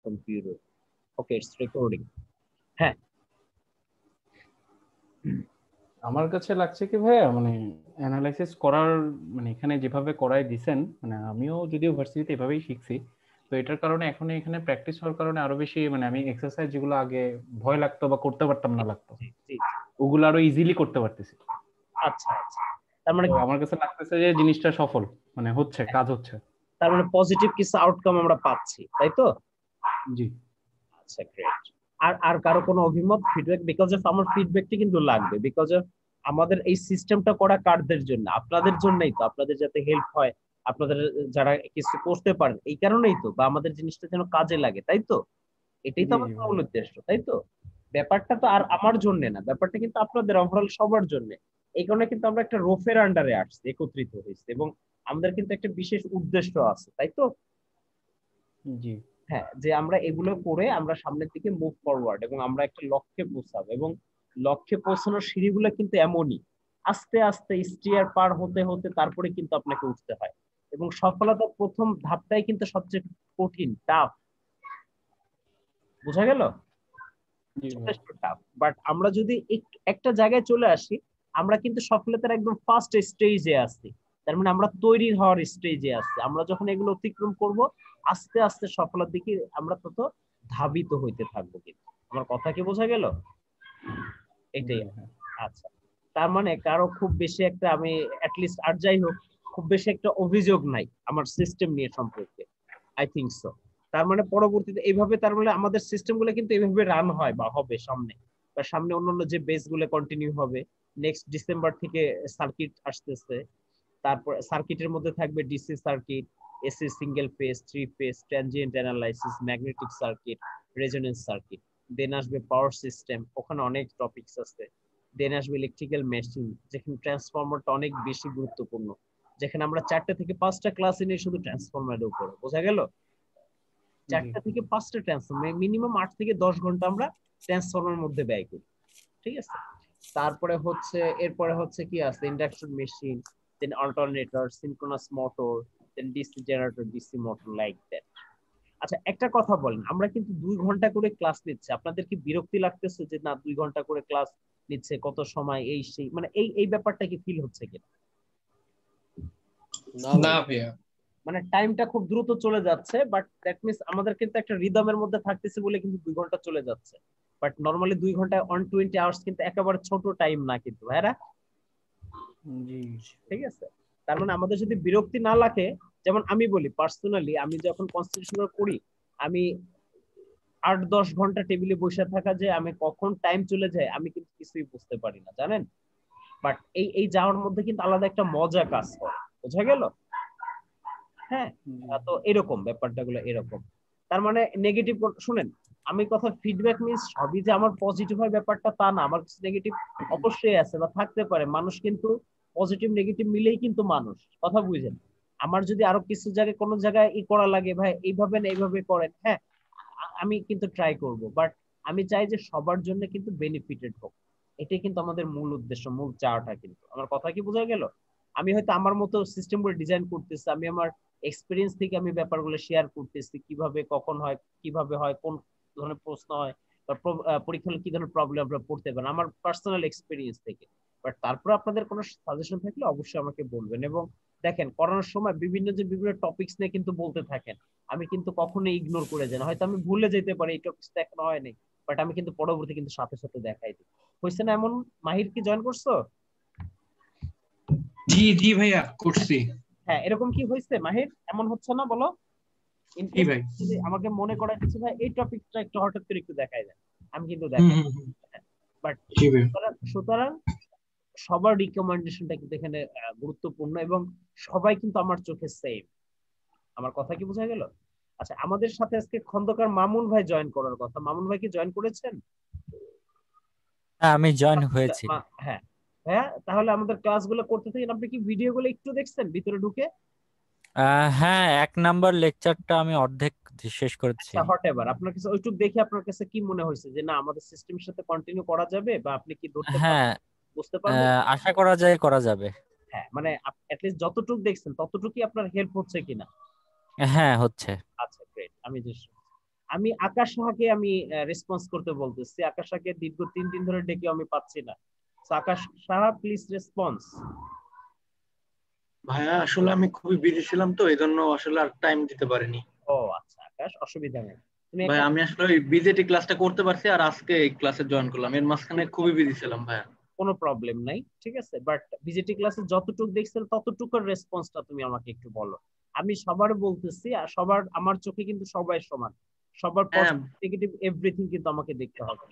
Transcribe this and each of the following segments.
computer. Okay, it's recording. হ্যাঁ, আমার কাছে লাগছে কি ভাইয়া, মানে অ্যানালাইসিস করার মানে এখানে যেভাবে করাই দিছেন, মানে আমিও যদিও ভার্সিটিতে এভাবেই শিখছি, তো এটার কারণে এখন এখানে প্র্যাকটিস হওয়ার কারণে আরো বেশি মানে আমি এক্সারসাইজ যেগুলো আগে ভয় লাগতো বা করতে পারতাম না লাগতো, জি জি। ওগুলো আরো ইজিলি করতে পারতেছি। আচ্ছা আচ্ছা, তার মানে তো আমার কাছে লাগতেছে যে জিনিসটা সফল, মানে হচ্ছে, কাজ হচ্ছে। তার মানে পজিটিভ কিছু আউটকাম আমরা পাচ্ছি, তাই তো? জি আচ্ছা, গ্রেট। আর আর কারো কোনো অভিমত, ফিডব্যাক? বিকজ অফ আমার ফিডব্যাকটি কিন্তু লাগবে, বিকজ অফ আমাদের এই সিস্টেমটা করা কারদের জন্য, আপনাদের জন্যই তো, আপনাদের যাতে হেল্প হয়, আপনাদের যারা কিছু করতে পারেন এই কারণেই তো, বা আমাদের জিনিসটা যেন কাজে লাগে, তাই তো? এটাই তো জি জি আমাদের মূল ভাইয়া। উদ্দেশ্য, তাই তো? ব্যাপারটা তো আর আমার জন্য না, ব্যাপারটা কিন্তু আপনাদের ওভারঅল সবার জন্য। এই কারণে কিন্তু আমরা একটা রোফের আন্ডারে আসছি, একত্রিত হয়েছি, এবং আমাদের কিন্তু একটা বিশেষ উদ্দেশ্য আছে, তাই তো? জি হ্যাঁ, যে আমরা এগুলো করে আমরা সামনের দিকে মুভ ফরওয়ার্ড, এবং আমরা একটা লক্ষ্যে পৌঁছাবো, এবং লক্ষ্যে পৌঁছানোর সিঁড়িগুলো কিন্তু এমনই, আস্তে আস্তে স্টিয়ার পার হতে হতে তারপরে কিন্তু আপনাকে উঠতে হয়, এবং সফলতার প্রথম ধাপটাই কিন্তু সবচেয়ে কঠিন, টাফ। বোঝা গেল? জি ভাইয়া। যথেষ্ট টাফ, বাট আমরা যদি একটা জায়গায় চলে আসি, আমরা কিন্তু সফলতার একদম ফার্স্ট স্টেজে আসছি। তার মানে আমরা তৈরি হওয়ার স্টেজে আসছি। আমরা যখন এগুলো অতিক্রম করব, আস্তে আস্তে সফলতার দিকে আমরা তত ধাবিত হইতে থাকবো। কিন্তু আমার কথা কি বোঝা গেল? এটাই। জি হ্যাঁ। আচ্ছা, তার মানে কারো খুব বেশি একটা, আমি অ্যাটলিস্ট আর যাই হোক, খুব বেশি একটা অভিযোগ নাই আমার সিস্টেম নিয়ে সম্পর্কে, আই থিংক সো। তার মানে পরবর্তীতে এইভাবে, তার মানে আমাদের সিস্টেম গুলো কিন্তু এইভাবে রান হয় বা হবে সামনে, বা সামনে অন্যান্য যে বেস গুলো কন্টিনিউ হবে। নেক্সট ডিসেম্বর থেকে সার্কিট আসতেছে, তারপর সার্কিটের মধ্যে থাকবে DC circuit, AC single phase, three phase, transient analysis, magnetic circuit, resonance circuit. Then আসবে পাওয়ার সিস্টেম, ওখানে অনেক টপিকস আছে। দেন আসবে ইলেকট্রিক্যাল মেশিন, যেখানে ট্রান্সফরমারটা অনেক বেশি গুরুত্বপূর্ণ, যেখানে আমরা 4টা থেকে 5টা ক্লাস নিয়ে শুধু ট্রান্সফরমারের উপরে। বোঝা গেল? জি 4টা থেকে 5টা ট্রান্সফরমার, মিনিমাম 8 থেকে 10 ঘন্টা আমরা ট্রান্সফরমারের মধ্যে ব্যয় করি। ঠিক আছে? তারপরে হচ্ছে, এরপরে হচ্ছে কি আছে, induction machine, then alternator, synchronous motor, then DC generator, DC motor, like that. আচ্ছা, একটা কথা বলেন, আমরা কিন্তু 2 ঘন্টা করে ক্লাস নিচ্ছি, আপনাদের কি বিরক্তি লাগতেছে যে না 2 ঘন্টা করে ক্লাস নিচ্ছে, কত সময়, এই সেই, মানে এই এই ব্যাপারটা কি ফিল হচ্ছে কিনা? না ভাইয়া, মানে টাইমটা খুব দ্রুত চলে যাচ্ছে, বাট দ্যাট মিনস আমাদের কিন্তু একটা রিদমের মধ্যে থাকতেছে বলে কিন্তু 2 ঘন্টা চলে যাচ্ছে। বাট নর্মালি 2 ঘন্টা 120 আওয়ার্স কিন্তু একেবারে ছোট টাইম না কিন্তু, ভাইরা। জি ঠিক আছে? তার মানে আমাদের যদি বিরক্তি না লাগে, যেমন আমি বলি পার্সোনালি, আমি যখন কনস্টিটিউশন করি, আমি 8-10 ঘন্টা টেবিলে বসে থাকা, যে আমি কখন টাইম চলে যায় আমি কিন্তু কিছুই বুঝতে পারি না, জানেন? বাট এই এই যাওয়ার মধ্যে কিন্তু আলাদা একটা মজা কাজ করে। বোঝা গেল? হ্যাঁ। জি তো এরকম ব্যাপারটা গুলো এরকম। তার মানে নেগেটিভ, শুনেন, আমি কথা ফিডব্যাক মিন্স সবই যে আমার পজিটিভ হয় ব্যাপারটা তা না, আমার কিছু নেগেটিভ অবশ্যই আছে বা থাকতে পারে। মানুষ কিন্তু পজিটিভ নেগেটিভ মিলেই কিন্তু মানুষ, কথা বুঝেন? আমার যদি আরো কিছু জায়গায় কোনো জায়গায় ই করা লাগে, ভাই এইভাবে না এইভাবে করেন, হ্যাঁ, আমি কিন্তু ট্রাই করব, বাট আমি চাই যে সবার জন্য কিন্তু বেনিফিটেড হোক। এটাই কিন্তু আমাদের মূল উদ্দেশ্য, মূল চাওয়াটা। কিন্তু আমার কথা কি বোঝা গেল? আমি হয়তো আমার মতো সিস্টেম গুলো ডিজাইন করতেছি, আমি আমার এক্সপিরিয়েন্স থেকে আমি ব্যাপারগুলো শেয়ার করতেছি, কিভাবে কখন হয়, কিভাবে হয়, কোন ধরনের প্রশ্ন হয়, বা পরীক্ষা হলে কি ধরনের প্রবলেম আপনারা পড়তে পারেন, আমার পার্সোনাল এক্সপিরিয়েন্স থেকে। বাট তারপরে আপনাদের কোনো সাজেশন থাকলে অবশ্যই আমাকে বলবেন। এবং দেখেন, করানোর সময় বিভিন্ন টপিকস নিয়ে কিন্তু বলতে থাকেন, আমি কিন্তু কখনোই ইগনোর করে যাই না। হয়তো আমি ভুলে যেতে পারি, এই টপিকসটা এখনো হয়নি, বাট আমি কিন্তু পরবর্তী কিন্তু সাথে সাথে দেখাই দিই। হয়েছে না এমন? মাহির কি জয়েন করছো? জি জি ভাইয়া, করছি। হ্যাঁ, এরকম কি হয়েছে মাহির? এমন হচ্ছে না বলো? ইন জি কেস ভাই। যদি আমাকে মনে করায় দিচ্ছে, ভাই এই টপিকটা একটু হঠাৎ করে একটু দেখাই দেন, আমি কিন্তু হুম দেখাই। হুম হুম। বাট জি ভাই। সুতরাং সবার রিকমেন্ডেশনটা কিন্তু এখানে গুরুত্বপূর্ণ, এবং সবাই কিন্তু আমার চোখে সেম। আমার কথা কি বোঝা গেল? আচ্ছা, আমাদের সাথে আজকে খন্দকার মামুন ভাই জয়েন করার কথা, মামুন ভাই কি জয়েন করেছেন? হ্যাঁ, আমি জয়েন হয়েছি। হ্যাঁ। হ্যাঁ, তাহলে আমাদের ক্লাসগুলো করতে থাকেন। আপনি কি ভিডিওগুলো একটু দেখছেন ভিতরে ঢুকে? হ্যাঁ, 1 নাম্বার লেকচারটা আমি অর্ধেক শেষ করেছি। আচ্ছা, হট এভার আপনার কাছে ওইটুকু দেখে আপনার কাছে কি মনে হয়েছে, যে না আমাদের সিস্টেমের সাথে কন্টিনিউ করা যাবে, বা আপনি কি ধরতে হ্যাঁ, পারবেন, বুঝতে পারবেন? আশা করা যায় করা যাবে। হ্যাঁ, মানে অ্যাটলিস্ট যতটুকু দেখছেন ততটুকুই আপনার হেল্প হচ্ছে কিনা? হ্যাঁ, হচ্ছে। আচ্ছা, গ্রেট। আমি যে আমি আকাশ সাহাকে আমি রেসপন্স করতে বলতেছি। আকাশ সাহাকে দীর্ঘ 3 দিন ধরে ডেকে আমি পাচ্ছি না। আকাশ সাহা প্লিজ রেসপন্স। ভাইয়া আসলে আমি খুবই বিজি ছিলাম তো এই জন্য আসলে আর টাইম দিতে পারিনি। ও আচ্ছা আকাশ, অসুবিধা নেই। তুমি ভাই একটা আমি আসলে ওই বিজেটি ক্লাসটা করতে পারছি আর আজকে এই ক্লাসে জয়েন করলাম, এর মাঝখানে খুবই বিজি ছিলাম ভাইয়া। কোনো প্রবলেম নাই, ঠিক আছে। বাট বিজেটি ক্লাসে যতটুকু দেখছেন ততটুকুর রেসপন্সটা তুমি আমাকে একটু বলো। আমি সবার বলতেছি, আর সবার আমার চোখে কিন্তু সবাই সমান, সবার হ্যাঁ পজিটিভ নেগেটিভ এভরিথিং কিন্তু আমাকে দেখতে হবে।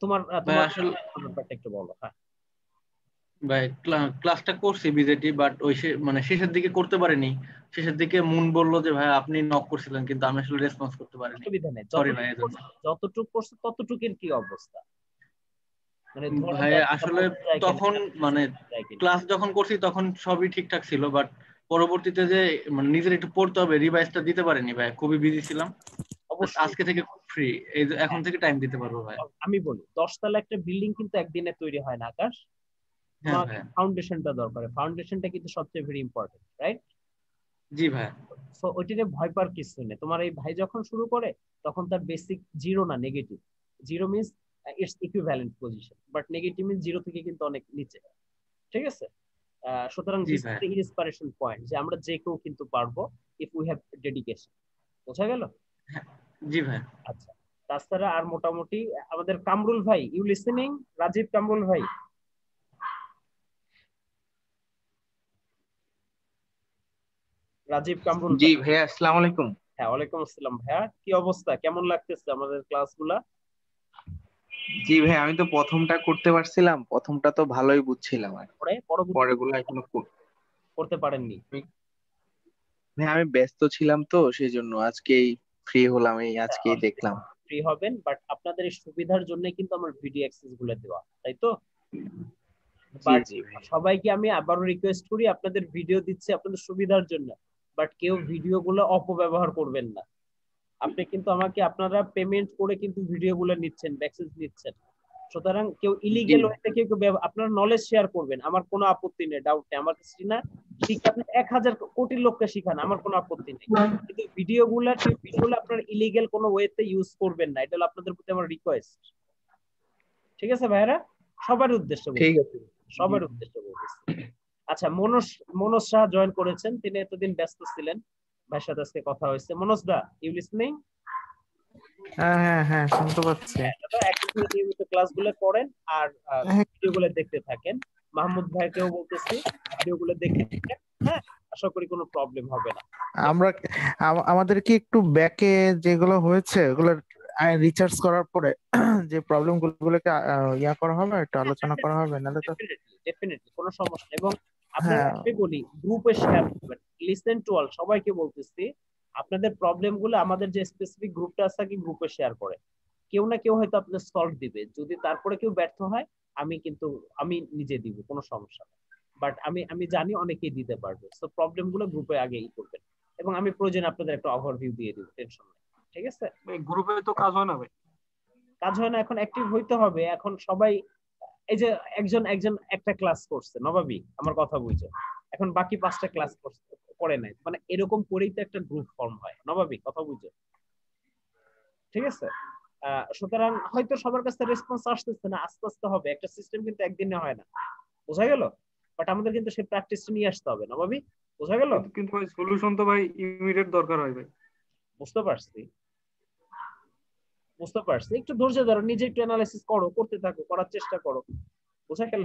তোমার ভাই তোমার আসলে ব্যাপারটা একটু বলো। হ্যাঁ ভাই ক্লাসটা করছি বিজেটি, বাট ওই মানে শেষের দিকে করতে পারিনি। শেষের দিকে মুন বললো যে ভাই আপনি নক করছিলেন কিন্তু আমি আসলে রেসপন্স করতে পারিনি। অসুবিধা নেই, সরি ভাই এজন্য। যতটুকু করছো ততটুকুর কি অবস্থা, মানে ধরা ভাই যায় আসলে যায় কিনা, তখন মানে যায় কিনা? ক্লাস যখন করছি তখন সবই ঠিকঠাক ছিল, বাট পরবর্তীতে যে মানে নিজের একটু পড়তে হবে রিভাইজটা দিতে পারিনি ভাই, খুবই বিজি ছিলাম। অবশ্যই। আজকে থেকে ফ্রি, এই যে এখন থেকে টাইম দিতে পারবো ভাই। আমি বলি 10 তলা একটা বিল্ডিং কিন্তু একদিনে তৈরি হয় না আকাশ। হ্যাঁ তোমার ভাই। ফাউন্ডেশনটা দরকার, ফাউন্ডেশনটা কিন্তু সবচেয়ে ভেরি ইম্পর্টেন্ট, রাইট? জি ভাই। সো ওইটারে ভয় পাওয়ার কিছু নেই। তোমার এই ভাই যখন শুরু করে তখন তার বেসিক জিরো না negative. Zero means its equivalent position, but negative means zero থেকে কিন্তু অনেক নিচে, ঠিক আছে? সুতরাং জি দিস ভাই। ইজ ইন্সপিরেশন পয়েন্ট যে আমরা যে কেউ কিন্তু পারবো ইফ উই হ্যাভ ডেডিকেশন। বোঝা গেল? জি ভাই। আচ্ছা, তাছাড়া আর মোটামুটি আমাদের কামরুল ভাই, ইউ লিসেনিং? রাজীব কামরুল ভাই, রাজীব কামরুল জি ভাই। ভাইয়া, আসসালামু আলাইকুম। হ্যাঁ, ওয়ালাইকুম আসসালাম ভাইয়া, কি অবস্থা, কেমন লাগতেছে আমাদের ক্লাসগুলা? জি ভাই, আমি তো প্রথমটা করতে পারছিলাম, প্রথমটা তো ভালোই বুঝছিলাম আর পরে পরবর্তী পরেরগুলো এখনো করতে পারেননি? ভাই আমি ব্যস্ত ছিলাম তো সেই জন্য আজকেই ফ্রি হলাম, এই আজকেই দেখলাম। ফ্রি হবেন, বাট আপনাদের এই সুবিধার জন্য কিন্তু আমার ভিডিও অ্যাক্সেস গুলো দেওয়া, তাই তো? জি বাট জি ভাই। সবাইকে আমি আবারও রিকোয়েস্ট করি, আপনাদের ভিডিও দিচ্ছে আপনাদের সুবিধার জন্য, বাট কেউ ভিডিও গুলো অপব্যবহার করবেন না। আপনি কিন্তু আমাকে আপনারা পেমেন্ট করে কিন্তু ভিডিও গুলো নিচ্ছেন, অ্যাক্সেস নিচ্ছেন। সুতরাং কেউ জি ইলিগেল ওয়েতে কেউ আপনার নলেজ শেয়ার করবেন, আমার কোনো আপত্তি নেই, ডাউট নেই। আমার কাছে না শিখান 1000 কোটি লোককে শিখান, আমার কোনো আপত্তি নেই। কিন্তু ভিডিও গুলা আপনার ইলিগেল কোনো ওয়েতে ইউজ করবেন না, এটা হলো আপনাদের প্রতি আমার রিকোয়েস্ট। ঠিক আছে ভাইরা? সবার উদ্দেশ্যে ঠিক বলছি, আছে। সবার উদ্দেশ্যে বলতেছি। আচ্ছা, মনোজ মনোজ শাহ জয়েন করেছেন, তিনি এতদিন ব্যস্ত ছিলেন, ভাইয়ের সাথে আজকে কথা হয়েছে। মনোজ দা, ইউ লিসনিং? হ্যাঁ হ্যাঁ হ্যাঁ, শুনতে পাচ্ছি। দাদা এখন থেকে নিয়মিত ক্লাসগুলো করেন আর হ্যাঁ, ভিডিওগুলো দেখতে থাকেন। মাহমুদ ভাইকেও বলতেছি ভিডিওগুলো দেখতে থাকেন। হ্যাঁ, আশা করি কোনো প্রবলেম হবে না। আমরা আমাদের কি একটু ব্যাকে যেগুলো হয়েছে ওগুলো রিসার্চ করার পরে যে প্রবলেম গুলোকে ইয়া করা হবে, একটু আলোচনা করা হবে, নাহলে তো। ডেফিনেটলি কোনো সমস্যা নেই। এবং আপনারা, হ্যাঁ আমি বলি গ্রুপে শেয়ার করবেন, লিসেন টু অল, সবাইকে বলতেছি আপনাদের প্রবলেম গুলো আমাদের যে স্পেসিফিক গ্রুপটা আছে কি গ্রুপে শেয়ার করে, কেউ না কেউ হয়তো আপনার সলভ দিবে। যদি তারপরে কেউ ব্যর্থ হয় আমি নিজে দিব, কোনো সমস্যা নেই। বাট আমি জানি অনেকেই দিতে পারবে। সো প্রবলেম গুলো গ্রুপে আগে করবেন, এবং আমি প্রয়োজন আপনাদের একটা ওভারভিউ দিয়ে দিব, টেনশন নেই। ঠিক আছে? গ্রুপে তো কাজ হয় না ভাই। কাজ হয় না, এখন অ্যাক্টিভ হইতে হবে। এখন সবাই এই যে একজন একজন একটা ক্লাস করছে নবাবী, আমার কথা বুঝছে, এখন বাকি 5টা ক্লাস করে নাই, মানে এরকম করেই তো একটা গ্রুপ ফর্ম হয় নবাবী, কথা বুঝছে? ঠিক আছে? সুতরাং হয়তো সবার কাছে রেসপন্স আসতেছে না, আস্তে আস্তে হবে, একটা সিস্টেম কিন্তু একদিনে হয় না, বোঝা গেল? বাট আমাদের কিন্তু সেই প্র্যাকটিসটা নিয়ে আসতে হবে নবাবী, বোঝা গেল? কিন্তু ভাই সলিউশন তো ভাই ইমিডিয়েট দরকার হয় ভাই। বুঝতে পারছি, বুঝতে পারছি। একটু ধৈর্য ধরো, নিজে একটু অ্যানালাইসিস করো, করতে থাকো, করার চেষ্টা করো, বোঝা গেল?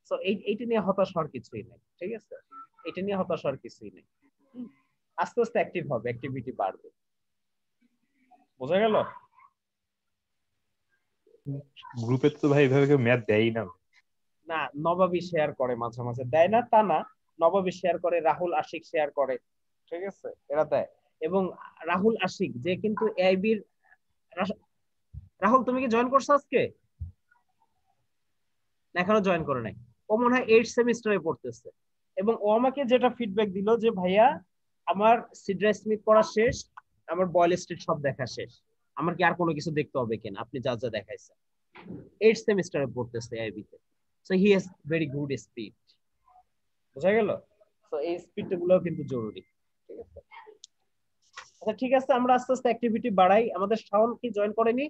সো এইটা নিয়ে হতাশ হওয়ার কিছুই নেই, ঠিক আছে? এটা নিয়ে হতাশ হওয়ার কিছুই নেই। আস্তে আস্তে অ্যাক্টিভ হবে, অ্যাক্টিভিটি বাড়বে, বোঝা গেল? গ্রুপে তো ভাই এভাবে কেউ ম্যাথ দেয়ই না। না, নবাবী শেয়ার করে মাঝে মাঝে, দেয় না তা না, নবাবী শেয়ার করে, রাহুল আশিক শেয়ার করে, ঠিক আছে, এরা দেয়। এবং রাহুল আশিক যে কিন্তু এআইবির, রাহুল তুমি কি জয়েন করছো আজকে? না, এখনো জয়েন করে নাই। ও মনে হয় 8th সেমিস্টারে পড়তেছে, এবং ও আমাকে যেটা ফিডব্যাক দিল যে ভাইয়া আমার সিডরা স্মিথ পড়া শেষ, আমার বয়েল স্ট্রিট সব দেখা শেষ, আমার কি আর কোনো কিছু দেখতে হবে কিনা, আপনি যা যা দেখাইছেন। 8th সেমিস্টারে পড়তেছে আইবি তে। So he has very good speed, বোঝা গেল? সো এই স্পিড গুলো কিন্তু জরুরি, ঠিক আছে? আচ্ছা ঠিক আছে, আমরা আস্তে আস্তে অ্যাক্টিভিটি বাড়াই। আমাদের শাওন কি জয়েন করেনি?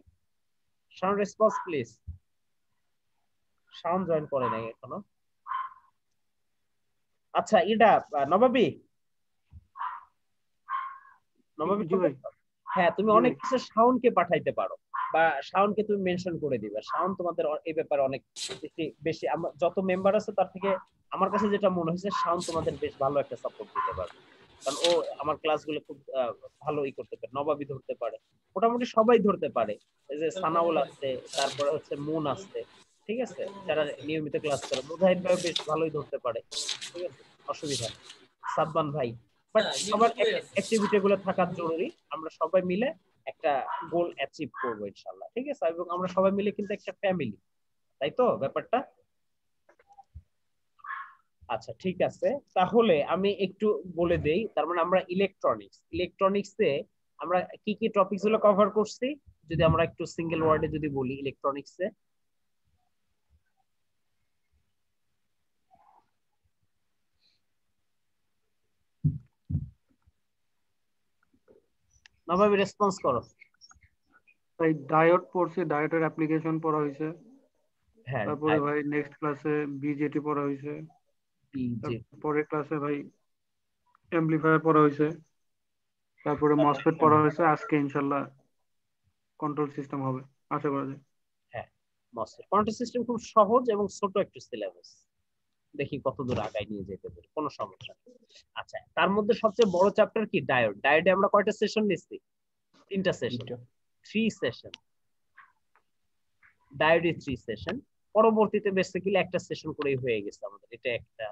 Shaon response please. Shaon join করে নাই এখনো। আচ্ছা এটা নবাবী, নবাবী জি ভাই। হ্যাঁ তুমি জি অনেক ভাই। কিছু শাওনকে পাঠাইতে পারো, বা শাওনকে তুমি মেনশন করে দিবে। শাওন তোমাদের এই ব্যাপারে অনেক বেশি বেশি যত মেম্বার আছে তার থেকে আমার কাছে যেটা মনে হয়েছে শাওন তোমাদের বেশ ভালো একটা সাপোর্ট দিতে পারবে, কারণ ও আমার ক্লাসগুলো খুব ভালোই করতে পারে। নবাবী ধরতে পারে, মোটামুটি সবাই ধরতে পারে। এই যে সানাউল আছে, তারপরে হচ্ছে মুন আছে, ঠিক আছে, যারা নিয়মিত ক্লাস করে। মুজাহিদ ভাই বেশ ভালোই ধরতে পারে, ঠিক আছে, অসুবিধা নেই। সাদমান ভাই, বাট সবার অ্যাক্টিভিটি গুলো থাকা জরুরি। আমরা সবাই মিলে একটা গোল অ্যাচিভ করবো ইনশাল্লাহ, ঠিক আছে। এবং আমরা সবাই মিলে কিন্তু একটা ফ্যামিলি, তাই তো ব্যাপারটা? আচ্ছা ঠিক আছে, তাহলে আমি একটু বলে দেই। তার মানে আমরা ইলেকট্রনিক্সে আমরা কি কি টপিকস গুলো কভার করছি, যদি আমরা একটু সিঙ্গেল ওয়ার্ডে যদি বলি ইলেকট্রনিক্সে। নবাবী রেসপন্স করো। ভাই ডায়োড পড়ছি, ডায়োডের অ্যাপ্লিকেশন পড়া হয়েছে। হ্যাঁ তারপরে ভাই নেক্সট ক্লাসে বিজেটি পড়া হয়েছে। পরের ক্লাসে ভাই অ্যাম্পলিফায়ার পড়া হয়েছে। তারপরে মসফেট পড়া হয়েছে। আজকে ইনশাল্লাহ কন্ট্রোল সিস্টেম হবে আশা করা যায়। হ্যাঁ মসফেট কন্ট্রোল সিস্টেম খুব সহজ এবং ছোট একটা সিলেবাস, দেখি কতদূর আগায় নিয়ে যেতে পারি, কোনো সমস্যা নেই। আচ্ছা তার মধ্যে সবচেয়ে বড় চ্যাপ্টার কি? ডায়োড। ডায়োডে আমরা কয়টা সেশন নিচ্ছি? 3টা সেশন, 3 সেশন। ডায়োডে 3 সেশন। পরবর্তীতে বেসিক্যালি একটা সেশন করেই হয়ে গেছে আমাদের। এটা একটা,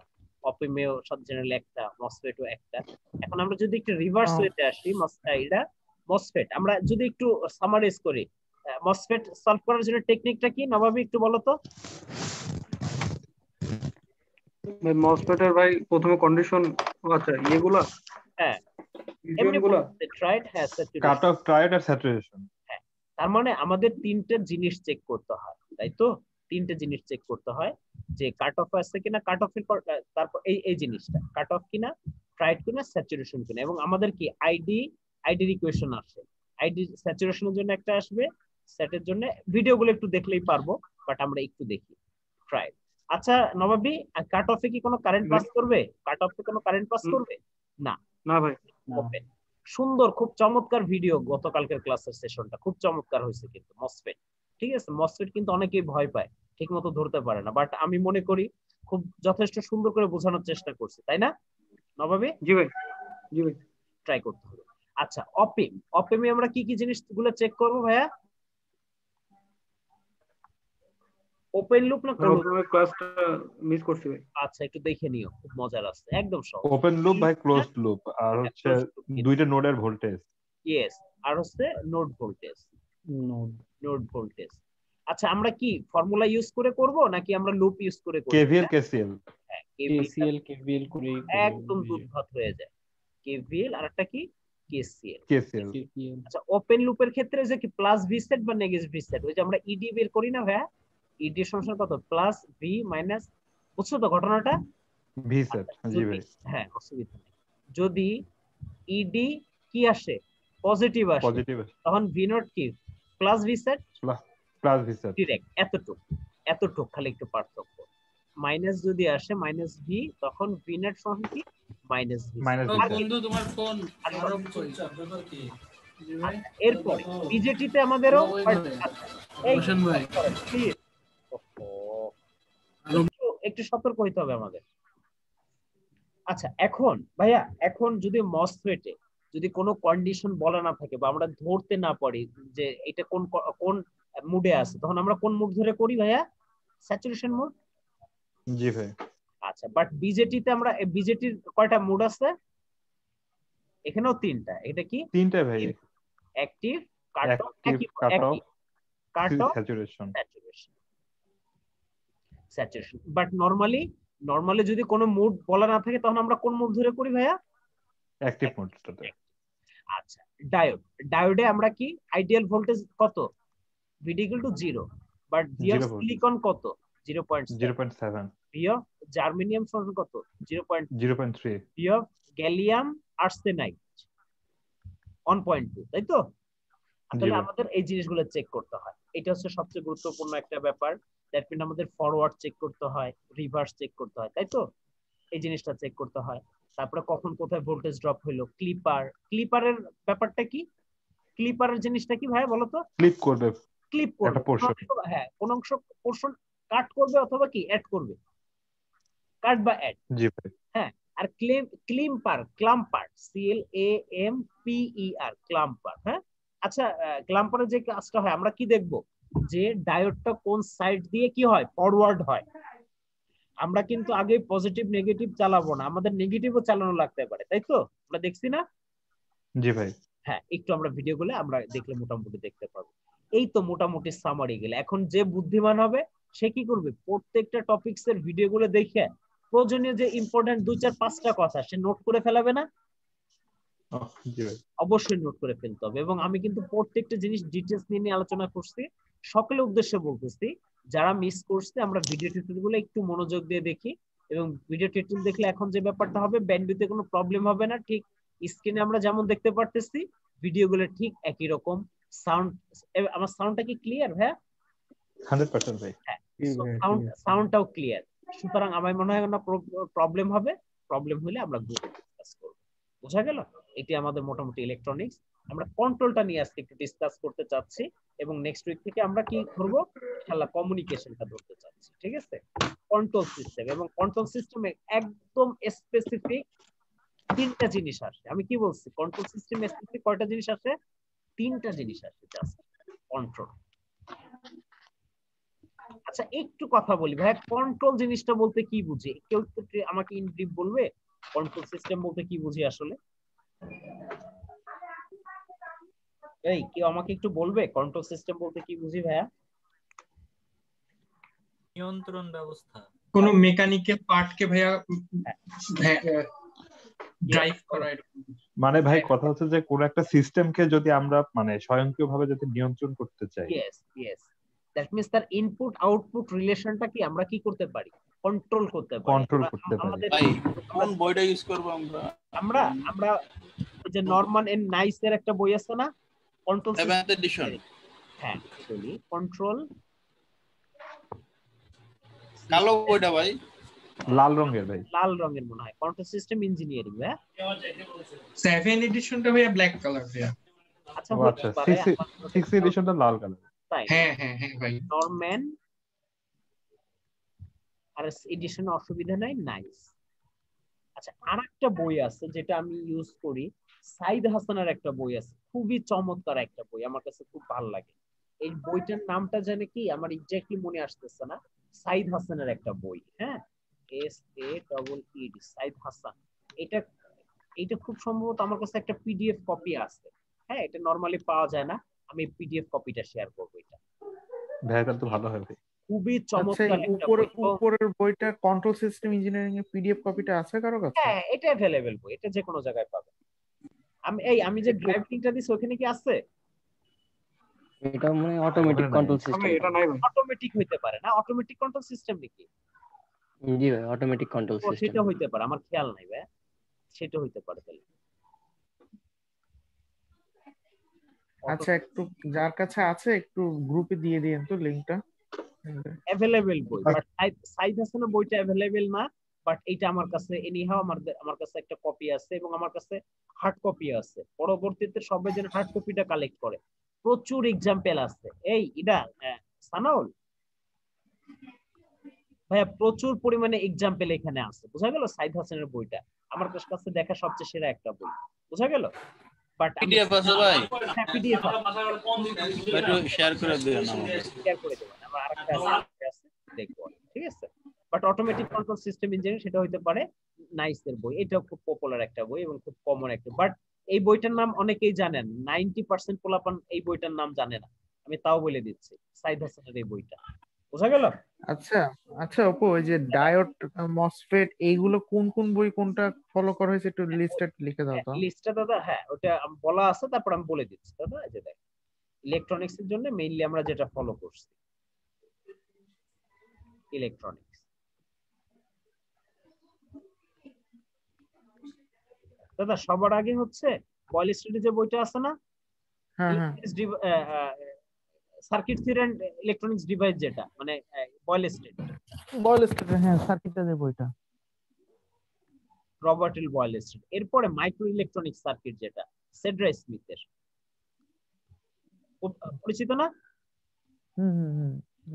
অপিমেও সব জেনারেল একটা, মসফেটও একটা। এখন আমরা যদি একটু রিভার্স ওয়েতে আসি, এটা মসফেট আমরা যদি একটু সামারাইজ করি, মসফেট সলভ করার জন্য টেকনিকটা কি নবাবী একটু বলো তো। ভাই মসফেটের ভাই প্রথমে কন্ডিশন, আচ্ছা ইয়েগুলা হ্যাঁ এমনি রিজিয়নগুলা ট্রাইড, হ্যাঁ কাট অফ, ট্রাইড আর স্যাচুরেশন। হ্যাঁ তার মানে আমাদের 3টে জিনিস চেক করতে হয়, তাই তো? 3টে জিনিস চেক করতে হয়, যে কাট অফ আছে কিনা, কাট অফ এর তারপর এই জিনিসটা কাট অফ কিনা, ট্রাইড কিনা, স্যাচুরেশন কিনা। এবং আমাদের কি আইডির ইকুয়েশন আসে। আইডি স্যাচুরেশনের জন্য একটা আসবে, সেটের জন্য ভিডিওগুলো একটু দেখলেই পারবো, বাট আমরা একটু দেখি ট্রাইড। আচ্ছা নবাবী, কাট অফে কি কোনো কারেন্ট পাস করবে? কাট অফে কোনো কারেন্ট পাস করবে না? না ভাই। ওপেন। সুন্দর, খুব চমৎকার ভিডিও। গতকালকের ক্লাসের সেশনটা খুব চমৎকার হয়েছে কিন্তু মসফেট, ঠিক আছে। মসফেট কিন্তু অনেকেই ভয় পায়, ঠিক মতো ধরতে পারে না, বাট আমি মনে করি খুব যথেষ্ট সুন্দর করে বোঝানোর চেষ্টা করছি, তাই না নবাবী? জি ভাই। জি ভাই। ট্রাই করতে হবে। আচ্ছা অপিমে আমরা কি কি জিনিসগুলো চেক করবো ভাইয়া? ওপেন লুপ না ক্লোজ? ক্লাসটা মিস করছি ভাই। আচ্ছা একটু দেখে নিও, খুব মজার আছে, একদম সহজ। ওপেন লুপ ভাই, ক্লোজড লুপ, আর হচ্ছে দুইটা নোডের ভোল্টেজ। ইয়েস, আর হচ্ছে নোড ভোল্টেজ। Node voltage. আচ্ছা আমরা কি ফর্মুলা ইউজ করে করব নাকি আমরা লুপ ইউজ করে করব? KVL KCL. হ্যাঁ কেভিএল করে একদম দুধভাত হয়ে যায়। কেভিএল আর একটা কি কেসিএল। আচ্ছা ওপেন লুপের ক্ষেত্রে যে কি প্লাস ভি সেট বা নেগেটিভ ভি সেট, ওই যে আমরা ইডি বের করি না ভাইয়া, ইডি সমান কত? প্লাস ভি মাইনাস, বুঝছো তো ঘটনাটা? V set. জি ভাই। হ্যাঁ অসুবিধা নেই। যদি ইডি কি আসে? পজিটিভ আসে, তখন ভি নট কি plus V set, plus V set direct এতটুক খালি একটু পার্থক্য। মাইনাস যদি আসে মাইনাস ভি, তখন ভি নেট সমান কি মাইনাস ভি। বন্ধু তোমার ফোন এরপর বিজেটিতে আমাদেরও একটু সতর্ক হইতে হবে আমাদের। আচ্ছা এখন ভাইয়া, এখন যদি মসফেটে যদি কোনো কন্ডিশন বলা না থাকে বা আমরা ধরতে না পারি যে এটা কোন কোন মুডে আছে, তখন আমরা কোন মুড ধরে করি ভাইয়া? Saturation mood. জি ভাই। আচ্ছা বাট বিজেটিতে আমরা, বিজেটির কয়টা মুড আছে? এখানেও 3টা। এটা কি? 3টা ভাই। Active, cut off, saturation. Saturation. But normally যদি কোনো মুড বলা না থাকে, তখন আমরা কোন মুড ধরে করি ভাইয়া? অ্যাক্টিভ মোডটাতে। আচ্ছা ডায়োডে আমরা কি আইডিয়াল ভোল্টেজ কত? VD = 0, but V of silicon কত? 0.7। ভি অফ জার্মেনিয়াম সমান কত? 0.3। ভি অফ গ্যালিয়াম আর্সেনাইড 1.2, তাই তো? জি তাহলে ভাই। আমাদের এই জিনিসগুলো চেক করতে হয়। এটা হচ্ছে সবচেয়ে গুরুত্বপূর্ণ একটা ব্যাপার। দ্যাট মিন আমাদের ফরওয়ার্ড চেক করতে হয়, রিভার্স চেক করতে হয়, তাই তো? এই জিনিসটা চেক করতে হয়। তারপরে কখন কোথায় ভোল্টেজ ড্রপ হলো, ক্লিপারের ব্যাপারটা কি? ক্লিপারের জিনিসটা কি ভাই বলো তো? ক্লিক করবে ক্লিপ একটা করবে, পোর্শন। হ্যাঁ কোন অংশ পোর্শন কাট করবে অথবা কি অ্যাড করবে, কাট বা অ্যাড। জি ভাই। হ্যাঁ, আর ক্লাম্পার CLAMPER ক্লাম্পার। হ্যাঁ, আচ্ছা, ক্লাম্পারের যে কাজটা হয় আমরা কি দেখব, যে ডায়োডটা কোন সাইড দিয়ে কি হয়, ফরওয়ার্ড হয়। আমরা কিন্তু আগে পজিটিভ নেগেটিভ চালাবো না, আমাদের নেগেটিভও চালানো লাগতে পারে, তাই তো? আমরা দেখছি না? জি ভাই। হ্যাঁ, একটু আমরা ভিডিওগুলো আমরা দেখলে মোটামুটি দেখতে পাবো। এই তো মোটামুটি সামারি গেলে। এখন যে বুদ্ধিমান হবে সে কি করবে, প্রত্যেকটা টপিকস এর ভিডিওগুলো দেখে প্রয়োজনীয় যে ইম্পর্টেন্ট 2-4-5টা কথা সে নোট করে ফেলাবে না? জি ভাই। অবশ্যই নোট করে ফেলতে হবে। এবং আমি কিন্তু প্রত্যেকটা জিনিস ডিটেইলস নিয়ে আলোচনা করছি, সকলের উদ্দেশ্যে বলতেছি, যারা মিস করছে আমরা ভিডিও টিউটোরিয়ালগুলো একটু মনোযোগ দিয়ে দেখি। এবং ভিডিও টিউটোরিয়াল দেখলে এখন যে ব্যাপারটা হবে, ব্যান্ডউইথে কোনো প্রবলেম হবে না। ঠিক স্ক্রিনে আমরা যেমন দেখতে পারতেছি, ভিডিওগুলো ঠিক একই রকম। সাউন্ড, আমার সাউন্ডটা কি ক্লিয়ার? হ্যাঁ 100% ভাই। হ্যাঁ, সাউন্ডটাও ক্লিয়ার। সুতরাং আমার মনে হয় না প্রবলেম হবে। প্রবলেম হলে আমরা গ্রুপে ডিসকাস করব। বোঝা গেল? এটি আমাদের মোটামুটি ইলেকট্রনিক্স। আমরা কন্ট্রোলটা নিয়ে আজকে একটু ডিসকাস করতে চাচ্ছি, এবং নেক্সট উইক থেকে আমরা কি করব, ইনশাআল্লাহ কমিউনিকেশনটা ধরতে চাচ্ছি। ঠিক আছে? কন্ট্রোল সিস্টেম, এবং কন্ট্রোল সিস্টেমে একদম স্পেসিফিক 3টা জিনিস আসে। আমি কি বলছি, কন্ট্রোল সিস্টেমে স্পেসিফিক কয়টা জিনিস আসে? 3টা জিনিস আসে জাস্ট। কন্ট্রোল। আচ্ছা, একটু কথা বলি ভাই, কন্ট্রোল জিনিসটা বলতে কি বুঝি? কেউ একটু আমাকে ইন ব্রিফ বলবে কন্ট্রোল সিস্টেম বলতে কি বুঝি আসলে? এই কেউ আমাকে একটু বলবে কন্ট্রোল সিস্টেম বলতে কি বুঝি ভাইয়া? নিয়ন্ত্রণ ব্যবস্থা। কোন মেকানিক্যাল পার্টকে ভাইয়া ড্রাইভ করা এরকম। মানে ভাই কথা হচ্ছে যে কোন একটা সিস্টেমকে যদি আমরা মানে স্বয়ংক্রিয়ভাবে যদি নিয়ন্ত্রণ করতে চাই, ইয়েস দ্যাট মিন্স তার ইনপুট আউটপুট রিলেশনটা কি আমরা কি করতে পারি, কন্ট্রোল করতে পারি। কন্ট্রোল করতে পারি। আমাদের ভাই কোন বইটা ইউজ করব আমরা? আমরা যে নরমান এন্ড নাইস এর একটা বই আছে না, কন্ট্রোল 7th এডিশন। হ্যাঁ, বলি কন্ট্রোল। কালো বইটা ভাই, লাল রঙের ভাই। লাল রঙের মনে হয়, কন্ট্রোল সিস্টেম ইঞ্জিনিয়ারিং। হ্যাঁ 7 এডিশনটা ভাইয়া ব্ল্যাক কালার ভাইয়া। আচ্ছা, আচ্ছা 6 এডিশনটা লাল কালার। হ্যাঁ ভাই। নরম্যান আর এডিশনে অসুবিধা নাই, নাইস। আচ্ছা, আরেকটা বই আছে যেটা আমি ইউজ করি, সাইদ হাসানের একটা বই আছে, খুবই চমৎকার একটা বই, আমার কাছে খুব ভালো লাগে। এই বইটার নামটা জানে কি, আমার এক্স্যাক্টলি মনে আসতেছে না। সাইদ হাসানের একটা বই, হ্যাঁ, SAED, সাইদ হাসান। এটা এটা খুব সম্ভবত আমার কাছে একটা পিডিএফ কপি আছে। হ্যাঁ, এটা নরমালি পাওয়া যায় না, আমি পিডিএফ কপিটা শেয়ার করবো। এটা ভাই তাহলে তো ভালো হবে। খুবই আচ্ছা, চমৎকার একটা বই। উপরের বইটা কন্ট্রোল সিস্টেম ইঞ্জিনিয়ারিং এর পিডিএফ কপিটা আছে কারো কাছে? হ্যাঁ, এটা अवेलेबल বই, এটা যে কোনো জায়গায় পাবেন। আমি যে ড্রাইভিংটা দিছি ওখানে কি আছে? এটা মানে অটোমেটিক কন্ট্রোল সিস্টেম। এটা নাই ভাই। অটোমেটিক হইতে পারে না, অটোমেটিক কন্ট্রোল সিস্টেম নাকি? জি ভাই, অটোমেটিক কন্ট্রোল সিস্টেম। সেটা হইতে পারে, আমার খেয়াল নাই ভাই, সেটা হইতে পারে তাহলে। আচ্ছা, একটু যার কাছে আছে একটু গ্রুপে দিয়ে দিয়েন তো লিংকটা। अवेलेबल বই, বাট সাইদ হাসানের বইটা अवेलेबल না। বাট এটা আমার কাছে এনিহাও আমার কাছে একটা কপি আছে, এবং আমার কাছে হার্ড কপি আছে। পরবর্তীতে সবাই যেন হার্ড কপিটা কালেক্ট করে, প্রচুর এক্সাম্পল আছে। এই এটা সানাউল ভাইয়া, প্রচুর পরিমাণে এক্সাম্পল এখানে আছে। বোঝা গেল? সাইদ হাসানের বইটা আমার কাছে দেখা সবচেয়ে সেরা একটা বই। বোঝা গেল? বাট পিডিএফ আছে ভাই? হ্যাঁ, পিডিএফ একটু শেয়ার করে দিবেন আমাকে। শেয়ার করে দেবেন, আমার আরেকটা আছে দেখবো, ঠিক আছে? But automatic control system engineering সেটা হইতে পারে নাইসের বই। এটাও খুব পপুলার একটা বই এবং খুব কমন একটা। বাট এই বইটার নাম অনেকেই জানেন, 90% পোলাপান এই বইটার নাম জানে না। আমি তাও বলে দিচ্ছি, সাইদ হাসানের এই বইটা। বোঝা গেল? আচ্ছা অপু, ওই যে ডায়োড, মসফেট, এইগুলো কোন কোন বই কোনটা ফলো করা হয়েছে একটু লিস্টটা লিখে দাও তো। লিস্টটা দাদা, হ্যাঁ ওটা বলা আছে, তারপর আমি বলে দিচ্ছি দাদা। এই যে দেখ, ইলেকট্রনিক্স এর জন্য মেইনলি আমরা যেটা ফলো করছি, ইলেকট্রনিক্স। দাদা সবার আগে হচ্ছে বয়েল স্টেটে যে বইটা আছে না, হ্যাঁ হ্যাঁ circuit theory and electronics device, যেটা মানে বয়েল স্টেট, বয়েল স্টেট, হ্যাঁ সার্কিটের যে বইটা, রবার্ট এল বয়েল স্টেট। এরপরে মাইক্রো ইলেকট্রনিক সার্কিট, যেটা সেড্রা স্মিথের, পরিচিত না?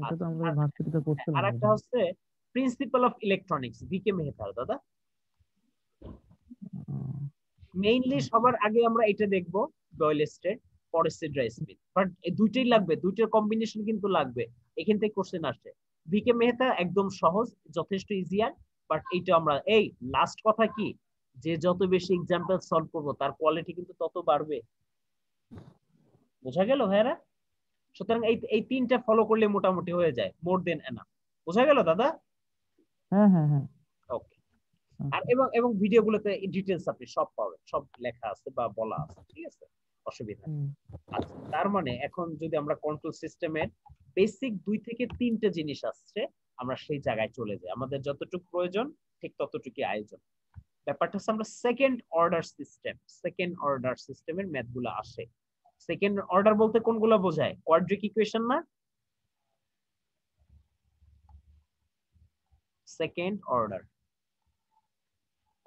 এটা তো আমরা ভার্সিটিতে পড়ছিলাম। আর একটা হচ্ছে প্রিন্সিপাল অফ ইলেকট্রনিক্স, ভিকে মেহতার, দাদা। মেইনলি সবার আগে আমরা এটা দেখবো বয়েল স্টেট, পরে সেড্রা স্মিথ, বাট এই দুইটাই লাগবে, দুইটার কম্বিনেশন কিন্তু লাগবে, এখান থেকে কোশ্চেন আসে। ভিকে মেহতা একদম সহজ, যথেষ্ট ইজিয়ার, বাট এইটা আমরা এই লাস্ট কথা কি, যে যত বেশি এক্সাম্পল সলভ করবো তার কোয়ালিটি কিন্তু তত বাড়বে। বোঝা গেল ভাইরা? সুতরাং এই তিনটা ফলো করলে মোটামুটি হয়ে যায়, মোর দেন এনাফ। বোঝা গেল দাদা? হ্যাঁ হ্যাঁ হ্যাঁ ওকে। আর এবং ভিডিওগুলোতে ডিটেইলস আপনি সব পাবেন, সব লেখা আছে বা বলা আছে, ঠিক আছে, অসুবিধা নেই। আচ্ছা, তার মানে এখন যদি আমরা কন্ট্রোল সিস্টেমের বেসিক 2 থেকে 3টা জিনিস আসছে, আমরা সেই জায়গায় চলে যাই, আমাদের যতটুকু প্রয়োজন ঠিক ততটুকুই আয়োজন। ব্যাপারটা হচ্ছে আমরা সেকেন্ড অর্ডার সিস্টেমের ম্যাথগুলো আসে। সেকেন্ড অর্ডার বলতে কোনগুলো বোঝায়? কোয়াড্রিক ইকুয়েশন না? Second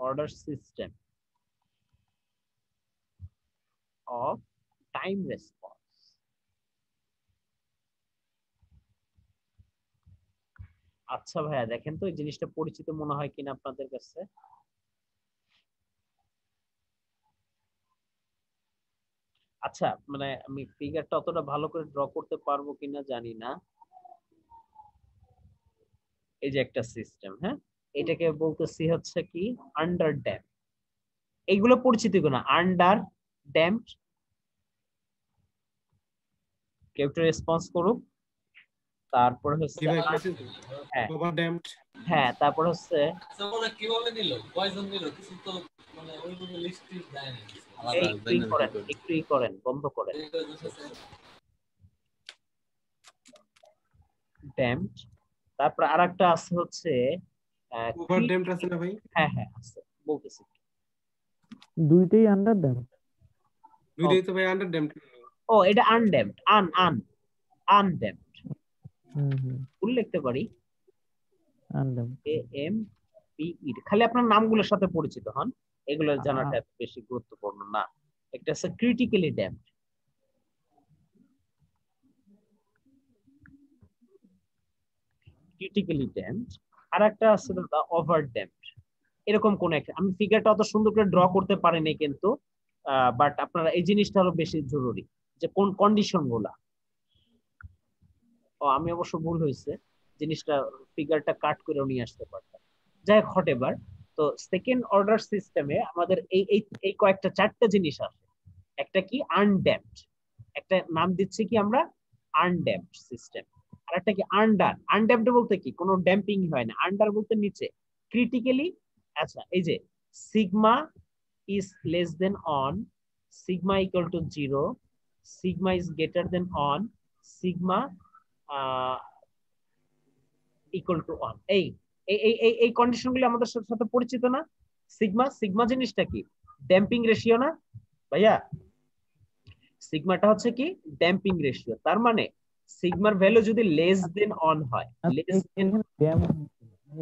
order system of time response. আচ্ছা ভাইয়া, দেখেন তো এই জিনিসটা পরিচিত মনে হয় কিনা আপনাদের কাছে। আচ্ছা, মানে আমি ফিগারটা অতটা ভালো করে ড্র করতে পারবো কিনা জানি না। এই যে একটা সিস্টেম, হ্যাঁ, এটাকে বলতেছি হচ্ছে কি আন্ডার ড্যাম্প। এইগুলো পরিচিত কিনা? আন্ডার ড্যাম্প, কেউ একটু রেসপন্স করুক। তারপর হচ্ছে হ্যাঁ ওভার ড্যাম্পড, হ্যাঁ, তারপর হচ্ছে কিভাবে নিল, কয়জন নিল, কিছু তো মানে ওইভাবে লিস্ট দেয় না। একটু করেন, বন্ধ করেন। ড্যাম্পড, তারপর আরেকটা আছে হচ্ছে ওভার ড্যাম্পড আছে না ভাই? হ্যাঁ হ্যাঁ আছে, বলতেছি। দুইটাই আন্ডার ড্যাম্পড, দুইটাই তো ভাই আন্ডার ড্যাম্পড। ও, এটা আনড্যাম্পড, আনড্যাম্পড। ফুল লিখতে পারি AMPE। খালি আপনার নামগুলোর সাথে পরিচিত হন, এগুলো জানাটা এত বেশি গুরুত্বপূর্ণ না। একটা আছে ক্রিটিক্যালি ড্যাম্পড, আর একটা আছে ওভার ড্যাম্পড। এরকম কোন একটা, আমি ফিগারটা অত সুন্দর করে ড্র করতে পারিনি কিন্তু, বাট আপনারা এই জিনিসটা হলো বেশি জরুরি, যে কোন কন্ডিশন গুলা। ও, আমি অবশ্য ভুল হয়েছে, জিনিসটা ফিগারটা কাট করে নিয়ে আসতে পারতাম। যাই হোক, হটেভার। তো সেকেন্ড অর্ডার সিস্টেমে আমাদের এই কয়েকটা 4টা জিনিস আছে। একটা কি আনড্যাম্পড, একটা নাম দিচ্ছি কি আমরা আনড্যাম্পড সিস্টেম। আর একটা কি আনড্যাম্পড বলতে কি কোনো ড্যাম্পিং হয় না, আন্ডার বলতে নিচে, ক্রিটিক্যালি। আচ্ছা, এই যে sigma is less than on, sigma equal to 0, sigma is greater than on, sigma equal to 1। এই কন্ডিশনগুলো আমাদের সাথে পরিচিত না? সিগমা জিনিসটা কি? ড্যাম্পিং রেশিও না ভাইয়া? সিগমাটা হচ্ছে কি ড্যাম্পিং রেশিও। তার মানে সিগমার ভ্যালু যদি লেস দেন অন হয়,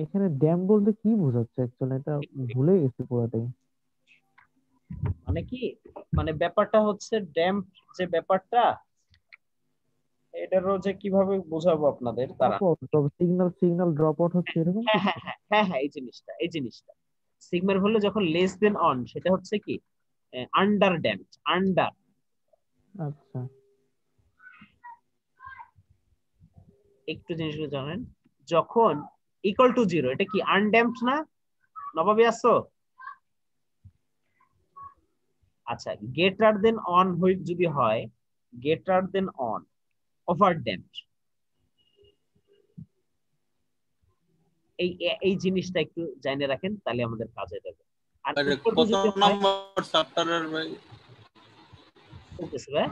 এখানে ড্যাম্প বলতে কি বোঝাচ্ছে অ্যাকচুয়ালি? এটা ভুলে গেছি পুরোটাই। মানে কি, মানে ব্যাপারটা হচ্ছে ড্যাম্প যে ব্যাপারটা, এটারও যে কিভাবে বোঝাবো আপনাদের, তারা সিগন্যাল ড্রপ আউট হচ্ছে এরকম। হ্যাঁ, এই জিনিসটা সিগমার ভ্যালু যখন লেস দেন অন, সেটা হচ্ছে কি আন্ডার ড্যাম্পড, আন্ডার। আচ্ছা, একটু জিনিসগুলো জানেন, যখন ইকুয়াল টু 0, এটা কি আনড্যাম্পড না? নবাবী আসছো? আচ্ছা, গ্রেটার দেন অন যদি হয়, greater than on, over damped. এই জিনিসটা একটু জানে রাখেন, তাহলে আমাদের কাজে দেবে। আর কত নাম্বার চ্যাপ্টারের ভাই? বলতেছি ভাই,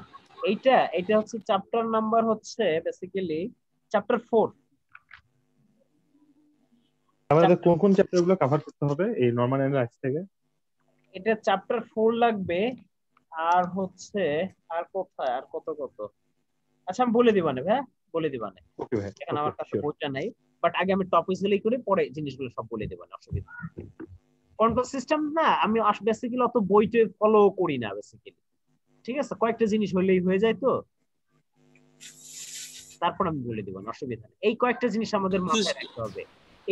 এইটা হচ্ছে চ্যাপ্টার নাম্বার হচ্ছে বেসিক্যালি চ্যাপ্টার 4। আমাদের কোন কোন চ্যাপ্টারগুলো কভার করতে হবে এই নরমাল অ্যানালাইসিস থেকে? এটা চ্যাপ্টার 4 লাগবে। আর হচ্ছে আর কোথায় আর কত কত, আচ্ছা আমি বলে দিবানে ভাই, বলে দিবানে। ওকে ভাই, এখন আমার কাছে শিওর। বইটা নাই, বাট আগে আমি টপিক গুলোই করে পরে জিনিসগুলো সব বলে দেবানে, অসুবিধা নেই। কন্ট্রোল সিস্টেম না আমি বেসিক্যালি অত বইটা ফলো করি না বেসিক্যালি, ঠিক আছে, কয়েকটা জিনিস হইলেই হয়ে যায় তো, তারপর আমি বলে দিব, অসুবিধা নেই। এই কয়েকটা জিনিস আমাদের মাথায় রাখতে হবে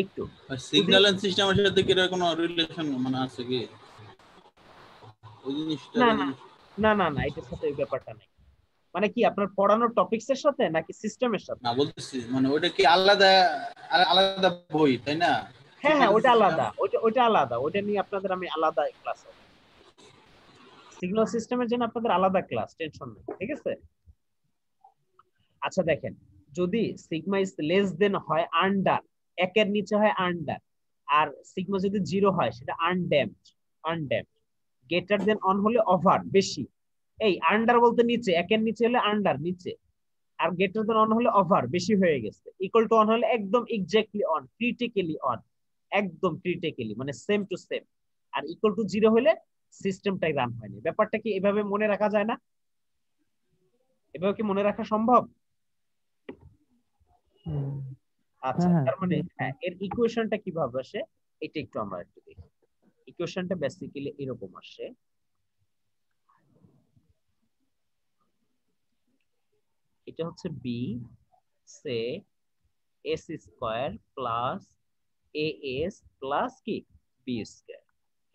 একটু। সিগন্যাল এন্ড সিস্টেমের সাথে কি এর কোনো রিলেশন মানে আছে কি ওই জিনিসটা? না না না না না, এটার সাথে এই ব্যাপারটা নাই। মানে কি আপনার পড়ানোর টপিকস এর সাথে নাকি সিস্টেমের সাথে? না বলতেছি মানে ওটা কি আলাদা আলাদা বই তাই না? হ্যাঁ হ্যাঁ, ওটা আলাদা, ওটা আলাদা, ওটা নিয়ে আপনাদের আমি আলাদা ক্লাস হবে। সিগন্যাল সিস্টেমের জন্য আপনাদের আলাদা ক্লাস, টেনশন নেই, ঠিক আছে। আচ্ছা দেখেন, যদি সিগমা ইজ লেস দেন হয় আন্ডার, একের নিচে হয় আন্ডার, আর সিগমা যদি 0 হয় সেটা undamped, undamped. Greater than one হলে ওভার, বেশি। এই আন্ডার বলতে নিচে, একের নিচে হলে আন্ডার, নিচে, আর গ্রেটার দেন অন হলে ওভার, বেশি হয়ে গেছে। ইকুয়াল টু অন হলে একদম এক্স্যাক্টলি অন, ক্রিটিক্যালি অন, একদম ক্রিটিক্যালি মানে সেম টু সেম। আর ইকুয়াল টু 0 হলে সিস্টেমটাই রান হয়নি। ব্যাপারটা কি এভাবে মনে রাখা যায় না? এভাবে কি মনে রাখা সম্ভব? আচ্ছা, তার মানে এর ইকুয়েশনটা কিভাবে আসে এটা একটু আমরা একটু দেখি। ইকুয়েশনটা বেসিক্যালি এরকম আসে, এটা হচ্ছে বি সে S square plus A S plus কি বি স্কয়ার।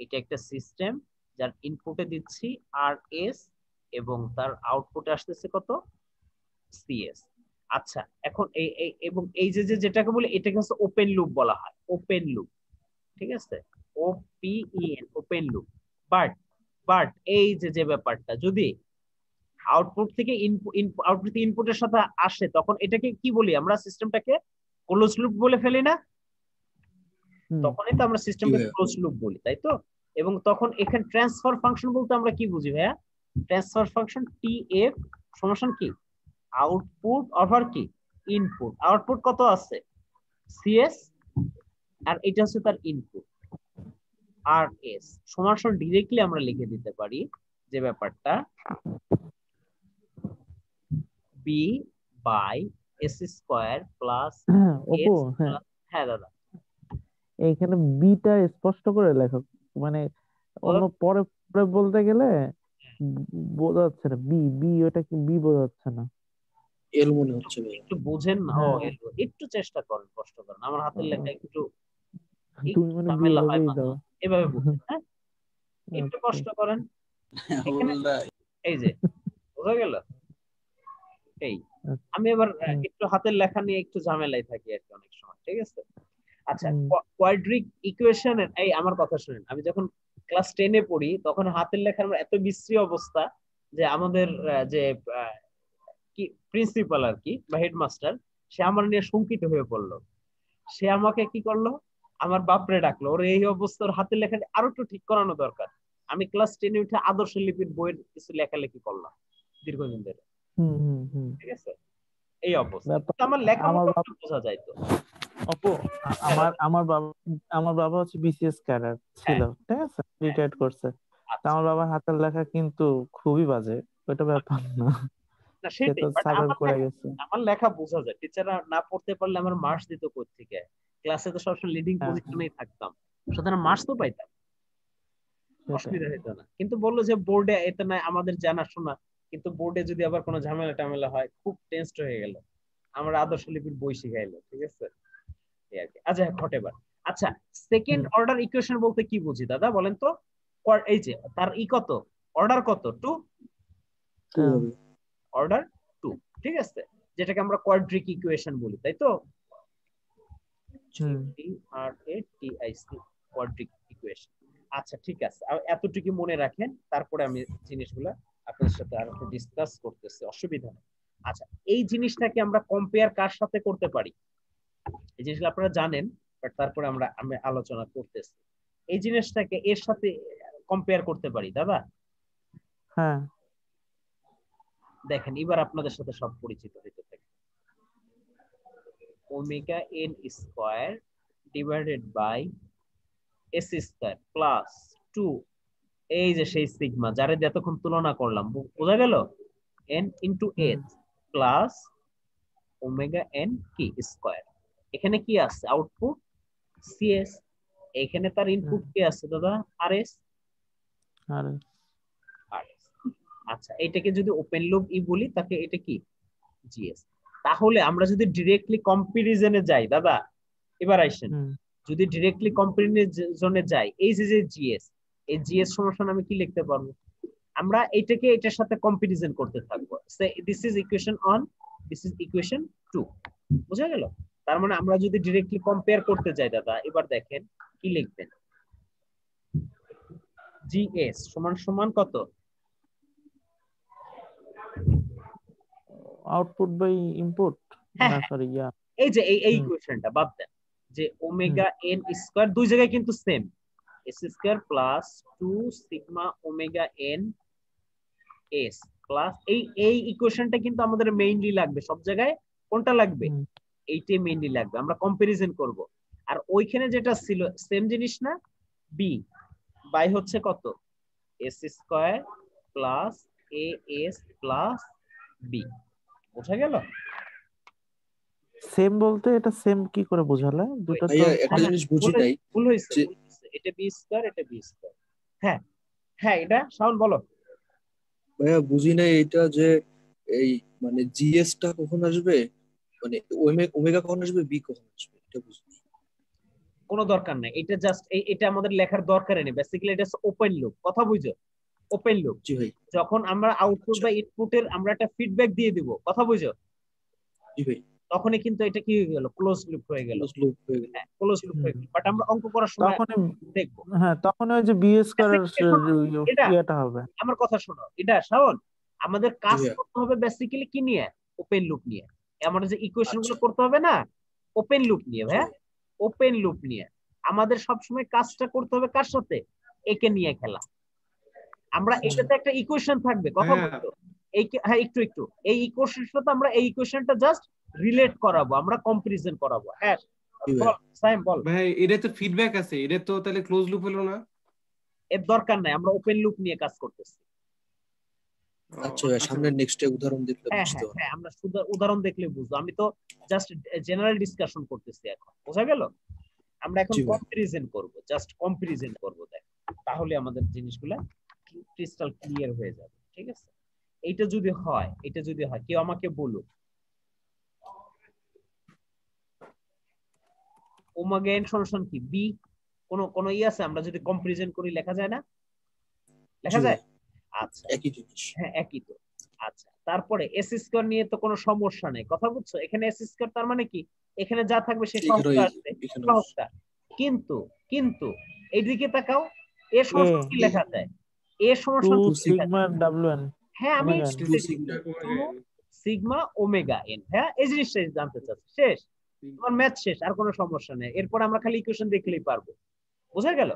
এটা একটা সিস্টেম যার ইনপুটে দিচ্ছি আর এস এবং তার আউটপুটে আসতেছে কত সিএস। আচ্ছা এখন এবং এই যে যেটাকে বলে এটাকে হচ্ছে ওপেন লুপ বলা হয়, ওপেন লুপ, ঠিক আছে, ওপিইএন, ওপেন লুপ। বাট এই যে ব্যাপারটা যদি আউটপুট থেকে আউটপুট ইনপুটের সাথে আসে তখন এটাকে কি বলি আমরা, সিস্টেমটাকে ক্লোজ লুপ বলে ফেলি না? তখনই তো আমরা সিস্টেমকে ক্লোজ লুপ বলি, তাই তো? এবং তখন এখানে ট্রান্সফার ফাংশন বলতে আমরা কি বুঝি ভাইয়া? ট্রান্সফার ফাংশন টিএফ সমান কি আউটপুট ওভার কি ইনপুট। আউটপুট কত আছে সিএস, আর এটা হচ্ছে তার ইনপুট আর এস সমান ডিরেক্টলি আমরা লিখে দিতে পারি যে ব্যাপারটা B by S square plus অপু, হ্যাঁ দাদা এইখানে বিটা স্পষ্ট করে লেখো, মানে অন্য পরে পরে বলতে গেলে বোঝা যাচ্ছে না। বি বি ওটা কি বি বোঝা যাচ্ছে না, এল মনে হচ্ছে ভাই। একটু বোঝেন না, ও এল, একটু চেষ্টা করেন, কষ্ট করেন, আমার হাতের লেখা একটু তুমি মানে বি ঝামেলা হয় বলেই মাঝে দাও। মাঝে। এভাবে বুঝেন, হ্যাঁ একটু কষ্ট করেন। এই যে বোঝা গেল। এই আমি এবার একটু হাতের লেখা নিয়ে একটু ঝামেলায় থাকি আর কি অনেক সময়, ঠিক আছে। আচ্ছা কোয়াড্রিক ইকুয়েশনের এই আমার কথা শুনেন, আমি যখন ক্লাস 10 এ পড়ি তখন হাতের লেখার এত বিশ্রী অবস্থা যে আমাদের যে কি প্রিন্সিপাল আর কি বা হেডমাস্টার, সে আমার নিয়ে শঙ্কিত হয়ে পড়লো। সে আমাকে কি করলো, আমার বাপরে ডাকলো, ওর এই অবস্থা, ওর হাতের লেখা আরো একটু ঠিক করানো দরকার। আমি ক্লাস 10 এ উঠে আদর্শ লিপির বইয়ের কিছু লেখালেখি করলাম দীর্ঘদিন ধরে, ঠিক আছে। এই অবস্থা আমার লেখা মতো বোঝা যায় তো। অপু, আমার বাবা হচ্ছে বিসিএস ক্যাডার ছিল, ঠিক আছে, রিটায়ার্ড করছে। আমার বাবার হাতের লেখা কিন্তু খুবই বাজে, ওটা ব্যাপার না, না সে তো সাগর করে গেছে। আমার লেখা বোঝা যায়, টিচাররা না পড়তে পারলে আমার মার্কস দিত কোথা থেকে? ক্লাসে তো সবসময় লিডিং পজিশনেই থাকতাম, সুতরাং মার্কস তো পাইতাম, অসুবিধা হতো না। কিন্তু বললো যে বোর্ডে এটা নাই আমাদের জানাশোনা, কিন্তু বোর্ডে যদি আবার কোনো ঝামেলা টামেলা হয় খুব টেনসড হয়ে গেল, আমার আদর্শ লিপির বই শিখাইলো, ঠিক আছে। আচ্ছা হোয়াটএভার। আচ্ছা সেকেন্ড অর্ডার ইকুয়েশন বলতে কি বুঝি দাদা বলেন তো? এই যে তার কত অর্ডার কত 2, অর্ডার 2, ঠিক আছে, যেটাকে আমরা কোয়াড্রিক ইকুয়েশন বলি, তাই তো? কোয়াড্রিক ইকুয়েশন। আচ্ছা ঠিক আছে, এতটুকু মনে রাখেন, তারপরে আমি জিনিসগুলা আপনাদের সাথে আরো একটু ডিসকাস করতেছি, অসুবিধা নেই। আচ্ছা এই জিনিসটাকে আমরা কম্পেয়ার কার সাথে করতে পারি? এই জিনিসগুলো আপনারা জানেন, বাট তারপরে আমি আলোচনা করতেছি। এই জিনিসটাকে এর সাথে কম্পেয়ার করতে পারি দাদা। হ্যাঁ দেখেন এবার আপনাদের সাথে সব পরিচিত হইতে থাকে। Omega N square divided by S square plus 2 এই যে সেই সিগমা যারে এতক্ষণ তুলনা করলাম, বোঝা গেল? n into h plus omega n কি স্কয়ার। এখানে কি আছে আউটপুট cs, এখানে তার ইনপুট কি আছে দাদা rs। আচ্ছা এটাকে যদি ওপেন লুপ ই বলি তাকে এটা কি gs। তাহলে আমরা যদি ডিরেক্টলি কম্পারিজনে যাই দাদা, এবার আইসেন, যদি ডিরেক্টলি কম্পারিজনে যাই এই যে gs, এই gs সমান আমি কি লিখতে পারবো? আমরা এটাকে এটার সাথে কম্পারিজন করতে থাকবো। Say this is equation 1, this is equation 2, বুঝা গেল? তার মানে আমরা যদি ডিরেক্টলি কম্পেয়ার করতে যাই দাদা, এবার দেখেন কি লিখবেন, gs সমান সমান কত? আউটপুট বাই ইনপুট, না সরি ইয়া, এই যে এই ইকুয়েশনটা বাদ দেন, যে ওমেগা n স্কয়ার দুই জায়গায় কিন্তু same, s square plus 2 sigma omega n s plus এই ইকুয়েশনটা কিন্তু আমাদের মেইনলি লাগবে সব জায়গায়। কোনটা লাগবে? এইটাই মেইনলি লাগবে, আমরা কম্পারিজন করব। আর ওইখানে যেটা ছিল সেম জিনিস না, b বাই হচ্ছে কত s square plus as plus b, বোঝা গেল? সেম বলতে এটা সেম কি করে বোঝালে? দুটো তো একটা জিনিস বুঝি নাই, ভুল হইছে, এটা b স্কয়ার এটা b স্কয়ার। হ্যাঁ হ্যাঁ, এটা শাওন বলো। ভাইয়া বুঝি নাই এটা যে এই মানে জিএস টা কখন আসবে, মানে ওমেগা কখন আসবে, বি কখন আসবে, এটা বুঝি। কোনো দরকার নাই, এটা জাস্ট এটা আমাদের লেখার দরকার নেই। বেসিক্যালি এটা ওপেন লুপ, কথা বুঝছো? ওপেন লুপ, জি ভাই। যখন আমরা আউটপুট বা ইনপুটের আমরা একটা ফিডব্যাক দিয়ে দিব, কথা বুঝছো? জি ভাই। তখনই কিন্তু এটা কি হয়ে গেল, ক্লোজ লুপ হয়ে গেল। ক্লোজ লুপ হয়ে গেল। বাট আমরা অঙ্ক করার সময় তখন দেখবো, হ্যাঁ তখন ওই যে বিএস করার ইয়েটা হবে। আমার কথা শোনো, এটা শাওন আমাদের কাজ করতে হবে বেসিক্যালি কি নিয়ে, ওপেন লুপ নিয়ে। আমাদের যে ইকুয়েশন গুলো করতে হবে না, ওপেন লুপ নিয়ে ভাই, ওপেন লুপ নিয়ে আমাদের সবসময় কাজটা করতে হবে কার সাথে, একে নিয়ে খেলা। আমরা এটাতে একটা ইকুয়েশন থাকবে, কথা বলতো এই হ্যাঁ একটু একটু এই ইকুয়েশনটা তো আমরা এই ইকুয়েশনটা জাস্ট রিলেট করাবো, আমরা কম্পারিজন করাবো। হ্যাঁ বল সাইম বল। ভাই এটা তো ফিডব্যাক আছে, এটা তো তাহলে ক্লোজ লুপ হলো না? এর দরকার নাই, আমরা ওপেন লুপ নিয়ে কাজ করতেছি। আচ্ছা ভাই, সামনে নেক্সট উদাহরণ দেখলে বুঝতে পারবো। হ্যাঁ আমরা শুধু উদাহরণ দেখলে বুঝবো, আমি তো জাস্ট জেনারেল ডিসকাশন করতেছি এখন, বোঝা গেল? আমরা এখন কম্পারিজন করব, জাস্ট কম্পারিজন করব, দেখ তাহলে আমাদের জিনিসগুলা ক্রিস্টাল ক্লিয়ার হয়ে যাবে, ঠিক আছে? এটা যদি হয় কেউ আমাকে বলুক ওমেগা n সমান কি b, কোন আছে আমরা যদি কম্পারিজন করি লেখা যায় না? লেখা যায়? আচ্ছা একই জিনিস, হ্যাঁ একই তো। আচ্ছা তারপরে s স্কয়ার নিয়ে তো কোনো সমস্যা নেই, কথা বুঝছো? এখানে s স্কয়ার তার মানে কি, এখানে যা থাকবে সে সহগটা আসবে, সহগটা। কিন্তু এইদিকে তাকাও, a সমান কি লেখা যায়? a সমান 2 সিগমা wn। হ্যাঁ আমি সিগমা ওমেগা n, হ্যাঁ এই জিনিসটা জানতে চাচ্ছি। শেষ, তোমার ম্যাথ শেষ, আর কোনো সমস্যা নেই। এরপর আমরা খালি ইকুয়েশন দেখলেই পারবো, বুঝা গেল?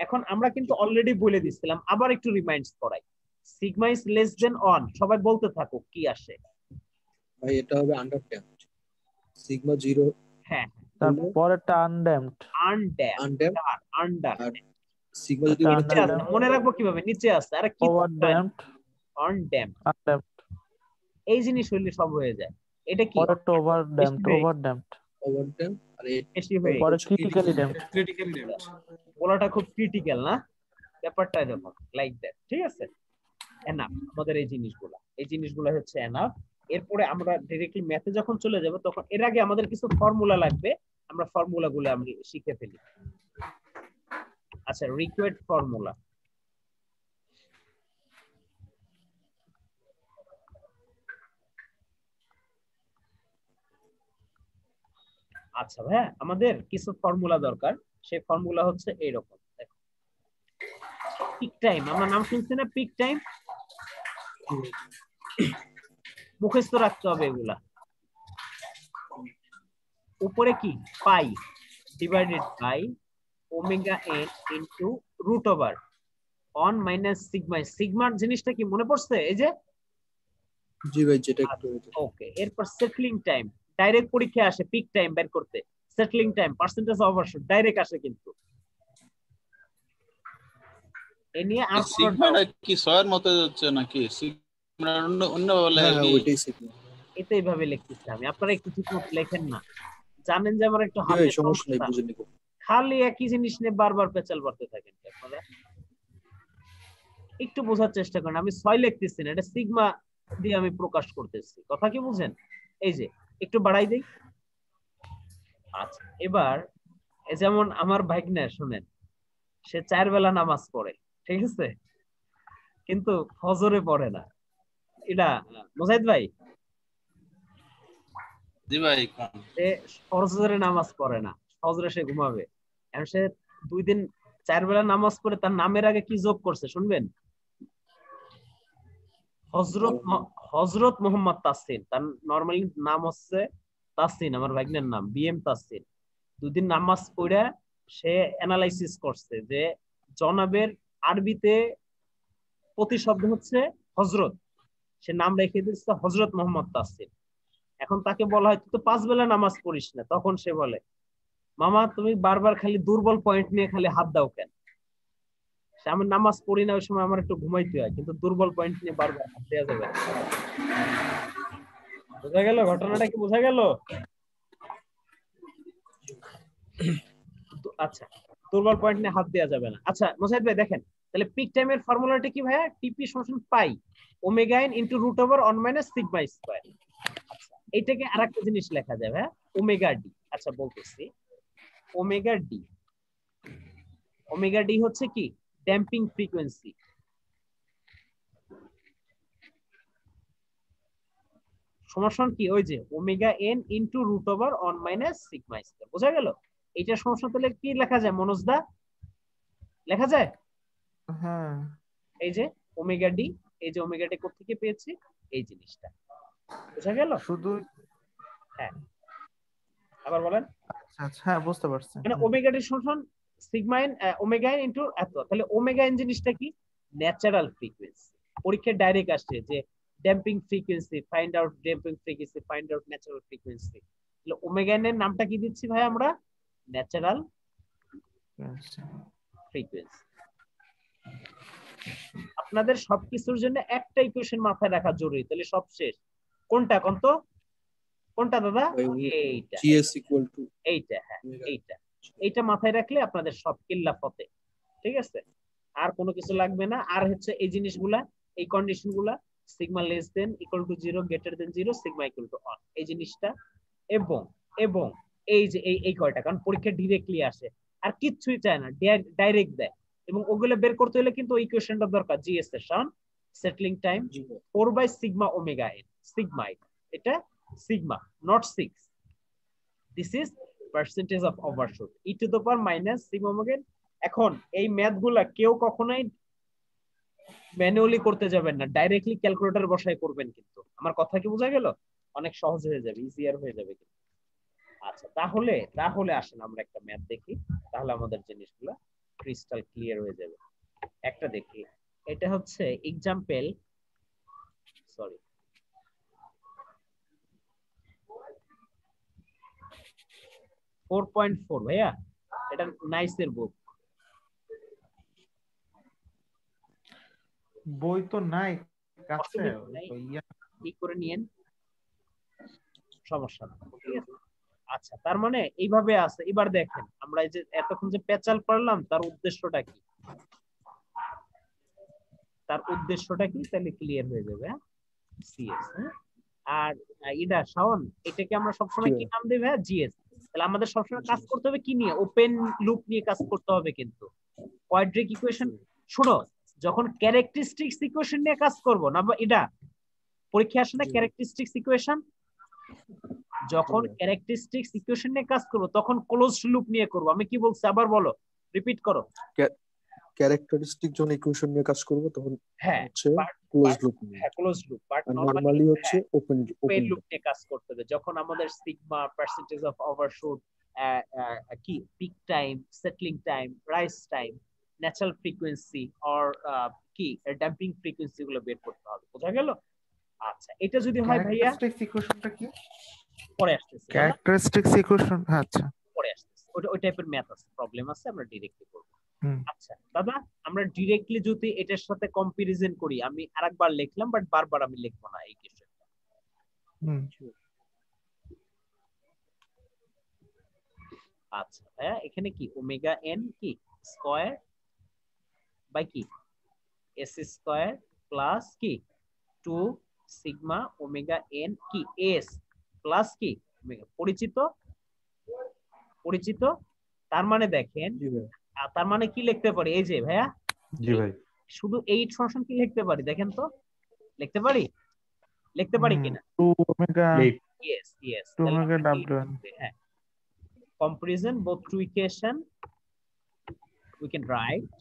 এখন আমরা কিন্তু অলরেডি বলে দিছিলাম, আবার একটু রিমাইন্ডস করাই, সিগমা ইজ লেস দেন 1, সবাই বলতে থাকো কি আসে ভাই। এটা হবে আন্ডারড্যাম্পড, সিগমা 0। হ্যাঁ তারপরটা আনড্যাম্পড, আন্ডার সিগমা যদি মনে রাখবো কিভাবে, নিচে আছে। আর কি ওভারড্যাম্পড, আনড্যাম্পড, এই জিনিস হইলে সব হয়ে যায়। এটা কি ওভারড্যাম্পড আর বেশি হয়ে পরে ক্রিটিক্যালি ড্যাম্পড। বলাটা খুব ক্রিটিক্যাল না ব্যাপারটা, এরকম লাইক দ্যাট, ঠিক আছে? এনাফ আমাদের এই জিনিসগুলো হচ্ছে এনাফ। এরপরে আমরা ডাইরেক্টলি ম্যাথে যখন চলে যাব, তখন এর আগে আমাদের কিছু ফর্মুলা লাগবে, আমরা ফর্মুলাগুলো আমরা শিখে ফেলি। আচ্ছা রিকোয়ার্ড ফর্মুলা, আচ্ছা ভাই আমাদের কিছু ফর্মুলা দরকার। সেই ফর্মুলা হচ্ছে এইরকম, দেখো পিক টাইম, আমরা নাম শুনছি না পিক টাইম, মুখস্থ রাখতে হবে এগুলা। উপরে কি pi divided by omega n into root over 1 minus sigma. সিগমার জিনিসটা কি মনে পড়ছে? এই যে জি ভাই, যেটা একটু ওকে। এরপর সেটলিং টাইম, ডাইরেক্ট পরীক্ষায় আসে পিক টাইম বের করতে, settling time percentage overshoot direct আসে কিন্তু। এ নিয়ে আর কোনো সিগমাটা কি সয়ের মতো হচ্ছে নাকি সিগমা অন্য বলে হ্যাঁ ওইটাই সিগমা। এটা এইভাবে লিখতেছি আমি, আপনারা একটু ঠিক মতো লেখেন না। জানেন যে আমার একটু এই হাতে সমস্যা নাই, সমস্যা, বুঝে নিব। খালি একই জিনিস নিয়ে বারবার পেঁচাল করতে থাকেন কি আপনারা? একটু বোঝার চেষ্টা করেন, আমি 6 লিখতেছি না, এটা সিগমা দিয়ে আমি প্রকাশ করতেছি, কথা কি বুঝেন? এই যে একটু বাড়াই দেই। আচ্ছা এবার যেমন আমার ভাগ্নে শুনেন, সে 4 বেলা নামাজ পড়ে, ঠিক আছে, কিন্তু ফজরে পড়ে না। এটা মুজাহিদ ভাই, জি ভাই সে ফজরে নামাজ পড়ে না, ফজরে সে ঘুমাবে। এখন সে 2 দিন 4 বেলা নামাজ পড়ে তার নামের আগে কি যোগ করছে শুনবেন? হযরত মোহাম্মদ তাসসিন। তার নরমালি নাম হচ্ছে তাসসিন, আমার ভাগ্নের নাম বিএম তাসসিন। 2 দিন নামাজ পড়ে সে অ্যানালাইসিস করছে যে জনাবের আরবিতে প্রতিশব্দ হচ্ছে হযরত, সে নাম রেখে দিচ্ছে হযরত মোহাম্মদ তাসসিন। এখন তাকে বলা হয় তুই তো 5 বেলা নামাজ পড়িস না, তখন সে বলে মামা তুমি বারবার খালি দুর্বল পয়েন্ট নিয়ে খালি হাত দাও কেন? আমি নামাজ পড়ি না ওই সময়, আমার একটু ঘুমাইতে হয়, কিন্তু দুর্বল পয়েন্ট নিয়ে বারবার হাত দেওয়া যাবে না। বোঝা গেল ঘটনাটা কি? বোঝা গেল? আচ্ছা দুর্বল পয়েন্ট নিয়ে হাত দেওয়া যাবে না। আচ্ছা মুজাহিদ ভাই দেখেন, তাহলে পিক টাইমের ফর্মুলাটা কি ভাইয়া? টিপি সমান pi omega N into root over 1 minus sigma square. আচ্ছা এটাকে আরেকটা জিনিস লেখা যায় ভাইয়া, ওমেগা ডি। আচ্ছা বলতেছি, ওমেগা ডি, ওমেগা ডি হচ্ছে কি? Damping frequency. সমান কি? ওই যে omega N into root over 1 minus sigma square. বোঝা গেল? এটা সমান তাহলে কি লেখা যায় মনোজ দা? লেখা যায়? হ্যাঁ এই যে ওমেগা ডি, এই যে ওমেগা ডি কোথা থেকে পেয়েছি? এই জিনিসটা বোঝা গেল? শুধু হ্যাঁ আবার বলেন। আচ্ছা হ্যাঁ বুঝতে পারছি। মানে ওমেগা ডি সমান sigma N omega N into এত। তাহলে ওমেগা এন জিনিসটা কি? Natural frequency. পরীক্ষায় ডাইরেক্ট আসছে যে damping frequency, find out damping frequency, find out natural frequency. তাহলে ওমেগা এন এর নামটা কি দিচ্ছি ভাই আমরা? Natural frequency. আপনাদের সবকিছুর জন্য একটা ইকুয়েশন মাথায় রাখা জরুরি, তাহলে সব শেষ। কোনটা কোন তো? কোনটা দাদা? এইটা জিএস ইকুয়াল টু এইটা, হ্যাঁ এইটা। এইটা মাথায় রাখলে আপনাদের সব কিল্লা ফতে, ঠিক আছে? আর কোনো কিছু লাগবে না। আর হচ্ছে এই জিনিসগুলা, এই কন্ডিশনগুলা, sigma less than equal to 0, greater than 0, sigma equal to 1, এই জিনিসটা। এবং এবং এই যে এই কয়টা, কারণ পরীক্ষা ডিরেক্টলি আসে, আর কিচ্ছুই চায় না, ডাইরেক্ট দেয়। এবং ওগুলো বের করতে হলে কিন্তু ওই ইকুয়েশনটা দরকার, জিএস এর সমান settling time 4 sigma omega n. Sigma এটা sigma, not 6। This is percentage of overshoot e to the power minus sigma omega n. এখন এই ম্যাথগুলা কেউ কখনোই ম্যানুয়ালি করতে যাবেন না, ডাইরেক্টলি ক্যালকুলেটর বসায় করবেন। কিন্তু আমার কথা কি বোঝা গেল? অনেক সহজ হয়ে যাবে, ইজিয়ার হয়ে যাবে কিন্তু। আচ্ছা তাহলে আসেন আমরা একটা ম্যাথ দেখি, তাহলে আমাদের জিনিসগুলো ক্রিস্টাল ক্লিয়ার হয়ে যাবে। একটা দেখি, এটা হচ্ছে এক্সাম্পল, সরি 4.4 ভাইয়া, এটা নাইসের বুক। বই তো নাই কাছে, কি করে নিয়েন, সমস্যা না, ঠিক আছে? আচ্ছা তার মানে এইভাবে আছে। এবার দেখেন আমরা এই যে এতক্ষণ যে পেঁচাল পড়লাম, তার উদ্দেশ্যটা কি? তার উদ্দেশ্যটা কি তাহলে ক্লিয়ার হয়ে যাবে। সিএস, আর এটা শাওন, এটাকে আমরা সবসময় কি নাম দেব? জিএস। তাহলে আমাদের সবসময় কাজ করতে হবে কি নিয়ে? ওপেন লুপ নিয়ে কাজ করতে হবে। কিন্তু কোয়াড্রিক ইকুয়েশন, শুনো, যখন ক্যারেক্টারিস্টিক্স ইকুয়েশন নিয়ে কাজ করব না, এটা পরীক্ষা আসে না ক্যারেক্টারিস্টিক্স ইকুয়েশন, যখন ক্যারেক্টারিস্টিক্স ইকুয়েশন নিয়ে কাজ করব তখন ক্লোজড লুপ নিয়ে করব। আমি কি বলছি আবার বলো, রিপিট করো। ক্যারেক্টারিস্টিক যখন ইকুয়েশন নিয়ে কাজ করব তখন হ্যাঁ হচ্ছে ক্লোজড লুপ। হ্যাঁ ক্লোজড লুপ। বাট নরমালি হচ্ছে ওপেন লুপ নিয়ে কাজ করতে হবে। যখন আমাদের সিগমা, পার্সেন্টেজ অফ ওভারশুট, কি peak time, settling time, rise time, natural frequency or কি ড্যাম্পিং ফ্রিকোয়েন্সি গুলো বের করতে হবে। বোঝা গেল? আচ্ছা এটা যদি হয় ভাইয়া, ক্যারেক্টারিস্টিক্স ইকুয়েশনটা কি? পরে আসতেছে ক্যারেক্টারিস্টিক্স ইকুয়েশন, আচ্ছা পরে আসতেছে। ওই টাইপের ম্যাথ আছে, প্রবলেম আছে, আমরা ডাইরেক্টলি করব। আচ্ছা দাদা, আমরা ডিরেক্টলি যদি এটার সাথে কম্পারিজন করি, আমি আরেকবার লিখলাম বাট বারবার আমি লিখবো না এই কোশ্চেনটা। আচ্ছা ভাইয়া, এখানে কি ওমেগা এন কি স্কয়ার বাই কি এস স্কয়ার প্লাস কি 2 সিগমা ওমেগা এন কি এস প্লাস কি ওমেগা, পরিচিত পরিচিত। তার মানে দেখেন, তার মানে কি লিখতে পারি, এই যে ভাইয়া জি ভাই, শুধু 8 ফাংশন কি লিখতে পারি দেখেন তো, লিখতে পারি কিনা? 2 omega yes yes, 2 omega w1। হ্যাঁ, comparison both two equation we can write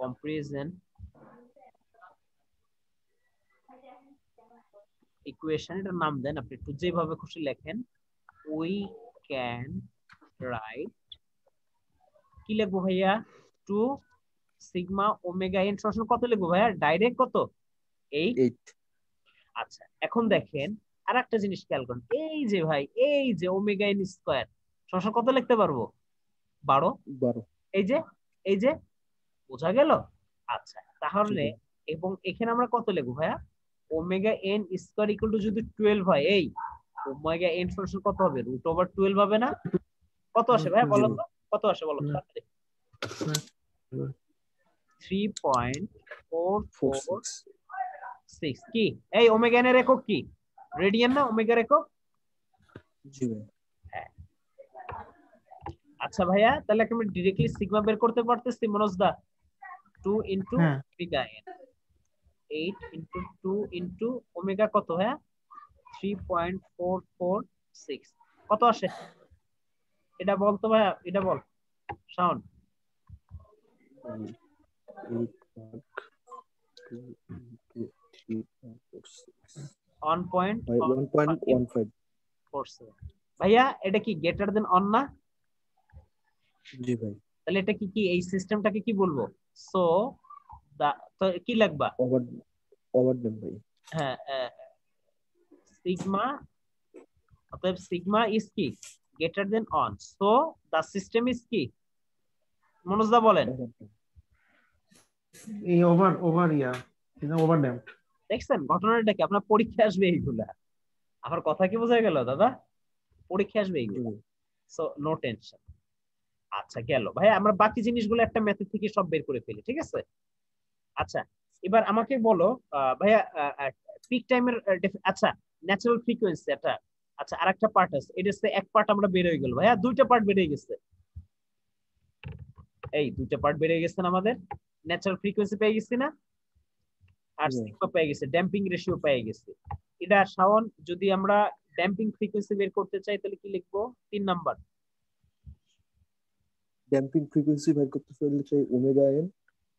comparison equation এর নাম দেন আপনি, একটু যেভাবে খুশি লেখেন। we can write, কি লিখবো ভাইয়া? 2 সিগমা ওমেগা এন সমান কত লিখবো ভাইয়া? ডাইরেক্ট কত? 8। আচ্ছা এখন দেখেন আর একটা জিনিস খেয়াল করুন, এই যে ভাই এই যে ওমেগা এন স্কয়ার সমান কত লিখতে পারবো? 12। এই যে বোঝা গেল? আচ্ছা তাহলে এবং এখানে আমরা কত লিখবো ভাইয়া? Omega N square equal to যদি 12 হয়, এই ওমেগা এন সমান কত হবে? √12 হবে না? কত আসে ভাইয়া বলো তো, কত আসে বলো তো? 3.446 কি? এই ওমেগা এন এর একক কি? রেডিয়ান না ওমেগার একক? জি ভাই। হ্যাঁ। আচ্ছা ভাইয়া, তাহলে আমি ডাইরেক্টলি সিগমা বের করতে পারতেছি মনোজ দা? 2 into omega N, 8 into 2 into omega কত ভাইয়া? 3.446 কত আসে? এটা বল তো ভাইয়া, এটা বল সাউন্ড। 1.15 ভাইয়া, এটা কি গ্রেটার দেন অন না? জি ভাই। তাহলে এটা কি কি এই সিস্টেমটাকে কি বলবো? সো তো কি লাগবা? ওভার দেন ভাই। হ্যাঁ, সিগমা, অতএব সিগমা ইজ কি greater than one, so the system is কি? মনোজ দা বলেন। এই ওভার ড্যাম্পড। দেখছেন ঘটনাটা কি? আপনার পরীক্ষা আসবে এইগুলা। আমার কথা কি বোঝা গেল দাদা? পরীক্ষা আসবে এইগুলো, সো নো টেনশন। আচ্ছা গেল ভাই, আমরা বাকি জিনিসগুলো একটা মেথড থেকে সব বের করে ফেলি, ঠিক আছে? আচ্ছা এবার আমাকে বলো ভাইয়া, পিক টাইমের, আচ্ছা ন্যাচারাল ফ্রিকোয়েন্সি এটা, আচ্ছা আরেকটা পার্ট আছে, এটা হচ্ছে এক পার্ট আমরা বের হয়ে গেল ভাইয়া, দুইটা পার্ট বের হয়ে গেছে। এই দুইটা পার্ট বের হয়ে গেছে না আমাদের? ন্যাচারাল ফ্রিকোয়েন্সি পেয়ে গেছি না, আর সিগমা পেয়ে গেছে, ড্যাম্পিং রেশিও পেয়ে গেছে। এটা শাওন, যদি আমরা ড্যাম্পিং ফ্রিকোয়েন্সি বের করতে চাই তাহলে কি লিখবো? 3 নাম্বার। ড্যাম্পিং ফ্রিকোয়েন্সি বের করতে চাইলে চাই omega N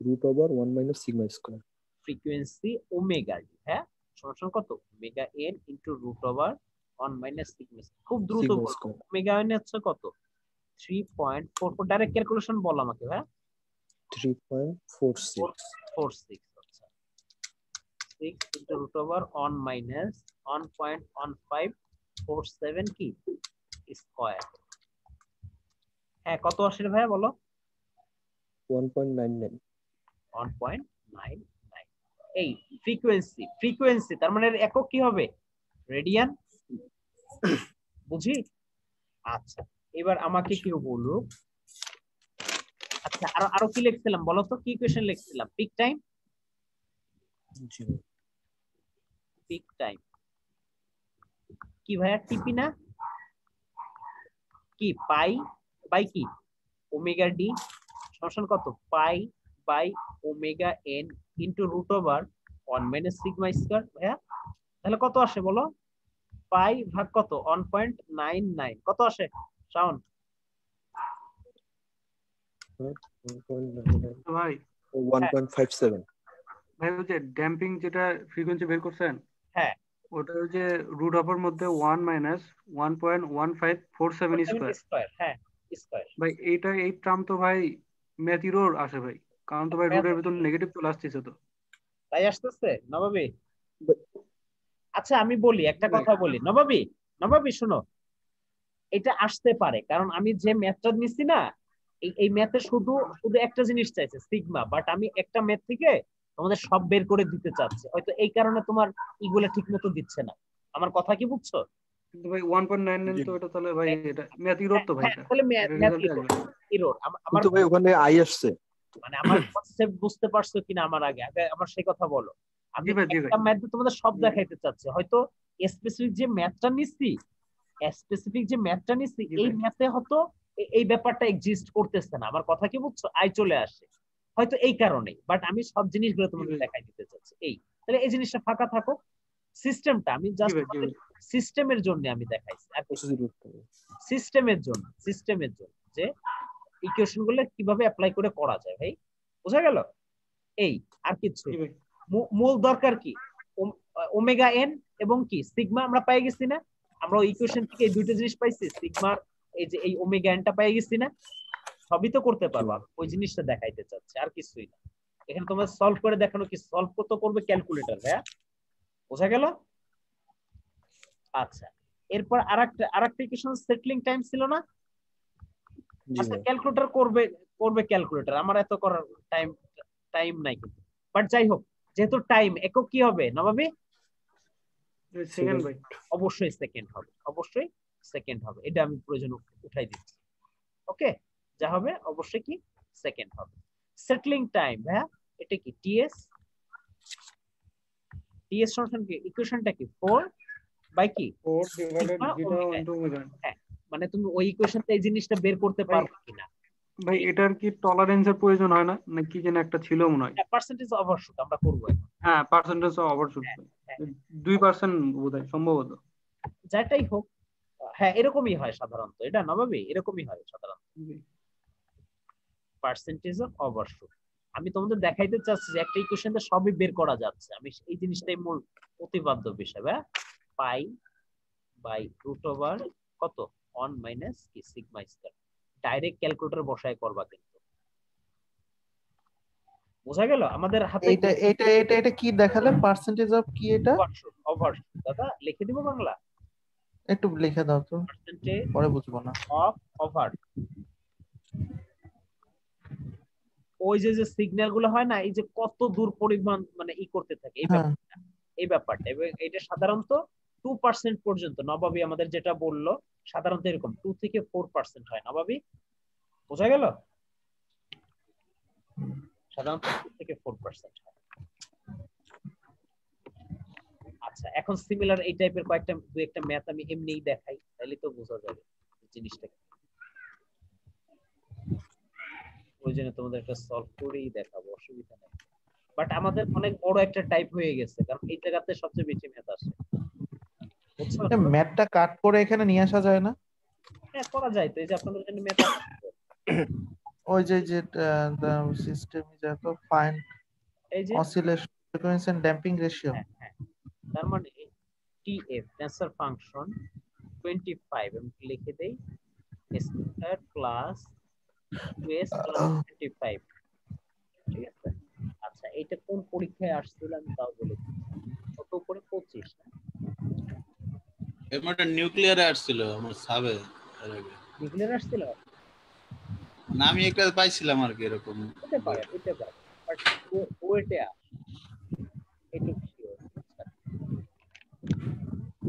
√1 minus sigma square. Frequency omega, হ্যাঁ সমান কত? Omega N into √1 minus sigma. খুব দ্রুত বলবো, ওমেগা এন হচ্ছে কত? 3.44। ডাইরেক্ট ক্যালকুলেশন বল আমাকে ভাই। 3.46 আচ্ছা 6 ইনটু √1 মাইনাস 1.1547 কি স্কয়ার। হ্যাঁ কত আসে ভাইয়া বলো? 1.99। এই ফ্রিকোয়েন্সি তার মানে একক কি হবে? রেডিয়ান, বুঝি? আচ্ছা এবার আমাকে কেউ বলুক, আচ্ছা আরো কি লিখছিলাম বলো তো? কি ইকুয়েশন লিখছিলাম? Peak time. জি পিক টাইম কি ভাইয়া? টিপি না কি? পাই বাই কি ওমেগা ডি সমান কত? Pi by omega N into √1 minus sigma square. ভাইয়া তাহলে কত আসে বলো? পাই ভাগ কত? 1.99 কত আসে শাওন? ভাই 1.57। ভাই ওই যে ড্যাম্পিং যেটা ফ্রিকোয়েন্সি বের করছেন, হ্যাঁ ওটা ওই যে √এর মধ্যে 1 মাইনাস 1.1547 স্কয়ার। হ্যাঁ স্কয়ার। ভাই এইটা এই টার্ম তো ভাই ম্যাথ এরর আসে ভাই, কারণ তো ভাই রুটের ভিতর নেগেটিভ চলে আসতেছে তো। তাই আসতেছে নবাবী? আচ্ছা আমি বলি একটা কথা বলি নবাবী, নবাবি শোনো, এটা আসতে পারে কারণ আমি যে ম্যাথটা নিছি না, এই ম্যাথে শুধু শুধু একটা জিনিস চাইছে সিগমা, বাট আমি একটা ম্যাথ থেকে তোমাদের সব বের করে দিতে চাচ্ছি, হয়তো এই কারণে তোমার ইগুলা ঠিক মতো দিচ্ছে না। আমার কথা কি বুঝছো? কিন্তু ভাই 1.99 তো এটা তাহলে ভাই এটা ম্যাথ ইরোর তো ভাই এটা তাহলে ম্যাথ এরর। আমার ভাই ওখানে আই আসছে, মানে আমার কনসেপ্ট বুঝতে পারছো কিনা আমার আগে আগে আমার সেই কথা বলো। আমি একটা ম্যাথ তোমাদের সব দেখাইতে চাচ্ছি, হয়তো স্পেসিফিক যে ম্যাথটা নিচ্ছি এই ম্যাথে হয়তো এই ব্যাপারটা এক্সিস্ট করতেছে না। আমার কথা কি বুঝছো? আই চলে আসে হয়তো এই কারণেই, বাট আমি সব জিনিসগুলো তোমাদের দেখাই দিতে চাচ্ছি। তাহলে এই জিনিসটা ফাঁকা থাকো। সিস্টেমটা আমি জাস্ট সিস্টেমের জন্য আমি দেখাইছি, সিস্টেমের জন্য যে ইকুয়েশন গুলো কিভাবে অ্যাপ্লাই করে করা যায়। ভাই বোঝা গেল? আর কিছু মূল দরকার কি, ওমেগা এন এবং কি সিগমা আমরা পাই গেছি না? আমরা ইকুয়েশন থেকে এই দুটো জিনিস পাইছি, সিগমার এই যে এই ওমেগা এনটা পাই গেছি না? সবই তো করতে পারবা, ওই জিনিসটা দেখাইতে চাচ্ছি, আর কিছুই না। এখানে তোমরা সলভ করে দেখানো, কি সলভ তো করবে ক্যালকুলেটর। হ্যাঁ বোঝা গেল? আচ্ছা, এরপর আরেকটা ইকুয়েশন সেটলিং টাইম ছিল না? আচ্ছা ক্যালকুলেটর করবে ক্যালকুলেটর, আমার এত করার টাইম নাই কিন্তু। বাট যাই হোক, যেহেতু টাইম একক কি হবে নবাবী? সেকেন্ড ভাই। অবশ্যই সেকেন্ড হবে, এটা আমি প্রয়োজন উঠাই দিচ্ছি। ওকে, যা হবে অবশ্যই কি সেকেন্ড হবে। সেটলিং টাইম হ্যাঁ, এটা কি টিএস সমান কি, ইকুয়েশনটা কি 4 বাই কি 4 ডিভাইডেড বিটা ইনটু ওমেগা। হ্যাঁ, মানে তুমি ওই ইকুয়েশনতে এই জিনিসটা বের করতে পারবে কিনা। ভাই এটার কি টলারেন্সের প্রয়োজন হয় না, নাকি যেন একটা ছিল মনে হয়? পার্সেন্টেজ ওভারশুট আমরা করব এখন। হ্যাঁ পার্সেন্টেজ ওভারশুট 2% বোধহয় সম্ভবত, যেটাই হোক। হ্যাঁ এরকমই হয় সাধারণত, এটা নবাবী এরকমই হয় সাধারণত, পার্সেন্টেজ অফ ওভারশুট। আমি তোমাদের দেখাইতে চাচ্ছি যে একটা ইকুয়েশনে সবই বের করা যাচ্ছে, আমি এই জিনিসটাই মূল প্রতিপাদ্য বিষয়। হ্যাঁ, পাই বাই রুট ওভার কত 1 মাইনাস কি সিগমা স্কয়ার। ডাইরেক্ট ক্যালকুলেটর বসায় করবা কিন্তু। বোঝা গেল? আমাদের হাতে এটা কি দেখালে? পার্সেন্টেজ অফ কি এটা? ওভারশুট। দাদা লিখে দিব বাংলা, একটু লিখে দাও তো, পরে বুঝবো না। অফ ওভার, ওই যে সিগন্যাল গুলো হয় না, এই যে কত দূর পরিমাণ মানে করতে থাকে এই ব্যাপারটা। এবং এটা সাধারণত 2% পর্যন্ত নবাবী আমাদের যেটা বললো, সাধারণত এরকম 2 থেকে 4% হয় নবাবী। বোঝা গেল? সাধারণত 2 থেকে 4% হয়। আচ্ছা, এখন সিমিলার এই টাইপের দুই একটা ম্যাথ আমি এমনিই দেখাই, তাহলে তো বোঝা যাবে জিনিসটা। ওই জন্য তোমাদের একটা সলভ করেই দেখাবো, অসুবিধা নেই। বাট আমাদের অনেক বড় একটা টাইপ হয়ে গেছে, কারণ এই জায়গাতে সবচেয়ে বেশি ম্যাথ আসে। ম্যাথটা কাট করে এখানে নিয়ে আসা যায় না? হ্যাঁ করা যায় তো, এই যে আপনাদের জন্য ম্যাথ আছে ওই যে the system is to find এই যে oscillation frequency and damping ratio। হ্যাঁ, তার মানে TF ট্রান্সফার ফাংশন 25 আমি লিখে দেই স্কয়ার প্লাস 2s প্লাস 25। ঠিক আছে? আচ্ছা, এটা কোন পরীক্ষায় আসছিল আমি তাও বলে দিই। কত উপরে 25 না? এমনটা নিউক্লিয়ারে আসছিল আমার সাবে এর আগে। নিউক্লিয়ার আসছিল না, আমি একটা পাইছিলাম আর কি এরকম। হতে পারে বাট ওইটা এটা শিওর।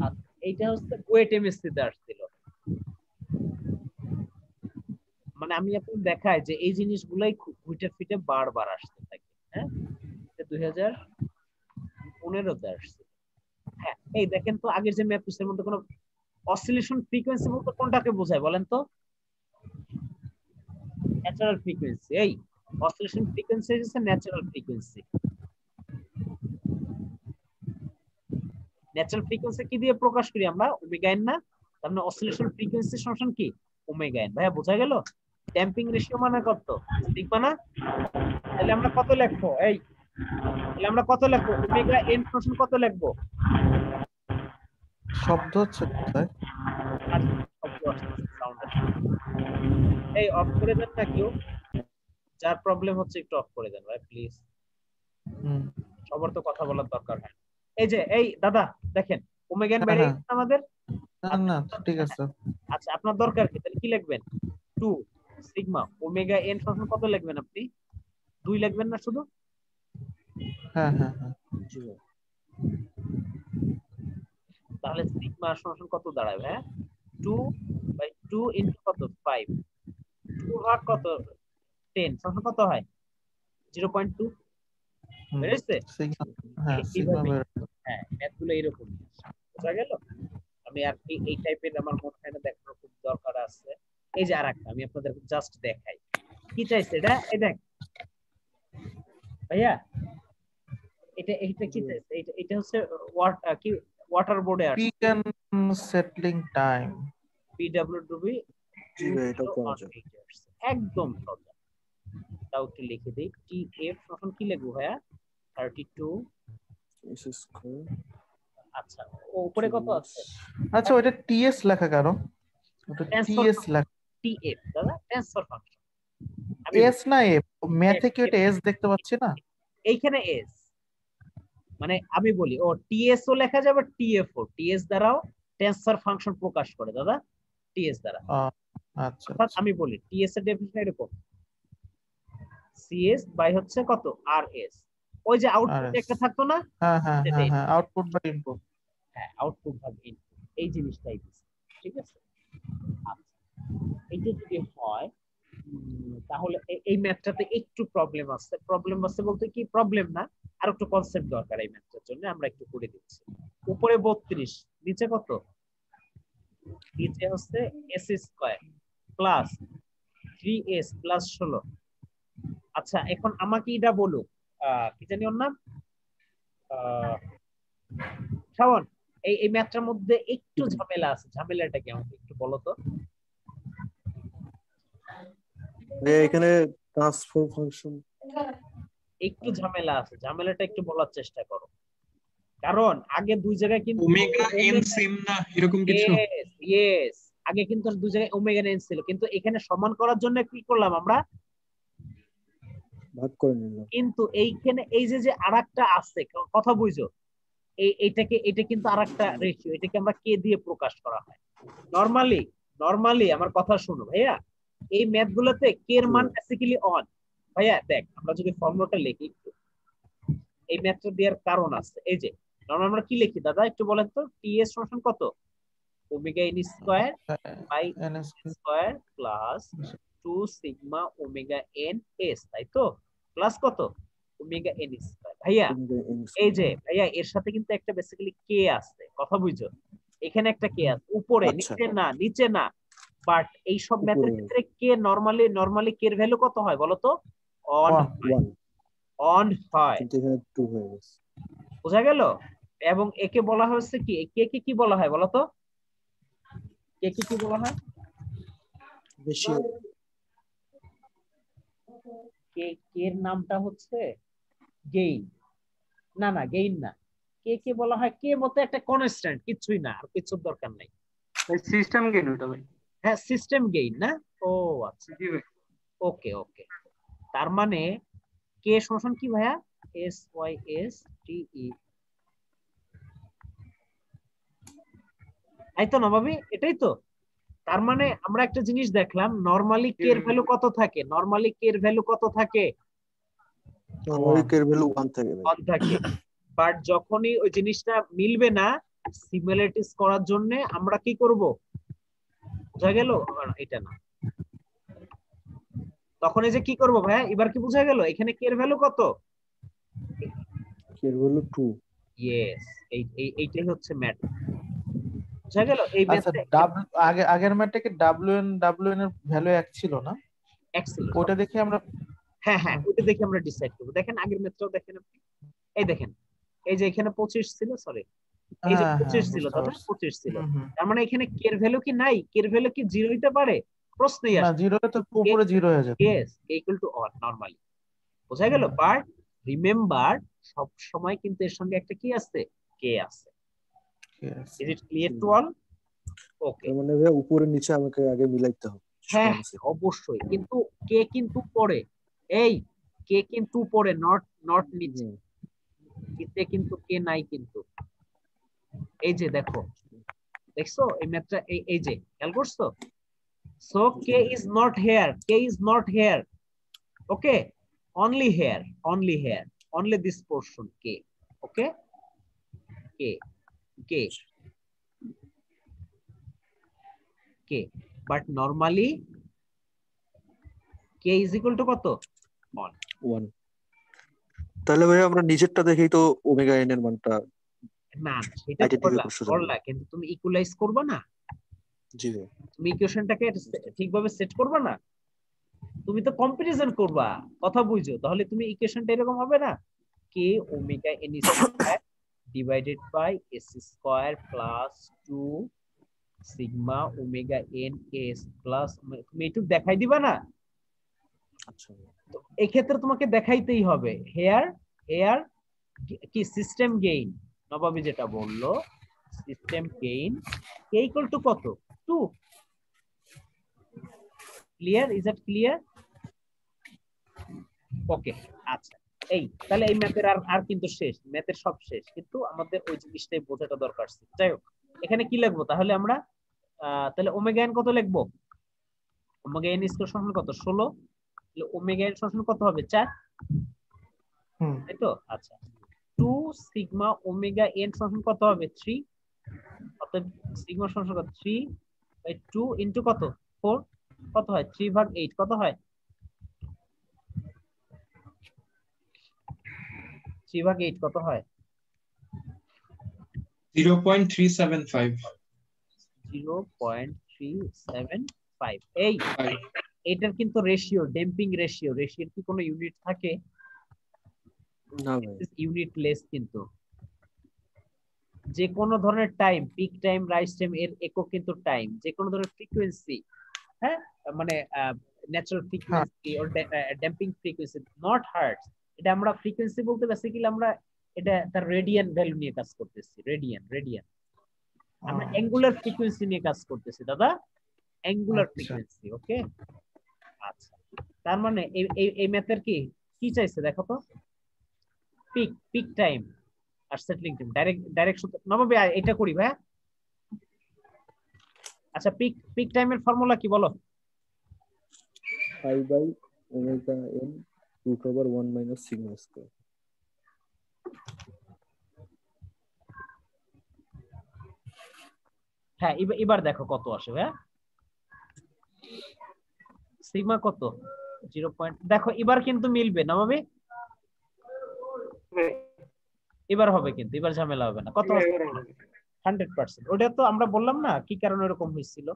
আর এইটা হচ্ছে ওয়েট এমএসসি তে আসছিল। মানে আমি আপনাকে দেখাই যে এই জিনিসগুলাই ঘুটে ফিটে বারবার আসতে থাকে। হ্যাঁ, 2015 তে আসছে। হ্যাঁ, এই দেখেন তো আগের যে ম্যাথের মধ্যে কোনো অসিলেশন ফ্রিকোয়েন্সি বলতে কোনটাকে বোঝায় বলেন তো? Natural frequency. এই অসিলেশন ফ্রিকোয়েন্সি হচ্ছে ন্যাচারাল ফ্রিকোয়েন্সি। ন্যাচারাল ফ্রিকোয়েন্সি কি দিয়ে প্রকাশ করি আমরা? ওমেগা এন না? তার মানে অসিলেশন ফ্রিকোয়েন্সি সমান কি ওমেগা এন। ভাইয়া বোঝা গেল? ড্যাম্পিং রেশিও মানে কত? সিগমা না? তাহলে আমরা কত লিখবো? ওমেগা এন সমান কত লিখবো? শব্দ হচ্ছে কোথায়? শব্দ আসছে, সাউন্ড আসছে। এই অফ করে দেন না কেউ, যার প্রবলেম হচ্ছে একটু অফ করে দেন ভাই প্লিজ। সবার তো কথা বলার দরকার হয়। এই যে এই দাদা দেখেন ওমেগা এন বেড়ে গেছে আমাদের। না ঠিক আছে। আচ্ছা আপনার দরকার কি, তাহলে কি লিখবেন? 2 সিগমা ওমেগা এন সমান কত লিখবেন আপনি? 2 লিখবেন না শুধু? হ্যাঁ। তাহলে সিগমা সমান কত দাঁড়ায় ভাই? 2/2 ইনটু কত 5, 2 ভাগ কত 10 সমান কত হয়? 0.2 বেরিয়েছে? হ্যাঁ ম্যাথগুলো এরকম বুঝা গেল। আমি আর এই টাইপের আমার মনে হয় না দেখানোর খুব দরকার আছে। এই যে আরেকটা আমি আপনাদের জাস্ট দেখাই কি চাইছে এটা। এই দেখ ভাইয়া, এটা কি চাইছে? এটা হচ্ছে ওয়াটার বোর্ডে আছে peak and settling time PWD জি ভাই, এটা কোন একদম সোজা। তাও একটু লিখে দেই, টিএফ সমান কি লিখবো ভাইয়া? 32 এস স্কয়ার। আচ্ছা উপরে কত আছে? আচ্ছা ওটা টিএস লেখা কেন? ওটা টিএস লেখা টিএফ দাদা ট্রান্সফার ফাংশন। এস না এফ, ম্যাথে কি এটা এস দেখতে পাচ্ছি না? এইখানে এস মানে আমি বলি ও টিএস ও লেখা যাবে টিএফ ও, টিএস দ্বারাও ট্রান্সফার ফাংশন প্রকাশ করে দাদা, টিএস দ্বারা। আচ্ছা আমি বলি টিএস এর ডেফিনিশন এরকম, সিএস বাই হচ্ছে কত আরএস। ওই যে আউটপুট একটা থাকতো না? হ্যাঁ আউটপুট বাই ইনপুট। হ্যাঁ আউটপুট ভাগ ইনপুট, এই জিনিসটাই দিচ্ছে। ঠিক আছে, আচ্ছা এইটা যদি হয় তাহলে এই ম্যাথটাতে একটু প্রবলেম আছে। প্রবলেম আছে বলতে কি প্রবলেম না, আর একটু কনসেপ্ট দরকার এই ম্যাথটার জন্য, আমরা একটু করে দিচ্ছি। উপরে 32 নিচে কত? নিচে হচ্ছে S square plus 3s plus 16। আচ্ছা এখন আমাকে এটা বলো, কি জানি ওর নাম, শাওন, এই ম্যাথটার মধ্যে একটু ঝামেলা আছে, ঝামেলাটা কি আমাকে একটু বলো তো? এখানে ট্রান্সফার ফাংশন একটু ঝামেলা আছে, ঝামেলাটা একটু বলার চেষ্টা করো। কারণ আগে দুই জায়গায় কিন্তু ওমেগা এন সিম না এরকম কিছু। ইয়েস আগে কিন্তু দুই জায়গায় ওমেগা এন ছিল, কিন্তু এখানে সমান করার জন্য কি করলাম আমরা? ভাগ করে নিলাম। কিন্তু এইখানে এই যে আরেকটা আছে, কথা বুঝো, এটা কিন্তু আরেকটা রেশিও, এটাকে আমরা কে দিয়ে প্রকাশ করা হয় নরমালি। আমার কথা শুনো ভাইয়া, এই ম্যাথ গুলোতে কে এর মান বেসিক্যালি অন। ভাইয়া দেখ আমরা যদি ফর্মুলাটা লিখি একটু, এই ম্যাথটা দেওয়ার কারণ আছে। এই যে নরমাল আমরা কি লিখি দাদা একটু বলেন তো? টিএস সমান কত? Omega N square by N square plus 2 sigma omega N S, তাই তো? প্লাস কত? Omega N square. ভাইয়া এই যে ভাইয়া এর সাথে কিন্তু একটা বেসিক্যালি কে আছে, কথা বুঝছো? এখানে একটা কে আছে উপরে, নিচে না। বাট এই সব ম্যাথের ক্ষেত্রে কে নরমালি কে এর ভ্যালু কত হয় বলো তো? অন হয়, কিন্তু এখানে 2 হয়ে গেছে। বোঝা গেল? এবং একে বলা হচ্ছে কি, কে কে কি বলা হয় বলো তো? কে কি বলা হয়? বেশি কে এর নামটা হচ্ছে গেইন। না গেইন না, কে বলা হয় কে মতে একটা কনস্ট্যান্ট, কিছুই না, আর কিছুর দরকার নাই। সিস্টেম গেইন ওটা ভাই। হ্যাঁ সিস্টেম গেইন না? ও আচ্ছা ওকে। তার মানে কে সমান কি ভাইয়া? এস ওয়াই এস টি ই, তাই তো নবাবি? এটাই তো। তার মানে আমরা একটা জিনিস দেখলাম, নরমালি কে এর ভ্যালু কত থাকে? নরমালি কে এর ভ্যালু কত থাকে? নরমালি কে এর ভ্যালু 1 থাকে। 1 থাকে। বাট যখনই ওই জিনিসটা মিলবে না, সিমিলারিটিস করার জন্য আমরা কি করব? বুঝা গেল? এটা না, তখন এই যে কি করব ভাইয়া, এবার কি বুঝা গেল? এখানে কে এর ভ্যালু কত? কে এর ভ্যালু 2। ইয়েস, এইটাই হচ্ছে ম্যাটার। বুঝা গেল? এই আগের ম্যাটটাকে ডাব্লিউএন এর ভ্যালু 1 ছিল না? 1 ছিল। ওটা দেখে আমরা হ্যাঁ ওটা দেখে আমরা ডিসাইড করব। দেখেন আগের ম্যাথটাও দেখেন আপনি, এই দেখেন এই যে এখানে 25 ছিল, সরি এই যে 25 ছিল দাদা, 25 ছিল। তার মানে এখানে কে এর ভ্যালু কি নাই? কে এর ভ্যালু কি 0 হইতে পারে? প্রশ্নই আসে না। 0 তো উপরে 0 হয়ে যাবে। Yes equal to or normally, বুঝা গেল? বাট রিমেম্বার সব সময় কিন্তু এর সঙ্গে একটা কি আছে? কে আছে। Is it clear to all? Okay, তার মানে ভাই উপরে নিচে আমাকে আগে মিলাইতে হবে। হ্যাঁ অবশ্যই, কিন্তু কে কিন্তু পড়ে, এই কে কিন্তু পড়ে, নট নিচে। নিচে কিন্তু কে নাই কিন্তু। এই যে দেখো দেখছো এই ম্যাথটা, এই যে খেয়াল করছো? So K is not here, K is not here, okay, only here, only here, only this portion k, okay, k but normally k is equal to কত? 1। তাহলে ভাই আমরা নিচেরটা দেখেই তো ওমেগা এন এর মানটা না সেটা করলা, কিন্তু তুমি ইকুয়ালাইজ করবা না। জি ভাই, তুমি ইকুয়েশনটাকে ঠিকভাবে সেট করবা না, তুমি তো কম্পারিজন করবা, কথা বুঝছো? তাহলে তুমি ইকুয়েশনটা এরকম হবে না, K omega N square divided by S square plus 2 sigma omega N s plus, তুমি একটু দেখাই দিবা না? আচ্ছা, তো এই ক্ষেত্রে তোমাকে দেখাইতেই হবে হেয়ার কি সিস্টেম গেইন, নবাবী যেটা বললো system gain K equal to কত? 2। Clear? Is that clear? Okay, আচ্ছা এই তাহলে এই ম্যাথের আর কিন্তু শেষ, ম্যাথের সব শেষ, কিন্তু আমাদের ওই জিনিসটাই বোঝাটা দরকার ছিল। যাই হোক, এখানে কি লিখবো তাহলে আমরা? তাহলে ওমেগা এন কত লিখবো? ওমেগা এন স্কয়ার সমান কত? 16। তাহলে ওমেগা এন সমান কত হবে? 4, তাই তো? আচ্ছা, 2 সিগমা ওমেগা এন সমান কত হবে? 3। অতএব সিগমা সমান কত? 3/2 ইনটু কত? 4, কত হয়? 3/8 কত হয়? 3/8 কত হয়? 0.375। 0.375। এই এটার কিন্তু রেশিও, ড্যাম্পিং রেশিওর কি কোনো ইউনিট থাকে? না ভাই, ইউনিটলেস। কিন্তু যে কোনো ধরনের time, peak time, rise time, এর একক কিন্তু টাইম। যে কোনো ধরনের ফ্রিকোয়েন্সি, হ্যাঁ, মানে natural frequency or damping frequency, not hertz, এটা আমরা ফ্রিকোয়েন্সি বলতে বেসিক্যালি আমরা এটা তার রেডিয়ান ভ্যালু নিয়ে কাজ করতেছি। রেডিয়ান আমরা অ্যাঙ্গুলার ফ্রিকোয়েন্সি নিয়ে কাজ করতেছি দাদা, অ্যাঙ্গুলার ফ্রিকোয়েন্সি। ওকে, আচ্ছা, তার মানে এই ম্যাথের কি চাইছে দেখো তো? পিক টাইম আর সেটলিং টাইম। ডাইরেক্ট সূত্র নবাবে এটা করি ভাই। আচ্ছা, পিক টাইমের ফর্মুলা কি বলো? Pi by omega N root over 1 minus sigma square. হ্যাঁ, এবার দেখো কত আসে ভাই। সিগমা কত? 0. দেখো এবার কিন্তু মিলবে না ভাবে, এবার হবে, কিন্তু এবার ঝামেলা হবে না। কত? 100%। ওটা তো আমরা বললাম না কি কারণে এরকম হয়েছিল।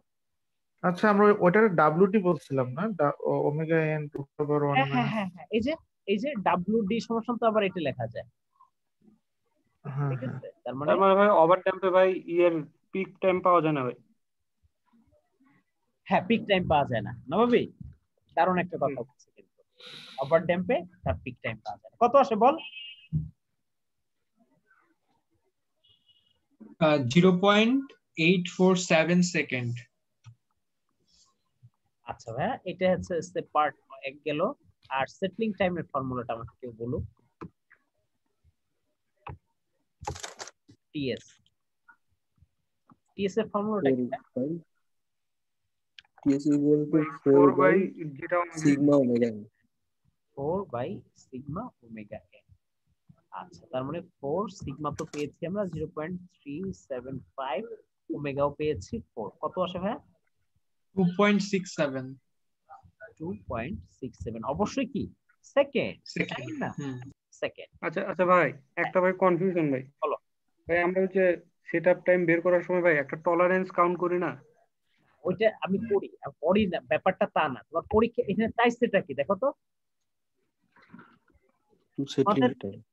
আচ্ছা, আমরা ওটার ডাব্লিউটি বলছিলাম না, ওমেগা এন রুট ওভার 1 হ্যাঁ, এই যে ডব্লিউডি সমান তো আবার এটা লেখা যায়। ঠিক আছে, তার মানে ভাই ওভার ড্যাম্পে ভাই এর পিক টাইম পাওয়া যায় না ভাই। হ্যাঁ, পিক টাইম পাওয়া যায় না নবাবি, কারণ একটা কথা বলছে, কিন্তু ওভার ড্যাম্পে তার পিক টাইম পাওয়া যায় না। কত আসে বল? 0.847 সেকেন্ড। আচ্ছা ভাই, এটা হচ্ছে পার্ট 1 গেল। আর সেটলিং টাইমের ফর্মুলাটা আমাকে কেউ বলুন। টিএস এর ফর্মুলাটা কি? TS equal to 4 by sigma omega N. 4 by sigma omega N. আচ্ছা, তার মানে 4 সিগমা তো পেয়েছি আমরা 0.375, ওমেগাও পেয়েছি 4। কত আসে ভাই? 2.67। 2.67 অবশ্যই কি সেকেন্ড, না সেকেন্ড। আচ্ছা ভাই, একটা ভাই কনফিউশন ভাই। বলো ভাই, আমরা হচ্ছে সেটআপ টাইম বের করার সময় ভাই একটা টলারেন্স কাউন্ট করি না? ওইটা আমি পড়ি না, ব্যাপারটা তা না। তোমার পরীক্ষা এখানে চাইছেটা কি দেখো তো?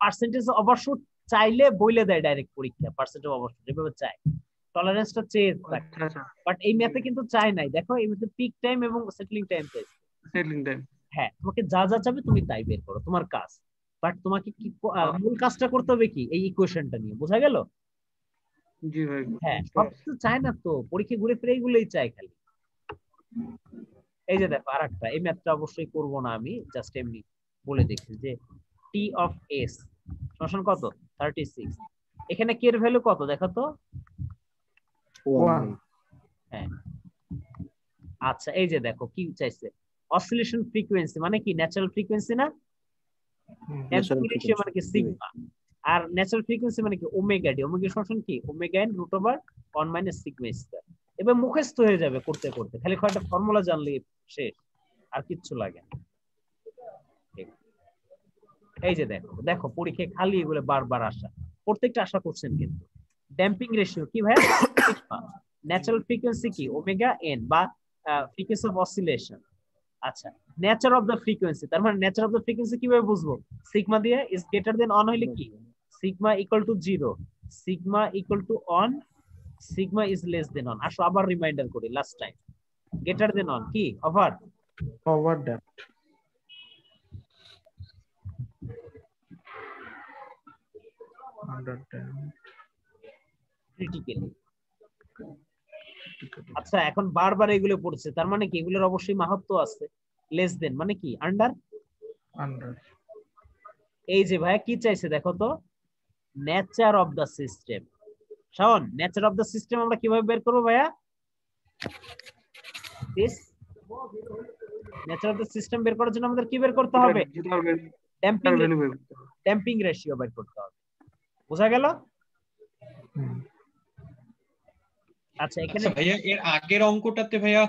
পার্সেন্টেজ অবশ্য চাইলে বইলে দেয় ডাইরেক্ট পরীক্ষা, পার্সেন্টেজ অবশ্য যেভাবে চায়, টলারেন্সটা চেঞ্জ থাকে। বাট এই ম্যাথে কিন্তু চাই নাই। দেখো এই ম্যাথে পিক টাইম এবং সেটলিং টাইম চাইছে। সেটলিং টাইম, হ্যাঁ, তোমাকে যা চাবে তুমি তাই বের করো, তোমার কাজ। বাট তোমাকে কি মূল কাজটা করতে হবে কি এই ইকুয়েশনটা নিয়ে, বোঝা গেল? জি ভাই। হ্যাঁ, সব কিছু চায় না তো, পরীক্ষা ঘুরে ফিরে এইগুলোই চাই খালি। এই যে দেখো আরেকটা, এই ম্যাথটা অবশ্যই করব না আমি, জাস্ট এমনি বলে দেখছি যে টি অফ এস সমান কত? 36। এখানে কে এর ভ্যালু কত দেখো তো? 1 হ্যাঁ আচ্ছা এই যে দেখো কি চাইছে অসিলেশন ফ্রিকোয়েন্সি মানে কি ন্যাচারাল ফ্রিকোয়েন্সি না ড্যাম্পিং রেশিও মানে কি সিগমা আর ন্যাচারাল ফ্রিকোয়েন্সি মানে কি ওমেগা ডি ওমেগা ফাংশন কি omega N root over 1 minus sigma square এবার মুখস্থ হয়ে যাবে করতে করতে খালি কয়টা ফর্মুলা জানলে শেষ আর কিচ্ছু লাগে না এই যে দেখো দেখো পরীক্ষায় খালি এগুলো বারবার আসা প্রত্যেকটা আশা করছেন কিন্তু ড্যাম্পিং রেশিও কি ভাই সিগমা ন্যাচারাল ফ্রিকোয়েন্সি কি ওমেগা এন বা ফ্রিকোয়েন্সি অফ অসিলেশন আচ্ছা নেচার অফ দ্য ফ্রিকোয়েন্সি তার মানে নেচার অফ দ্য ফ্রিকোয়েন্সি কিভাবে বুঝবো সিগমা দিয়ে ইজ গ্রেটার দেন অন হইলে কি sigma equal to 0 sigma equal to one sigma is less than one আসো আবার রিমাইন্ডার করি last time greater than one কি over damped under damped critically আচ্ছা এখন বারবার এগুলো পড়ছে তার মানে কি এগুলোর অবশ্যই মাহাত্ম্য আছে লেস দেন মানে কি আন্ডার এই যে ভাই কি চাইছে দেখো তো nature of the system Shaon nature of the system আমরা কিভাবে বের করব ভাইয়া this nature of the system বের করার জন্য আমাদের কি বের করতে হবে ড্যাম্পিং রেশিও বের করতে হবে বোঝা গেল আচ্ছা এখানে ভাইয়া এর আগের অঙ্কটাতে ভাইয়া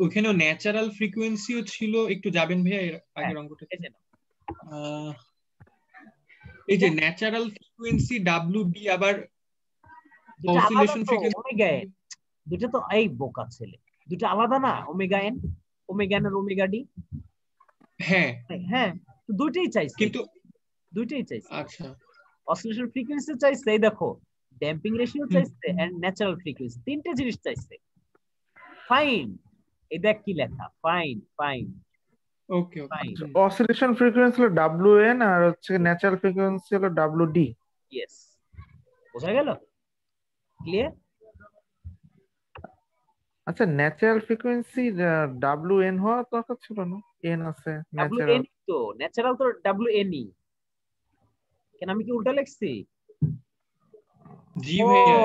ওখানে ন্যাচারাল ফ্রিকোয়েন্সিও ছিল একটু যাবেন ভাইয়া এর আগের অঙ্কটা এই যে ন্যাচারাল ফ্রিকোয়েন্সি ডব্লিউডি আবার অসিলেশন ফ্রিকোয়েন্সি ওমেগা এন দুটো তো এই বোকা ছেলে দুটো আলাদা না ওমেগা এন আর ওমেগা ডি হ্যাঁ হ্যাঁ তো দুটোই চাইছে কিন্তু দুটোই চাইছে আচ্ছা অসিলেশন ফ্রিকোয়েন্সি চাইছে এই দেখো ড্যাম্পিং রেশিও চাইছে এন্ড ন্যাচারাল ফ্রিকোয়েন্সি তিনটে জিনিস চাইছে ফাইন এই দেখ কি লেখা ফাইন ওকে অসিলেশন ফ্রিকোয়েন্সি হলো WN আর হচ্ছে ন্যাচারাল ফ্রিকোয়েন্সি হলো WD ইয়েস বোঝা গেল ক্লিয়ার আচ্ছা ন্যাচারাল ফ্রিকোয়েন্সি WN হওয়া দরকার ছিল না N আছে ন্যাচারাল WN তো ন্যাচারাল তো WN ই কেন আমি কি উল্টা লিখছি জি ভাইয়া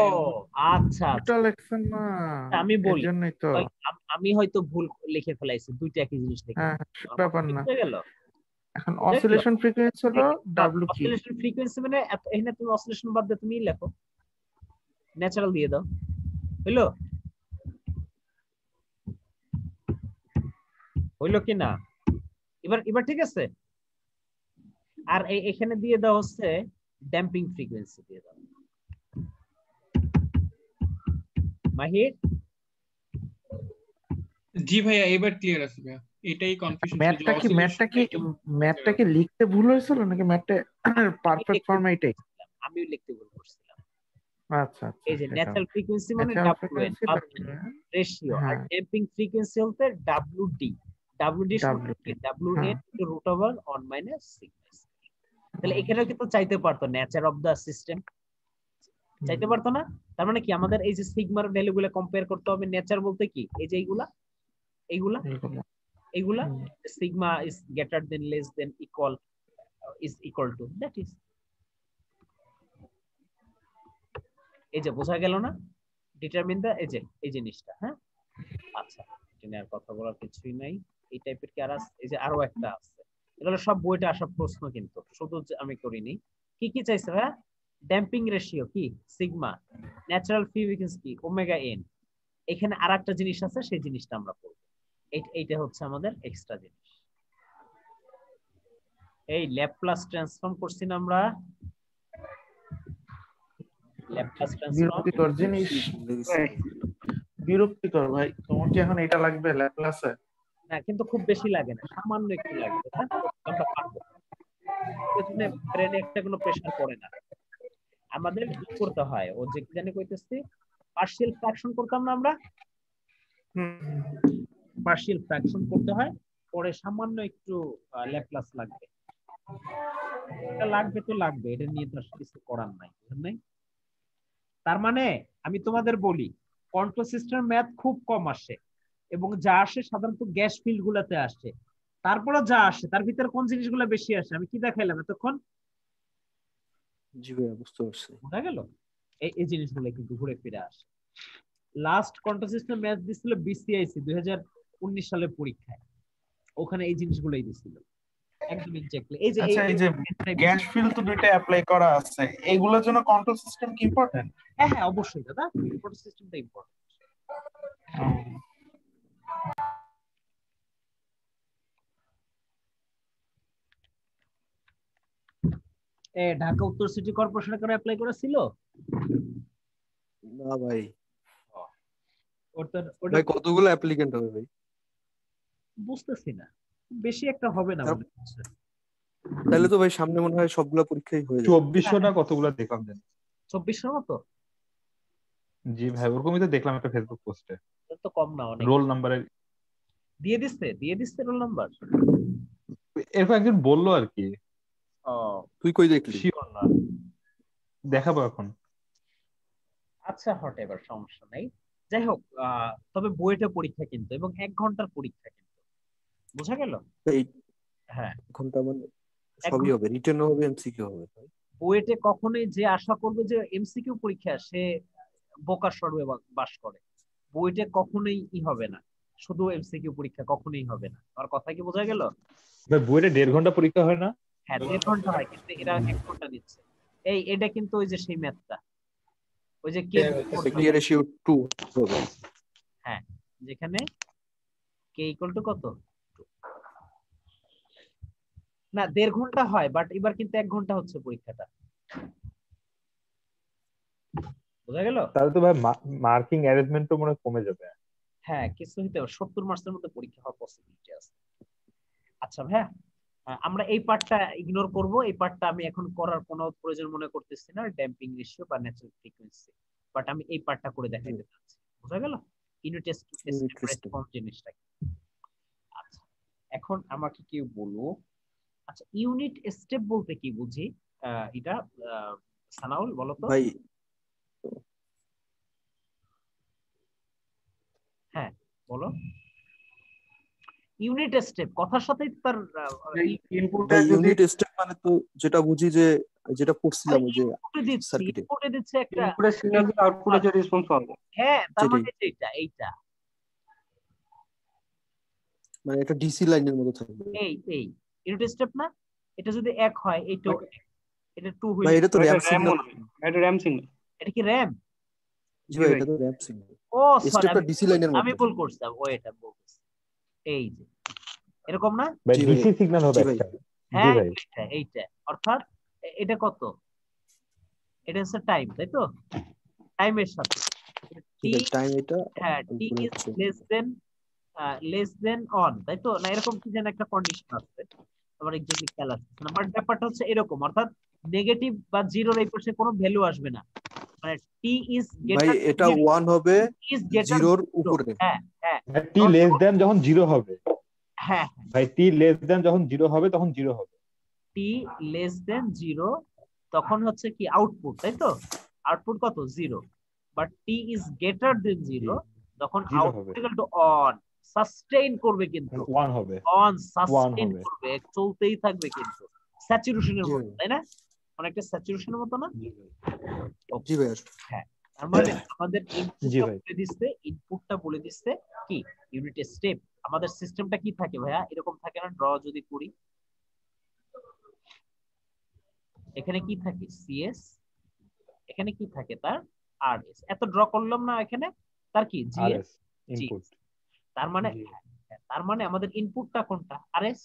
আচ্ছা এটা লেখছেন না আমি বলি এজন্যই তো আমি হয়তো ভুল লিখে ফেলাইছি দুইটা একই জিনিস লিখে হ্যাঁ ব্যাপার না বুঝে গেল এখন অসিলেশন ফ্রিকোয়েন্সি হলো WQ অসিলেশন ফ্রিকোয়েন্সি মানে এখানে তুমি অসিলেশন বাদ দিয়ে তুমি লেখো ন্যাচারাল দিয়ে দাও হইলো কি না এবার ঠিক আছে আর এখানে দিয়ে দাও হচ্ছে ড্যাম্পিং ফ্রিকোয়েন্সি দিয়ে দাও মাহির জি ভাইয়া এবার ক্লিয়ার আছে ভাইয়া এটাই কনফিউশন ম্যাথটা কি লিখতে ভুল হয়েছিল নাকি ম্যাথটা পারফেক্ট ফর্মে এটাই আমিও লিখতে ভুল করছিলাম আচ্ছা এই যে ন্যাচারাল ফ্রিকোয়েন্সি মানে WN রেশিও আর ড্যাম্পিং ফ্রিকোয়েন্সি হচ্ছে WD WN root over 1 minus sigma তাহলে এখানেও কিন্তু চাইতে পারতো নেচার অফ দা সিস্টেম চাইতে পারতো না তার মানে কি আমাদের এই যে সিগমার ভ্যালুগুলো কম্পেয়ার করতে হবে নেচার বলতে কি এই যে এইগুলা sigma is greater than less than equal to that is এই যে বোঝা গেল না ডিটারমিন দা এই জিনিসটা হ্যাঁ আচ্ছা এটা আর কথা বলার কিছুই নাই এই টাইপের কি আর এই যে আরো একটা আছে এগুলো সব বইটা আসা প্রশ্ন কিন্তু শুধু আমি করিনি কি চাইছে ভাই ড্যাম্পিং রেশিও কি সিগমা ন্যাচারাল ফ্রিকোয়েন্সি কি ওমেগা এন এখানে আরেকটা জিনিস আছে সেই জিনিসটা আমরা পড়ব এইটা হচ্ছে আমাদের এক্সট্রা জিনিস এই ল্যাপ্লাস ট্রান্সফর্ম করছি না আমরা ল্যাপ্লাস ট্রান্সফর্ম বিরক্তিকর জিনিস বিরক্তিকর ভাই তোমার কি এখন এটা লাগবে ল্যাপ্লাসে না কিন্তু খুব বেশি লাগে না সামান্য একটু লাগবে আমরা পারবো এজন্য ব্রেনে একটা কোনো প্রেসার পড়ে না আমাদের কি করতে হয় ও যে জানি কইতেছি পার্শিয়াল ফ্র্যাকশন করতাম না আমরা পার্শিয়াল ফ্র্যাকশন করতে হয় পরে সামান্য একটু ল্যাপ্লাস লাগবে এটা লাগবে তো লাগবে এটা নিয়ে তো কিছু করার নাই বুঝলেন তার মানে আমি তোমাদের বলি কন্ট্রোল সিস্টেম ম্যাথ খুব কম আসে এবং যা আসে সাধারণত গ্যাস ফিল্ড গুলাতে আসে তারপরে যা আসে তার ভিতরে কোন জিনিসগুলো বেশি আসে আমি কি দেখাইলাম এতক্ষণ জি ভাই বুঝতে পারছি বোঝা গেল এই জিনিসগুলো কিন্তু ঘুরে ফিরে আসে লাস্ট কন্ট্রোল সিস্টেম ম্যাথ দিছিল বিসিআইসি 2019 সালের পরীক্ষায়, ওখানে এই জিনিসগুলোই দিছিল একদম এক্স্যাক্টলি। এই যে আচ্ছা, এই যে গ্যাস ফিল তো দুইটা অ্যাপ্লাই করা আছে, এগুলোর জন্য কন্ট্রোল সিস্টেম কি ইম্পর্টেন্ট? হ্যাঁ হ্যাঁ অবশ্যই দাদা, কন্ট্রোল সিস্টেমটা ইম্পর্টেন্ট। ঢাকা উত্তর সিটি কর্পোরেশনের কারণে অ্যাপ্লাই করেছিল না ভাই। ওটা ভাই কতগুলো অ্যাপ্লিকেন্ট হবে ভাই? বুঝতেছি না, বেশি একটা হবে না মনে হচ্ছে। তাহলে তো ভাই সামনে মনে হয় সবগুলা পরীক্ষাই হয়ে যাবে। 2400 না কতগুলো দেখলাম জানি। 2400 মতো? জি ভাই, ওরকমই তো দেখলাম একটা ফেসবুক পোস্টে। তো কম না অনেক। রোল নাম্বারের দিয়ে দিচ্ছে রোল নাম্বার। এরকম একজন বললো আর কি। তুই কই দেখলি? শিওর না, দেখাবো এখন। আচ্ছা হোয়াটএভার, সমস্যা নাই। যাই হোক, তবে বুয়েটে পরীক্ষা কিন্তু, এবং 1 ঘন্টার পরীক্ষা কিন্তু, বোঝা গেল? হ্যাঁ, ঘন্টা মানে সবই হবে, রিটেন হবে, এমসিকিউ হবে। বুয়েটে কখনোই যে আশা করবে যে এমসিকিউ পরীক্ষা, সে বোকার সর্বে বাস করে। বুয়েটে কখনোই হবে না, শুধু এমসিকিউ পরীক্ষা কখনোই হবে না। আমার কথা কি বোঝা গেল? ভাই বুয়েটে 1.5 ঘন্টা পরীক্ষা হয় না? হ্যাঁ 1.5 ঘন্টা হয়, কিন্তু এরা 1 ঘন্টা নিচ্ছে। এটা কিন্তু ওই যে সেই ম্যাথটা, ওই যে কে রেশিও 2 হবে। হ্যাঁ, যেখানে কে ইকুয়াল টু কত না 1.5 ঘন্টা হয়, বাট এবার কিন্তু 1 ঘন্টা হচ্ছে পরীক্ষাটা। বোঝা গেল? তাহলে তো ভাই মার্কিং অ্যারেঞ্জমেন্টও মনে কমে যাবে। হ্যাঁ, কিছু হইতে হবে, 70 মার্কসের মধ্যে পরীক্ষা হওয়ার পসিবিলিটি আছে। আচ্ছা ভাই, আমরা এই পার্টটা ইগনোর করব। এই পার্টটা আমি এখন করার কোনো প্রয়োজন মনে করতেছি না, ড্যাম্পিং রেশিও বা ন্যাচারাল ফ্রিকোয়েন্সি। বাট আমি এই পার্টটা করে দেখাইতে চাচ্ছি। বোঝা গেল ইউনিট রেসপন্স জিনিসটা? আচ্ছা, এখন আমাকে কি বলবো? আচ্ছা, ইউনিট স্টেপ বলতে কি বুঝি এটা সানাউল বলো তো ভাই। হ্যাঁ বলো। ইউনিট স্টেপ কথার সাথে তার ইউনিট স্টেপ মানে তো যেটা বুঝি যে যেটা পড়ছিলাম ওই যে সার্কিটে ইনপুটে দিচ্ছে একটা ইনপুটের সিগন্যাল থেকে আউটপুটে যে রেসপন্স পাবো। হ্যাঁ, তার মানে এইটা মানে এটা ডিসি লাইনের মতো থাকবে। এই ইউনিট স্টেপ না, এটা যদি 1 হয় এইটা, এটা 2 হইবে। ভাই এটা তো র‍্যাম সিগন্যাল, এটা র‍্যাম সিগন্যাল। এটা কি র‍্যাম? জি ভাই, এটা তো র‍্যাম সিগন্যাল। ও স্টেপটা ডিসি লাইনের মতো। আমি ভুল করছি, এটা বলছি। এই যে এরকম না ভাই, ডিসি সিগন্যাল হবে একটা। হ্যাঁ এইটা অর্থাৎ এটা কত, এটা হচ্ছে টাইম, তাই তো? টাইমের সাথে টাইম, এটা হ্যাঁ টি ইজ লেস দেন অন, তাই তো? না এরকম কি যেন একটা কন্ডিশন আছে, আমার এক্স্যাক্টলি খেয়াল আসছে না, বাট ব্যাপারটা হচ্ছে এরকম। অর্থাৎ নেগেটিভ বা জিরোর এই পাশে কোনো ভ্যালু আসবে না, মানে টি ইজ ভাই এটা 1 হবে জিরোর উপরে। হ্যাঁ টি লেস দেন যখন 0 হবে। হ্যাঁ ভাই টি লেস দেন যখন 0 হবে তখন 0 হবে। টি লেস দেন 0 তখন হচ্ছে কি আউটপুট, তাই তো? আউটপুট কত 0, but T is greater than 0 তখন output equal to on, sustain করবে, কিন্তু 1 হবে, অন সাস্টেইন করবে, চলতেই থাকবে কিন্তু স্যাচুরেশনের মতো, তাই না? অনেকটা স্যাচুরেশনের মতো না? জি ভাই। হ্যাঁ, তার মানে আমাদের ইনপুটটা বলে দিচ্ছে কি ইউনিট স্টেপ। আমাদের সিস্টেমটা কি থাকে ভাইয়া, এরকম থাকে না? ড্র যদি করি, এখানে কি থাকে সিএস, এখানে কি থাকে তার আরএস। এত ড্র করলাম না, এখানে তার কি জিএস ইনপুট। তার মানে আমাদের ইনপুটটা কোনটা আরএস,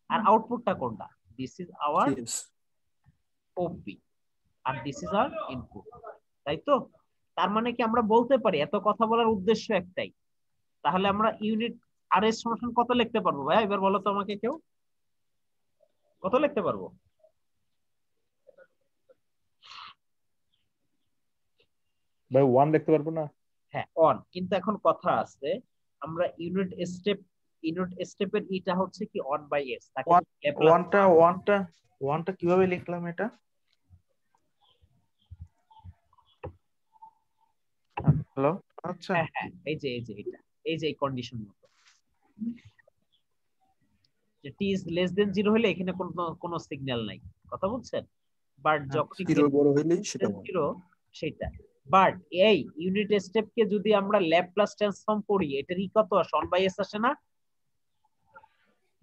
আর আউটপুটটা কোনটা? দিস ইজ আওয়ার ওপি আর দিস ইজ আওয়ার ইনপুট, তাই তো? তার মানে কি আমরা বলতে পারি, এত কথা বলার উদ্দেশ্য একটাই, তাহলে আমরা ইউনিট আরএস সমান কত লিখতে পারবো ভাই? এবার বলো তো আমাকে কেউ, কত লিখতে পারবো? ভাই 1 লিখতে পারবো না? হ্যাঁ 1, কিন্তু এখন কথা আছে, আমরা ইউনিট স্টেপের এটা হচ্ছে কি 1/s, তাকে 1টা কিভাবে লিখলাম এটা? হ্যালো, আচ্ছা হ্যাঁ এই যে এটা, এই যে কন্ডিশন মতো যে টি ইজ লেস দেন 0 হলে এখানে কোনো সিগন্যাল নাই, কথা বুঝছেন? বাট যখন 0 বড় হইলে সেটা 0 সেটা বাট এই ইউনিট স্টেপকে যদি আমরা ল্যাপ্লাস ট্রান্সফর্ম করি এটার ই কত আসে 1/s আসে না?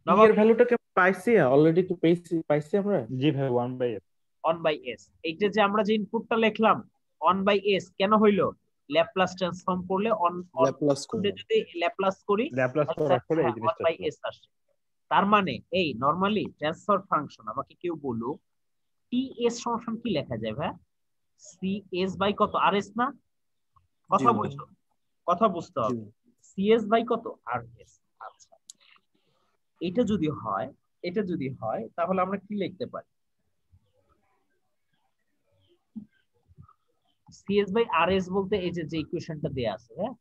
এর ভ্যালুটা কি পাইছি অলরেডি? তো পাইছি আমরা। জি ভাই 1/s 1/s এইটা যে আমরা যে ইনপুটটা লিখলাম 1/s কেন হইলো? ল্যাপ্লাস ট্রান্সফর্ম করলে যদি ল্যাপ্লাস করি ল্যাপ্লাস করার পরে এই জিনিসটা 1/s আসে। তার মানে এই নরমালি ট্রান্সফার ফাংশন আমাকে কেউ বলো ts ফাংশন কি লেখা যায় ভাই? cs বাই কত rs না? কথা বুঝছো? কথা বুঝতে হবে। cs বাই কত rs। আচ্ছা এটা যদি হয় তাহলে আমরা কি লিখতে পারি? cs বাই rs বলতে এই যে ইকুয়েশনটা দেয়া আছে। হ্যাঁ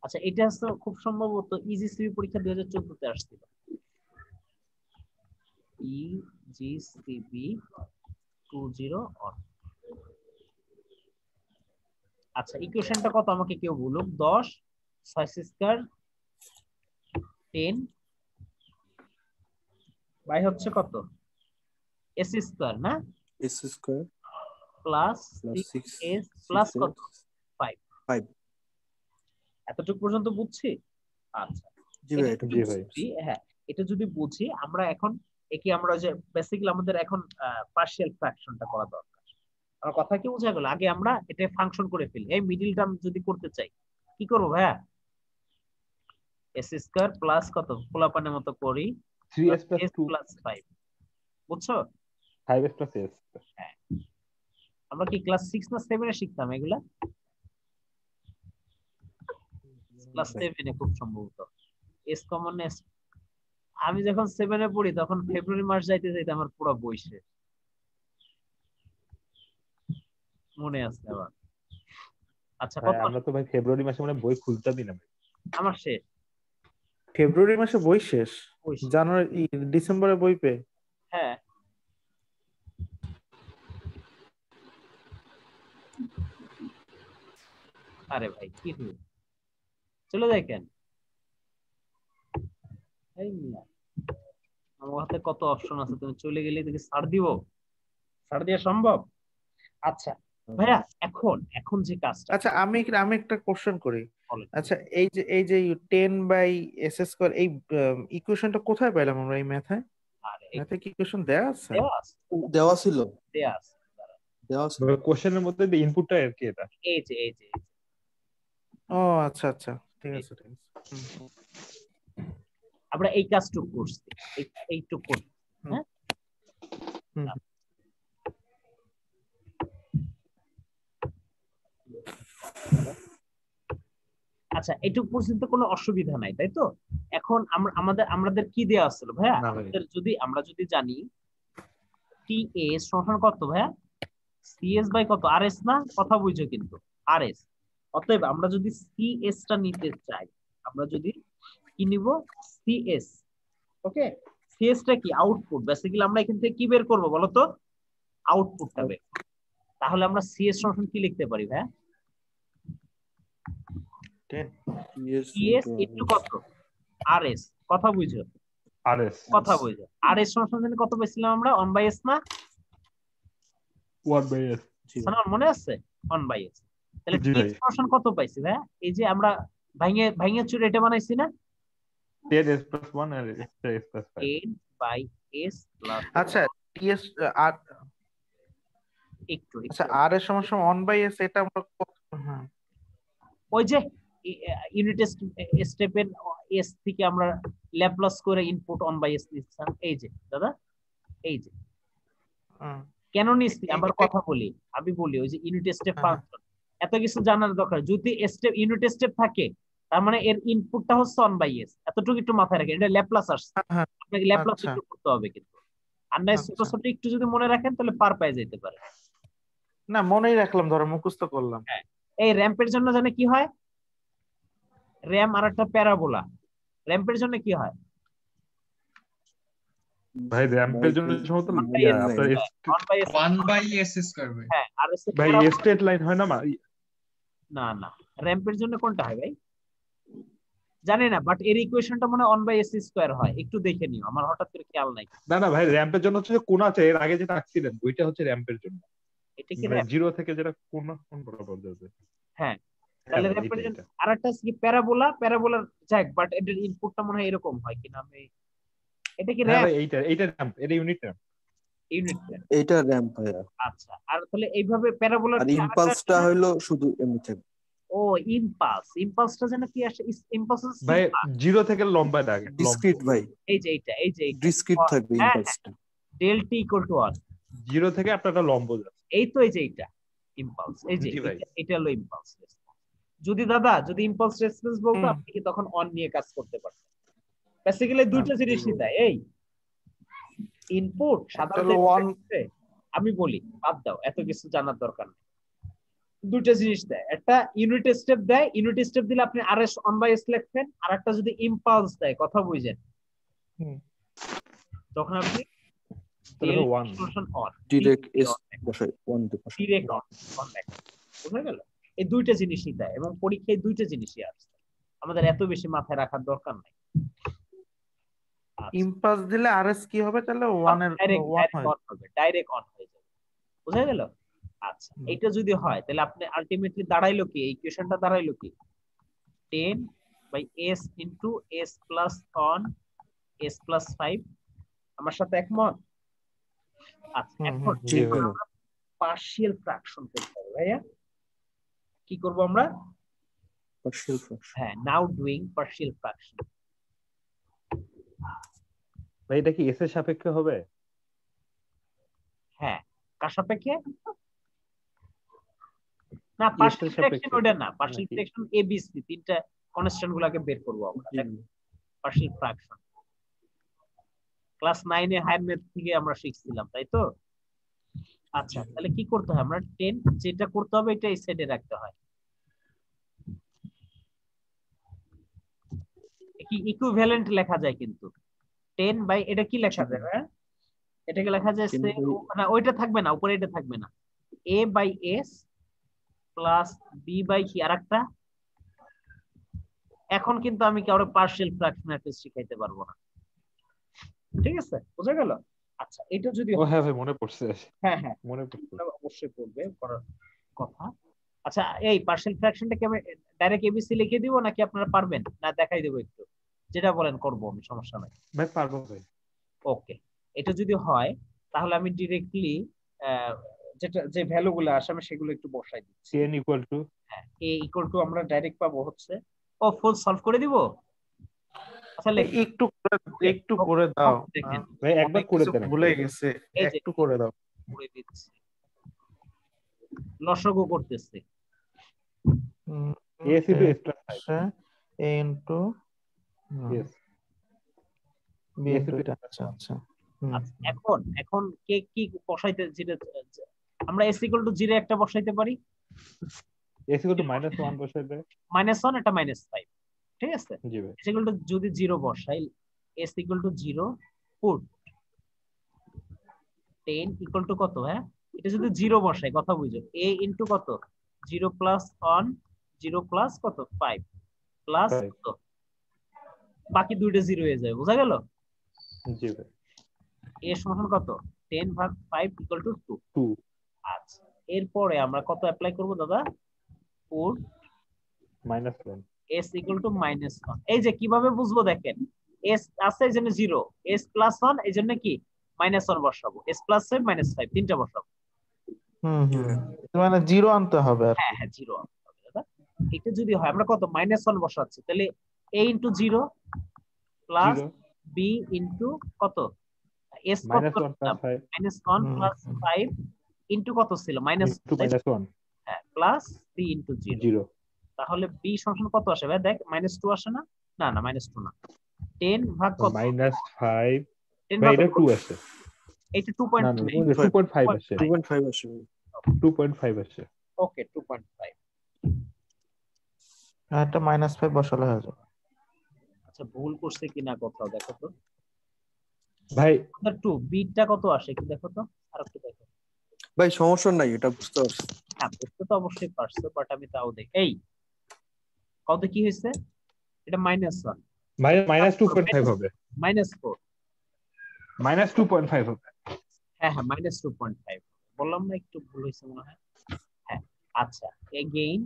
আচ্ছা এটা হচ্ছে খুব সম্ভবত ইজিসিবি পরীক্ষা 2014 তে আসছিল। EGCB 20 on. আচ্ছা ইকুয়েশনটা কত আমাকে কেউ বলুক। 10 6 স্কয়ার 10 বাই হচ্ছে কত s স্কয়ার না? s square plus 6s plus কত 5 এতটুকু পর্যন্ত বুঝছি। আচ্ছা জি ভাই হ্যাঁ এটা যদি বুঝি আমরা এখন একে আমরা যে বেসিক্যালি আমাদের এখন পার্শিয়াল ফ্র্যাকশনটা করা দরকার। আমার কথা কি বোঝা গেল? আগে আমরা এটা ফাংশন করে ফেলি। এই মিডল টার্ম যদি করতে চাই কি করব ভাইয়া? s স্কয়ার প্লাস কত পোলাপানের মতো করি 3s + 2 + 5 বুঝছো? 5s + s। হ্যাঁ আমরা কি ক্লাস 6 না 7 এ শিখতাম এগুলা? ক্লাস 7 এ খুব সম্ভবত s কমন s। আমি যখন 7 এ পড়ি তখন ফেব্রুয়ারি মাস যাইতে যাইতে আমার পুরো বই শেষ মনে আছে আবার। আচ্ছা কত আমরা তো ভাই ফেব্রুয়ারি মাসে মানে বই খুলতামই না। আমার শেষ ফেব্রুয়ারি মাসে বই শেষ, জানুয়ারি ডিসেম্বরে বই পেয়ে। হ্যাঁ আরে ভাই কি হলো চলে যাই কেন? এই মিয়া আমার হাতে কত অপশন আছে, তুমি চলে গেলে দেখি ছাড় দিব? ছাড় দেওয়া সম্ভব? আচ্ছা ভাইয়া এখন যে কাজটা। আচ্ছা আমি একটা কোশ্চেন করি। আচ্ছা এই যে 10/s² এই ইকুয়েশনটা কোথায় পেলাম আমরা? এই ম্যাথে কি ইকুয়েশন দেয়া আছে? দেওয়া ছিল কোশ্চেনের মধ্যে ইনপুটটা আর কি এটা এই যে ও আচ্ছা আচ্ছা ঠিক আছে আমরা এই কাজটুকু করছি এইটুকু করছি। হ্যাঁ আচ্ছা এইটুকু পর্যন্ত কোনো অসুবিধা নাই তাই তো? এখন আমাদের কি দেয়া ছিল ভাইয়া? আমরা যদি জানি ts সমান কত ভাইয়া? cs বাই কত rs না? কথা বুঝছো কিন্তু rs। অতএব আমরা যদি cs টা নিতে চাই আমরা যদি কি নিব? cs। ওকে cs টা কি? আউটপুট। বেসিক্যালি আমরা এখান থেকে কি বের করব বলো তো? আউটপুটটা বের। তাহলে আমরা cs সমান কি লিখতে পারি ভাইয়া? ts একটু কত rs। কথা বুঝছো? কথা বুঝছো rs সমান কত পেয়েছিলাম আমরা? 1/s না? 1/s মনে আছে? 1/s। তাহলে ts সমান কত পাইছি ভাইয়া? এই যে আমরা ভাঙিয়ে চুরে এটা বানাইছি না? 10s + 1 আর s + 5 10/s প্লাস আচ্ছা ts আর একটু আচ্ছা r এর সমান 1/s এটা আমরা হ্যাঁ ওই যে ইউনিট স্টেপের s থেকে আমরা ল্যাপ্লাস করে ইনপুট 1/s নিচ্ছিলাম। এই যে দাদা এই যে কেন নিচ্ছি আবার কথা বলি। আমি বলি ওই যে ইউনিট স্টেপ ফাংশন এত কিছু জানার দরকার। যদি স্টেপ ইউনিট স্টেপ থাকে তার মানে এর ইনপুটটা হচ্ছে 1/s। এতটুকু একটু মাথায় রাখেন, এটা ল্যাপ্লাস আসছে, আপনাকে ল্যাপ্লাস একটু করতে হবে কিন্তু। আন্দাজ ছোট ছোট একটু যদি মনে রাখেন তাহলে পার পেয়ে যেতে পারে। না মনেই রাখলাম, ধরো মুখস্থ করলাম। হ্যাঁ এই র্যাম্পের জন্য জানে কি হয়? র্যাম আর একটা প্যারাবোলা। র্যাম্পের জন্য কি হয় ভাই? র্যাম্পের জন্য সম্ভবত আপনার 1/s²। হ্যাঁ আর ভাই স্ট্রেট লাইন হয় না? না র্যাম্পের জন্য কোনটা হয় ভাই জানি না, বাট এর ইকুয়েশনটা মনে হয় 1/s² হয়। একটু দেখে নিও, আমার হঠাৎ করে খেয়াল নাই। না ভাই র্যাম্পের জন্য হচ্ছে কোণ আছে, এর আগে যেটা আঁকছিলেন ওইটা হচ্ছে র্যাম্পের জন্য। এটা কি মানে র্যাপ? জিরো থেকে যেটা কোন বরাবর যাবে। হ্যাঁ, হ্যাঁ তাহলে ভাই, এইটা রেপ্রেজেন্ট এটা আরেকটা আছে কি প্যারাবোলার যাক, বাট এটার ইনপুটটা মনে হয় এরকম হয় কিনা, আমি এটা কি হ্যাঁ র্যাপ? ভাই, এইটা র্যাম্প, এটা ইউনিট র্যাম্প। Unit ramp. এইটা র্যাম্প ভাইয়া। আচ্ছা, আর তাহলে এইভাবে প্যারাবোলার আর কি আরেকটা আছে ইম্পালসটা না? হলো শুধু এমনি থাকবে। ও ইম্পালসটা যেন কি আসে? ইম্পালস ভাই জিরো থেকে লম্বা লাগে, লম্ব। ডিসক্রিট ভাই, এই যে এইটা ডিসক্রিট থাকবে হ্যাঁ হ্যাঁ, ইম্পালসটা। Del t equal to 1। Zero থেকে আপনার একটা লম্ব যাচ্ছে। এই তো এই যে এইটা ইম্পালস, এই যে জি ভাই। এটা হলো ইম্পালস রেসপন্স। যদি ইম্পালস রেসপন্স বলতো, আপনি কি তখন অন নিয়ে কাজ করতে পারতেন। বেসিক্যালি দুইটা জিনিসই দেয়, এই ইনপুট সাধারণত আমি বলি বাদ দাও, এত কিছু জানার দরকার নেই। দুইটা জিনিস দেয়, একটা ইউনিট স্টেপ দেয়, ইউনিট স্টেপ দিলে আপনি আরএস অন বাই এস লিখবেন, আর একটা যদি ইম্পালস দেয়, কথা বুঝেন, তখন আপনি ডিরেক্ট এস বসাই, ওয়ান দি বসাই, ডিরেক্ট অন লেখেন। বুঝা গেল? এই দুইটা জিনিসই দেয়, এবং পরীক্ষায় দুইটা জিনিসই আসছে, আমাদের এত বেশি মাথায় রাখার দরকার নাই। ইম্পালস দিলে আরএস কি হবে তাহলে? ওয়ান এর ডাইরেক্ট অন হয়ে যাবে। বুঝা গেল? আচ্ছা, এটা যদি হয় তাহলে আপনি আলটিমেটলি দাঁড়াইলো কি, এই ইকুয়েশনটা দাঁড়াইলো কি, 10/s into s plus on s plus 5। আমার সাথে একমত? আচ্ছা, এখন আমরা পার্শিয়াল ফ্র্যাকশন করতে হবে ভাইয়া। কি করব আমরা? Partial fraction. হ্যাঁ, নাও ডুইং পার্শিয়াল ফ্র্যাকশন। ভাই এটা কি এস এর সাপেক্ষে হবে? হ্যাঁ, কার সাপেক্ষে? না, পার্শিয়াল ফ্র্যাকশন ওটা না, পার্শিয়াল ফ্র্যাকশন এবিসি তিনটা কনস্ট্যান্ট গুলোকে বের করব আমরা। পার্শিয়াল ফ্র্যাকশন ক্লাস 9 এ হায়ার ম্যাথ থেকে আমরা শিখছিলাম, তাই তো? আচ্ছা, তাহলে কি করতে হয়? আমরা 10 যেটা করতে হবে এটা এই সাইডে রাখতে হয়। কি ইকুইভ্যালেন্ট লেখা যায় কিন্তু 10 বাই এটা কি লেখা যায়? হ্যাঁ, এটাকে লেখা যায় না, ওইটা থাকবে না, উপরে এটা থাকবে না, a by s plus b by কি আরেকটা। এখন কিন্তু আমি কাউরে পার্শিয়াল ফ্র্যাকশন একটা শিখাইতে পারবো না, ঠিক আছে? বুঝা গেল? আচ্ছা, এটা যদি হ্যাঁ ভাই, মনে পড়ছে। হ্যাঁ হ্যাঁ, মনে পড়ছে, অবশ্যই পড়বে, পড়ার কথা। আচ্ছা, এই পার্শিয়াল ফ্র্যাকশনটা কি আমি ডাইরেক্ট এবিসি লিখে দিব নাকি আপনারা পারবেন? না দেখাই দেব একটু, যেটা বলেন করব আমি, সমস্যা নাই ভাই। পারবো ভাই। ওকে, এটা যদি হয় তাহলে আমি ডিরেক্টলি যেটা যে ভ্যালুগুলো আসে আমি সেগুলো একটু বসাই দিচ্ছি। n ইকুয়াল টু, হ্যাঁ, a ইকুয়াল টু আমরা ডাইরেক্ট পাবো হচ্ছে, ও ফুল সলভ করে দিব। আচ্ছা, একটু করে দাও ভাই, একবার করে দেন, ভুলে গেছে, একটু করে দাও। করে দিচ্ছি, লসাগু করতেছি। a into s plus 5 a into yes b into, আচ্ছা আচ্ছা। এখন কে কি বসাইতে, যেটা আমরা s ইকুয়াল টু 0 একটা বসাইতে পারি, s ইকুয়াল টু -1 বসাইতে, -1 এটা -5, ঠিক আছে? জি ভাই। s ইকুয়াল টু যদি 0 বসাই, s equal to 0 put 10 equal to কত? হ্যাঁ, এটা যদি 0 বসাই, কথা বুঝো, a ইনটু কত, 0 প্লাস 1 0 প্লাস কত 5 প্লাস কত, বাকি দুইটা 0 হয়ে যাবে। বুঝা গেল? জি ভাই। a সমান কত, 10 ভাগ 5 ইকুয়াল টু 2। আচ্ছা, এরপরে আমরা কত অ্যাপ্লাই করব দাদা? Put -1 s equal to -1। এই যে কিভাবে বুঝবো দেখেন, s আছে এই জন্য 0, s প্লাস 1 এই জন্য কি -1 বসাবো, s প্লাস 5 তিনটা বসাবো। মানে 0 আনতে হবে। হ্যাঁ হ্যাঁ, 0 আনতে হবে দাদা। এটা যদি হয় আমরা কত -1 বসাচ্ছি, তাহলে a into 0 plus b into কত, s কত, -1 প্লাস 5 ইনটু কত ছিল, -1, হ্যাঁ, প্লাস b ইনটু 0। তাহলে b সমান কত আসে ভাই? দেখ, -2 আসে না? না না, -2 না, 10 ভাগ কত, -5, ভাই এটা 2 আসে, এটা 2.5 আসে, 2.5 আসে, 2.5 আসে। ওকে, 2.5। এটা -5 বসালে হয়ে যাবে। আচ্ছা, ভুল করছে কিনা কোথাও দেখো তো ভাই। 2 বিটা কত আসে কি দেখো তো, আর একটু দেখো ভাই। সমস্যা নাই, এটা বুঝতে পারছি। হ্যাঁ, বুঝতে তো অবশ্যই পারছো, বাট আমি তাও দেখ, এই কত কি হয়েছে, এটা -1, ভাই -2.5 হবে, -4, -2.5 হবে। হ্যাঁ হ্যাঁ, -2.5। বললাম না একটু ভুল হয়েছে মনে হয়। হ্যাঁ আচ্ছা, এগেইন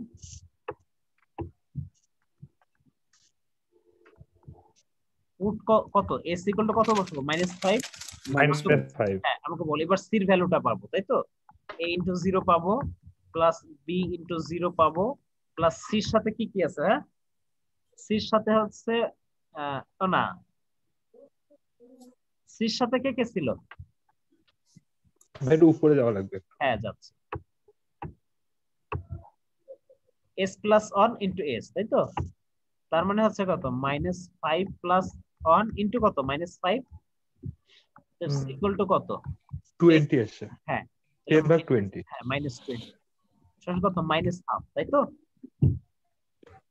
পুট কত s ইকুয়াল টু কত বসাবো -5 -5 হ্যাঁ আমাকে বল এবার c এর ভ্যালুটা পাবো তাই তো a ইনটু 0 পাবো প্লাস b ইনটু 0 পাবো প্লাস c এর সাথে কি কি আছে হ্যাঁ c এর সাথে হচ্ছে না c এর সাথে কে কে ছিল ভাই উপরে যাওয়া লাগবে হ্যাঁ যাচ্ছে s প্লাস 1 ইনটু s তাই তো তার মানে হচ্ছে কত -5 প্লাস 1 ইনটু কত -5 ইকুয়াল টু কত 20 আসছে হ্যাঁ 10/20 হ্যাঁ -20 সমান কত -1/2 তাই তো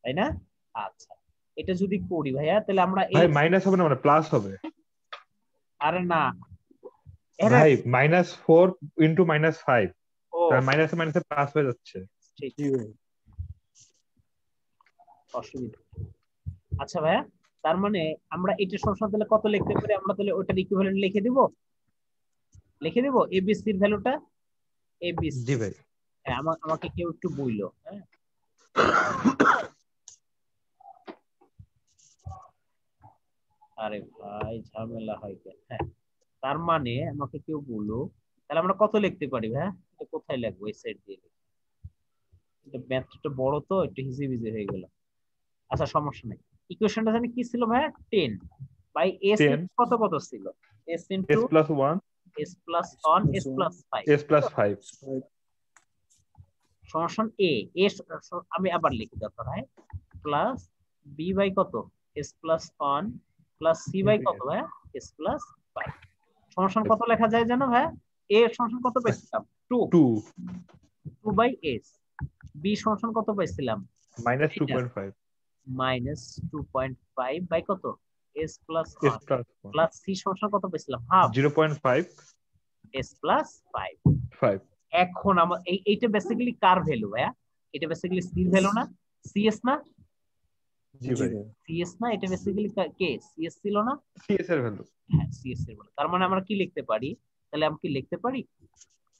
তাই না আচ্ছা এটা যদি করি ভাইয়া তাহলে আমরা ভাই মাইনাস হবে না মানে প্লাস হবে আরে না ভাই -4 ইনটু -5 ও তার মাইনাসে মাইনাসে প্লাস হয়ে যাচ্ছে ঠিক অসুবিধা আচ্ছা ভাইয়া তার মানে আমরা এটা সবসময় তাহলে কত লিখতে পারি আমরা তাহলে ওটার ইকুইভ্যালেন্ট লিখে দিব এবিসি এর ভ্যালুটা এবিসি জি ভাই হ্যাঁ আমাকে কেউ একটু বইলো হ্যাঁ আরে ভাই ঝামেলা হয় কেন হ্যাঁ তার মানে আমাকে কেউ বলো তাহলে আমরা কত লিখতে পারি ভাই এটা কোথায় লিখবো এই সাইড দিয়ে এটা ম্যাথটা বড় তো একটু হিজিবিজি হয়ে গেল আচ্ছা সমস্যা নাই ইকুয়েশনটা জানি কি ছিল ভাই 10 বাই s কত কত ছিল s into s plus 1 s plus 1 s plus 5 s plus 5 সমান a আমি আবার লিখি দরকার হয় প্লাস b বাই কত s plus 1 plus c by কত ভাই s প্লাস 5 সমান কত লেখা যায় জানো ভাই a সমান কত পাইছিলাম 2 বাই s b সমান কত পাইছিলাম -2.5 -2.5 বাই কত s প্লাস 1 প্লাস c সমান কত পাইছিলাম হাফ 0.5 s প্লাস 5 এখন আমরা এইটা বেসিক্যালি কার ভ্যালু ভাইয়া এটা বেসিক্যালি c এর ভ্যালু না cs না জি ভাই cs না এটা বেসিক্যালি কে cs ছিল না cs এর ভ্যালু হ্যাঁ cs এর ভ্যালু তার মানে আমরা কি লিখতে পারি তাহলে আমরা কি লিখতে পারি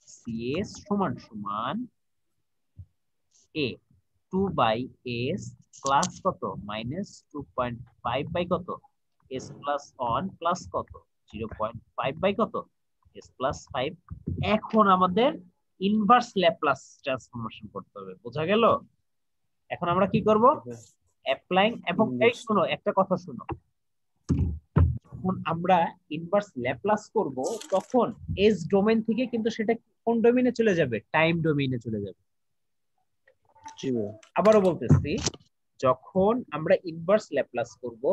cs সমান সমান a 2 বাই s প্লাস কত -2.5 বাই কত s প্লাস 1 প্লাস কত 0.5 বাই কত s প্লাস 5 এখন আমাদের ইনভার্স ল্যাপ্লাস ট্রান্সফরমেশন করতে হবে বোঝা গেল এখন আমরা কি করব অ্যাপ্লাইং এবং এই শুনো একটা কথা শুনো যখন আমরা ইনভার্স ল্যাপ্লাস করব তখন এস ডোমেইন থেকে কিন্তু সেটা কোন ডোমেইনে চলে যাবে টাইম ডোমেইনে চলে যাবে আবারও বলতেছি যখন আমরা ইনভার্স ল্যাপ্লাস করব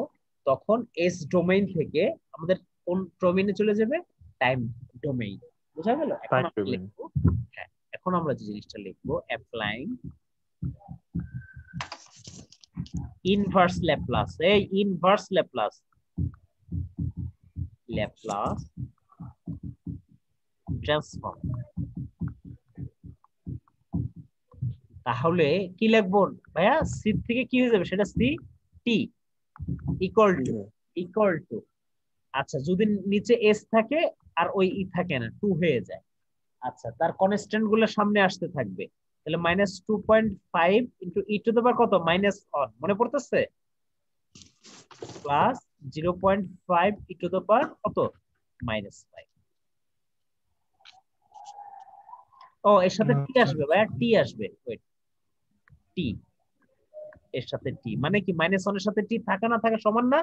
তখন এস ডোমেইন থেকে আমাদের কোন ডোমেইনে চলে যাবে টাইম ডোমেইন বুঝা গেল এখন আমরা লিখব হ্যাঁ এখন আমরা যে জিনিসটা লিখব অ্যাপ্লাইং ইনভার্স ল্যাপ্লাস এই ইনভার্স ল্যাপ্লাস ট্রান্সফর্ম তাহলে কি লিখবো ভাইয়া সি থেকে কি হয়ে যাবে সেটা সি টি ইকুয়াল টু আচ্ছা যদি নিচে এস থাকে আর ওই ই থাকে না 2 হয়ে যায় আচ্ছা তার কনস্ট্যান্ট গুলো সামনে আসতে থাকবে তাহলে -2.5 ইনটু ই টু দ্য পাওয়ার কত -1 মনে পড়তেছে প্লাস 0.5 ই টু দ্য পাওয়ার কত -5 ও এর সাথে টি আসবে ভাইয়া টি আসবে ওয়েট টি এর সাথে টি মানে কি -1 এর সাথে টি থাকা না থাকা সমান না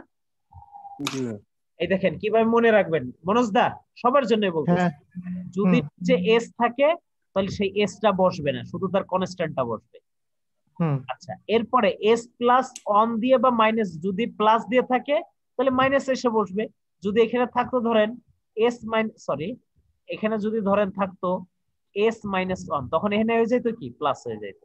এই দেখেন কিভাবে মনে রাখবেন মনোজ দা সবার জন্য বলতেছি যদি যে এস থাকে তাহলে সেই এসটা বসবে না শুধু তার কনস্ট্যান্টটা বসবে আচ্ছা এরপরে এস প্লাস 1 দিয়ে বা মাইনাস যদি প্লাস দিয়ে থাকে তাহলে মাইনাস এসে বসবে যদি এখানে থাকতো ধরেন এস সরি এখানে যদি ধরেন থাকতো s -1 তখন এখানে হয়ে যেত কি প্লাস হয়ে যেত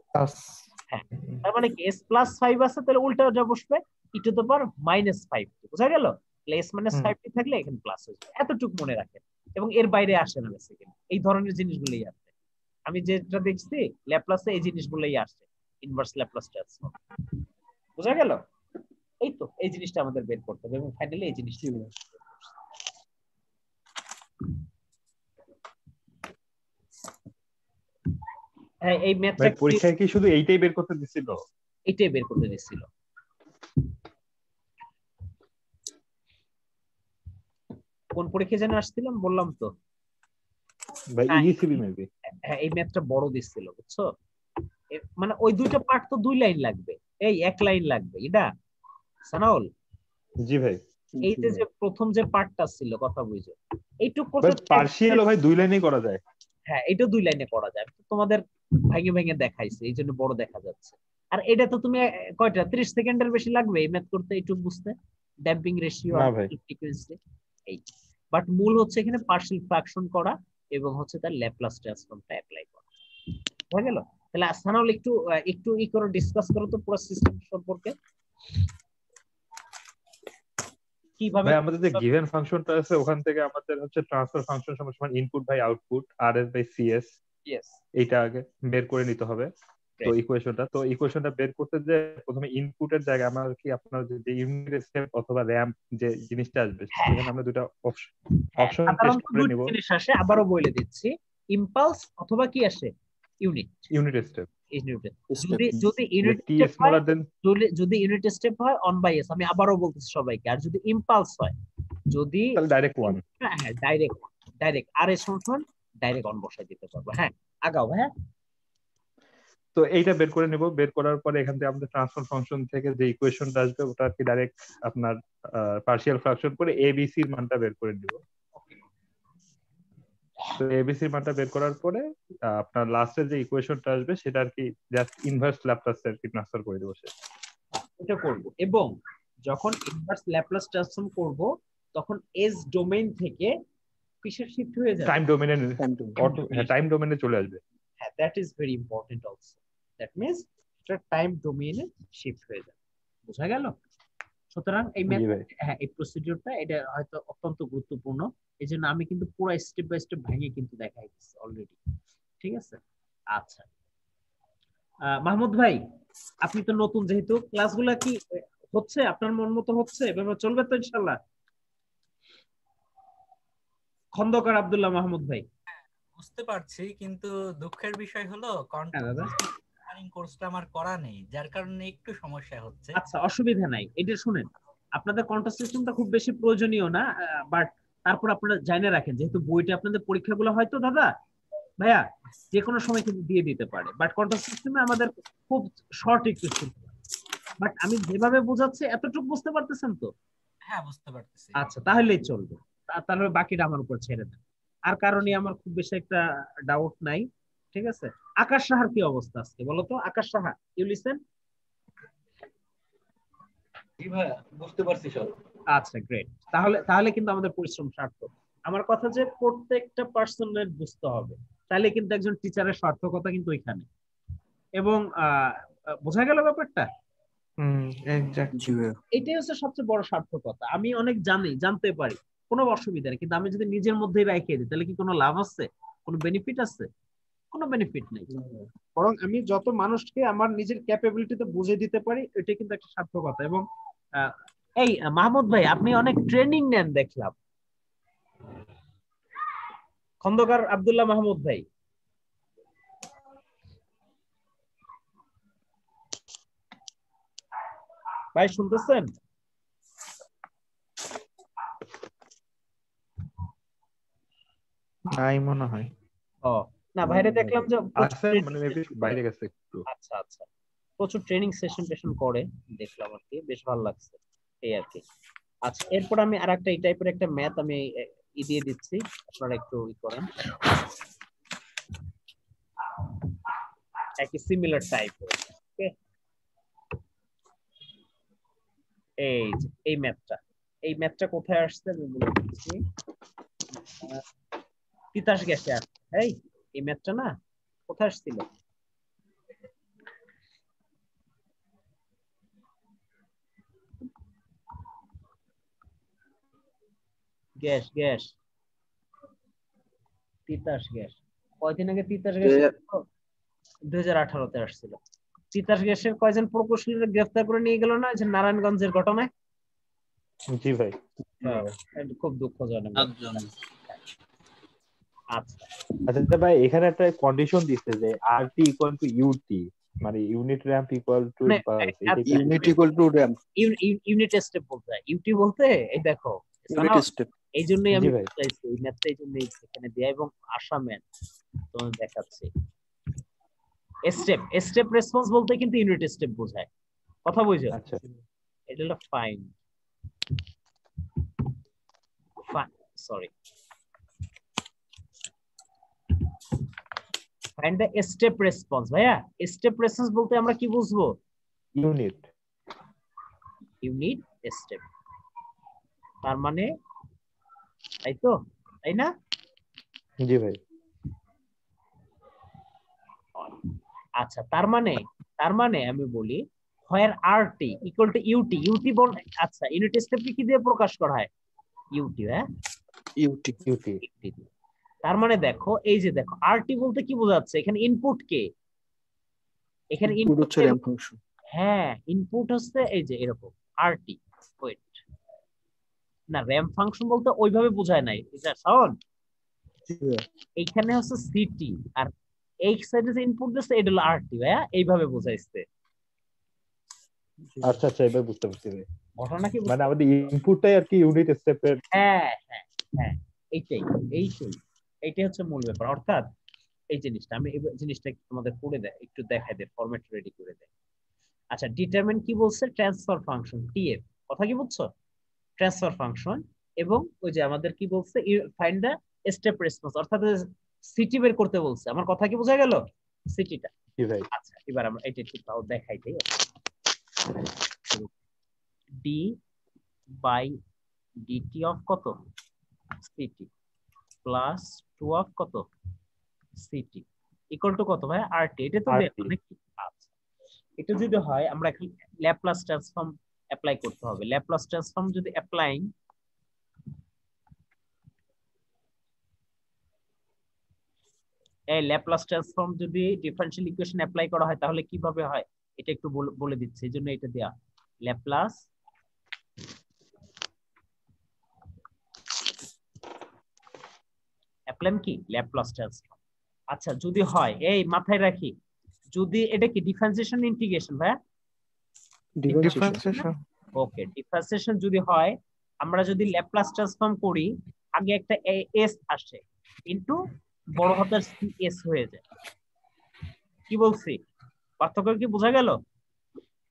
হ্যাঁ তার মানে কি s +5 আছে তাহলে উল্টা যা বসবে e টু দ্য পাওয়ার -5 বুঝা গেল তাহলে s -5 থাকলে এখানে প্লাস হয়ে যাবে এতটুকু মনে রাখেন এবং এর বাইরে আসে না বেসিক্যালি এই ধরনের জিনিসগুলোই আসে আমি যেটা দেখছি ল্যাপ্লাসে এই জিনিসগুলোই আসে ইনভার্স ল্যাপ্লাস ট্রান্সফর্ম বুঝা গেল এই তো এই জিনিসটা আমাদের বের করতে হবে এবং ফাইনালি এই জিনিসটা হ্যাঁ এই ম্যাথটা ভাই পরীক্ষায় কি শুধু এইটাই বের করতে দিছিল? এইটাই বের করতে দিছিল। কোন পরীক্ষা যেন আসছিলাম বললাম তো ভাই ইজিসিবি মেবি। হ্যাঁ এই ম্যাথটা বড় দিছিল বুঝছো, মানে ওই দুইটা পার্ট তো 2 লাইন লাগবে, এই 1 লাইন লাগবে। এটা সানাউল জি ভাই এই যে প্রথম যে পার্টটা ছিল কথা বুঝছো, এইটুক বাট পার্শিয়াল ভাই 2 লাইনেই করা যায়। হ্যাঁ এটা 2 লাইনে করা যায়, তোমাদের ভেঙে ভেঙে দেখাইছে এই জন্য বড় দেখা যাচ্ছে। আর এটা তো তুমি কয়টা 30 সেকেন্ডের বেশি লাগবে এই ম্যাথ করতে এইটুক বুঝতে, ড্যাম্পিং রেশিও আর ফ্রিকোয়েন্সি এই। বাট মূল হচ্ছে এখানে পার্শিয়াল ফ্র্যাকশন করা এবং হচ্ছে তার ল্যাপ্লাস ট্রান্সফর্মটা অ্যাপ্লাই করা। হয়ে গেল? তাহলে আসানাল একটু ই করে ডিসকাস করো তো পুরো সিস্টেম সম্পর্কে কিভাবে। ভাই আমাদের যে গিভেন ফাংশনটা আছে ওখান থেকে আমাদের হচ্ছে ট্রান্সফার ফাংশন সমান input by output RS by CS, এইটা আগে বের করে নিতে হবে। তো ইকুয়েশনটা বের করতে যে প্রথমে ইনপুটের জায়গায় আমরা কি আপনার যে ইউনিট স্টেপ অথবা র‍্যাম্প যে জিনিসটা আসবে সেখানে আমরা দুটো অপশন টেস্ট করে নিব। জিনিস আসে আবারও বলে দিচ্ছি, ইম্পালস অথবা কি আসে ইউনিট স্টেপ। যদি ইউনিট স্টেপ হয় অন বাই এস, আমি আবারও বলতেছি সবাইকে। আর যদি ইম্পালস হয়, যদি ডাইরেক্ট ওয়ান, হ্যাঁ ডাইরেক্ট আর এস সমান ডাইরেক্ট অন বসাই দিতে পারবো। হ্যাঁ আগাও। হ্যাঁ তো এইটা বের করে নিব। বের করার পরে এখান থেকে আমাদের ট্রান্সফার ফাংশন থেকে যে ইকুয়েশনটা আসবে ওটা কি ডাইরেক্ট আপনার পার্শিয়াল ফ্র্যাকশন করে এবিসি এর মানটা বের করে নিব। তো এবিসি এর মানটা বের করার পরে আপনার লাস্টের যে ইকুয়েশনটা আসবে সেটা আর কি জাস্ট ইনভার্স ল্যাপ্লাস এর কি ট্রান্সফার করে দেব এটা করব। এবং যখন ইনভার্স ল্যাপ্লাস ট্রান্সফর্ম করব তখন এস ডোমেইন থেকে কিসের শিফট হয়ে যাবে? টাইম ডোমেইনে চলে আসবে। হ্যাঁ that is very important also. That means এটা টাইম ডোমেইনে শিফট হয়ে যাবে। বোঝা গেল? সুতরাং এই এই প্রসিডিউরটা এটা হয়তো অত্যন্ত গুরুত্বপূর্ণ, এই জন্য আমি কিন্তু পুরো স্টেপ বাই স্টেপ ভেঙে কিন্তু দেখাই দিচ্ছি অলরেডি। ঠিক আছে? আচ্ছা মাহমুদ ভাই আপনি তো নতুন, যেহেতু ক্লাসগুলো কি হচ্ছে আপনার মন মতো হচ্ছে, এভাবে চলবে তো ইনশাআল্লাহ? খন্দকার আব্দুল্লাহ মাহমুদ ভাই বুঝতে পারছি, কিন্তু দুঃখের বিষয় হলো কন্ট্রোলিং কোর্সটা আমার করা নেই, যার কারণে একটু সমস্যা হচ্ছে। আচ্ছা অসুবিধা নাই, এটা শুনেন আপনাদের কন্ট্রোল সিস্টেমটা খুব বেশি প্রয়োজনীয় না, বাট তারপর আপনারা জানে রাখেন যেহেতু বইটা আপনাদের পরীক্ষাগুলো হয়তো দাদা ভাইয়া যে কোনো সময় কিন্তু দিয়ে দিতে পারে, বাট কন্ট্রোল সিস্টেমে আমাদের খুব শর্ট একটু ছিল। বাট আমি যেভাবে বোঝাচ্ছি এতটুকু বুঝতে পারতেছেন তো? হ্যাঁ বুঝতে পারতেছি। আচ্ছা তাহলেই চলবে, তাহলে বাকিটা আমার উপর ছেড়ে দেন। আর কারণে আমার খুব বেশি একটা ডাউট নাই। ঠিক আছে? আকাশ সাহার কি অবস্থা আজকে বলো তো? আকাশ সাহা ইউ লিসেন? জি ভাই বুঝতে পারছি সব। আচ্ছা গ্রেট, তাহলে কিন্তু আমাদের পরিশ্রম সার্থক। আমার কথা যে প্রত্যেকটা পার্সনের বুঝতে হবে, তাহলে কিন্তু একজন টিচারের সার্থকতা কিন্তু ওইখানে। এবং বোঝা গেল ব্যাপারটা? এটাই হচ্ছে সবচেয়ে বড় সার্থকতা। আমি অনেক জানতে পারি, কোনো অসুবিধা নেই, কিন্তু আমি যদি নিজের মধ্যেই রেখে দিই তাহলে কি কোনো লাভ আছে? কোনো বেনিফিট আছে? কোনো বেনিফিট নেই। বরং আমি যত মানুষকে আমার নিজের ক্যাপাবিলিটিতে বুঝে দিতে পারি এটা কিন্তু একটা সার্থকতা। এবং এই মাহমুদ ভাই আপনি অনেক ট্রেনিং নেন দেখলাম, খন্দকার আব্দুল্লাহ মাহমুদ ভাই। ভাই শুনতেছেন? নাই মনে হয়। ও না বাইরে দেখলাম যে মানে মেবি বাইরে গেছে একটু। আচ্ছা আচ্ছা প্রচুর ট্রেনিং সেশন করে দেখলাম আর কি, বেশ ভালো লাগছে এই আর কি। আচ্ছা এরপর আমি আরেকটা এই টাইপের একটা ম্যাথ আমি দিয়ে দিচ্ছি, আপনারা একটু করেন একই সিমিলার টাইপ। ওকে এই ম্যাথটা কোথায় আসছে আমি বলে দিচ্ছি। তিতাস গ্যাসে আসছে। এই ম্যাথটা না কোথায় আসছিল? গ্যাস তিতাস গ্যাস কয়দিন আগে তিতাস গ্যাস 2018-তে আসছিল। তিতাস গ্যাসের কয়জন প্রকৌশলীরা গ্রেফতার করে নিয়ে গেল না যে নারায়ণগঞ্জের ঘটনায়? জি ভাই খুব দুঃখজনক। আচ্ছা আচ্ছা ভাই এখানে একটা কন্ডিশন দিচ্ছে যে RT ইকুয়াল টু UT, মানে unit ramp equal to impulse, এটা কি unit equal to ramp, unit step বলতে হয়। ইউটি বলতে এই দেখো ইউনিট স্টেপ। এই জন্যই আমি জি ভাই। চাইছি এই ম্যাথটা এই জন্যই এখানে দেয়া এবং আসামেন তোমাদের দেখাচ্ছি। স্টেপ রেসপন্স বলতে কিন্তু ইউনিট স্টেপ বোঝায়, কথা বুঝছো? আচ্ছা এটা হলো fine sorry find the step response. ভাইয়া স্টেপ রেসপন্স বলতে আমরা কি বুঝবো? ইউনিট স্টেপ, তার মানে তাই তো, তাই না? জি ভাই। আচ্ছা তার মানে আমি বলি where RT equal to UT, UT বল। আচ্ছা ইউনিট স্টেপ কি দিয়ে প্রকাশ করা হয়? UT, হ্যাঁ ইউটি। তার মানে দেখো এই যে দেখো RT বলতে কি বোঝাচ্ছে? এখানে ইনপুট কে? এখানে ইনপুট হচ্ছে র‍্যাম্প ফাংশন। হ্যাঁ ইনপুট হচ্ছে এই যে এরকম RT। ওয়েট না, র‍্যাম্প ফাংশন বলতে ওইভাবে বোঝায় নাই, এটা সাউন্ড এইখানে হচ্ছে সিটি আর এই সাইডে যে ইনপুট দিচ্ছে এটা হলো RT। ভাইয়া এইভাবে বোঝাইছে। আচ্ছা আচ্ছা এবার বুঝতে পারছি ভাই, ঘটনা কি মানে আমাদের ইনপুটটাই আর কি ইউনিট স্টেপের। হ্যাঁ এইটাই হচ্ছে মূল ব্যাপার। অর্থাৎ এই জিনিসটা আমি এই জিনিসটা তোমাদের করে দেয় একটু দেখাই দেয়, ফরম্যাট রেডি করে দেয়। আচ্ছা ডিটারমিন কি বলছে? ট্রান্সফার ফাংশন TF, কথা কি বুঝছো? ট্রান্সফার ফাংশন এবং ওই যে আমাদের কি বলছে ফাইন্ড দ্য স্টেপ রেসপন্স, অর্থাৎ সিটি বের করতে বলছে। আমার কথা কি বোঝা গেল? সিটিটা। জি ভাই। আচ্ছা এবার আমরা এটা একটু তাও দেখাই দেই। d বাই dt অফ কত? সিটি প্লাস 2 অফ কত? সিটি ইকুয়াল টু কত ভাই? RT। এটা তো নাকি? আচ্ছা এটা যদি হয় আমরা এখন ল্যাপ্লাস ট্রান্সফর্ম অ্যাপ্লাই করতে হবে। ল্যাপ্লাস ট্রান্সফর্ম যদি অ্যাপ্লাইং এই ল্যাপ্লাস ট্রান্সফর্ম যদি ডিফারেনশিয়াল ইকুয়েশন অ্যাপ্লাই করা হয় তাহলে কিভাবে হয় এটা একটু বলে দিচ্ছি, এই জন্য এটা দেয়া ল্যাপ্লাস অ্যাপ্লাই কি ল্যাপ্লাস ট্রান্সফর্ম। আচ্ছা যদি হয় এই মাথায় রাখি, যদি এটা কি ডিফারেন্সিয়েশন ইন্টিগ্রেশন ভাই? ডিফারেন্সিয়েশন। ওকে ডিফারেন্সিয়েশন যদি হয় আমরা যদি ল্যাপ্লাস ট্রান্সফর্ম করি আগে একটা s আসে ইনটু বড় হাতের CS হয়ে যায়। কি বলছি? পার্থক্য কি বোঝা গেল?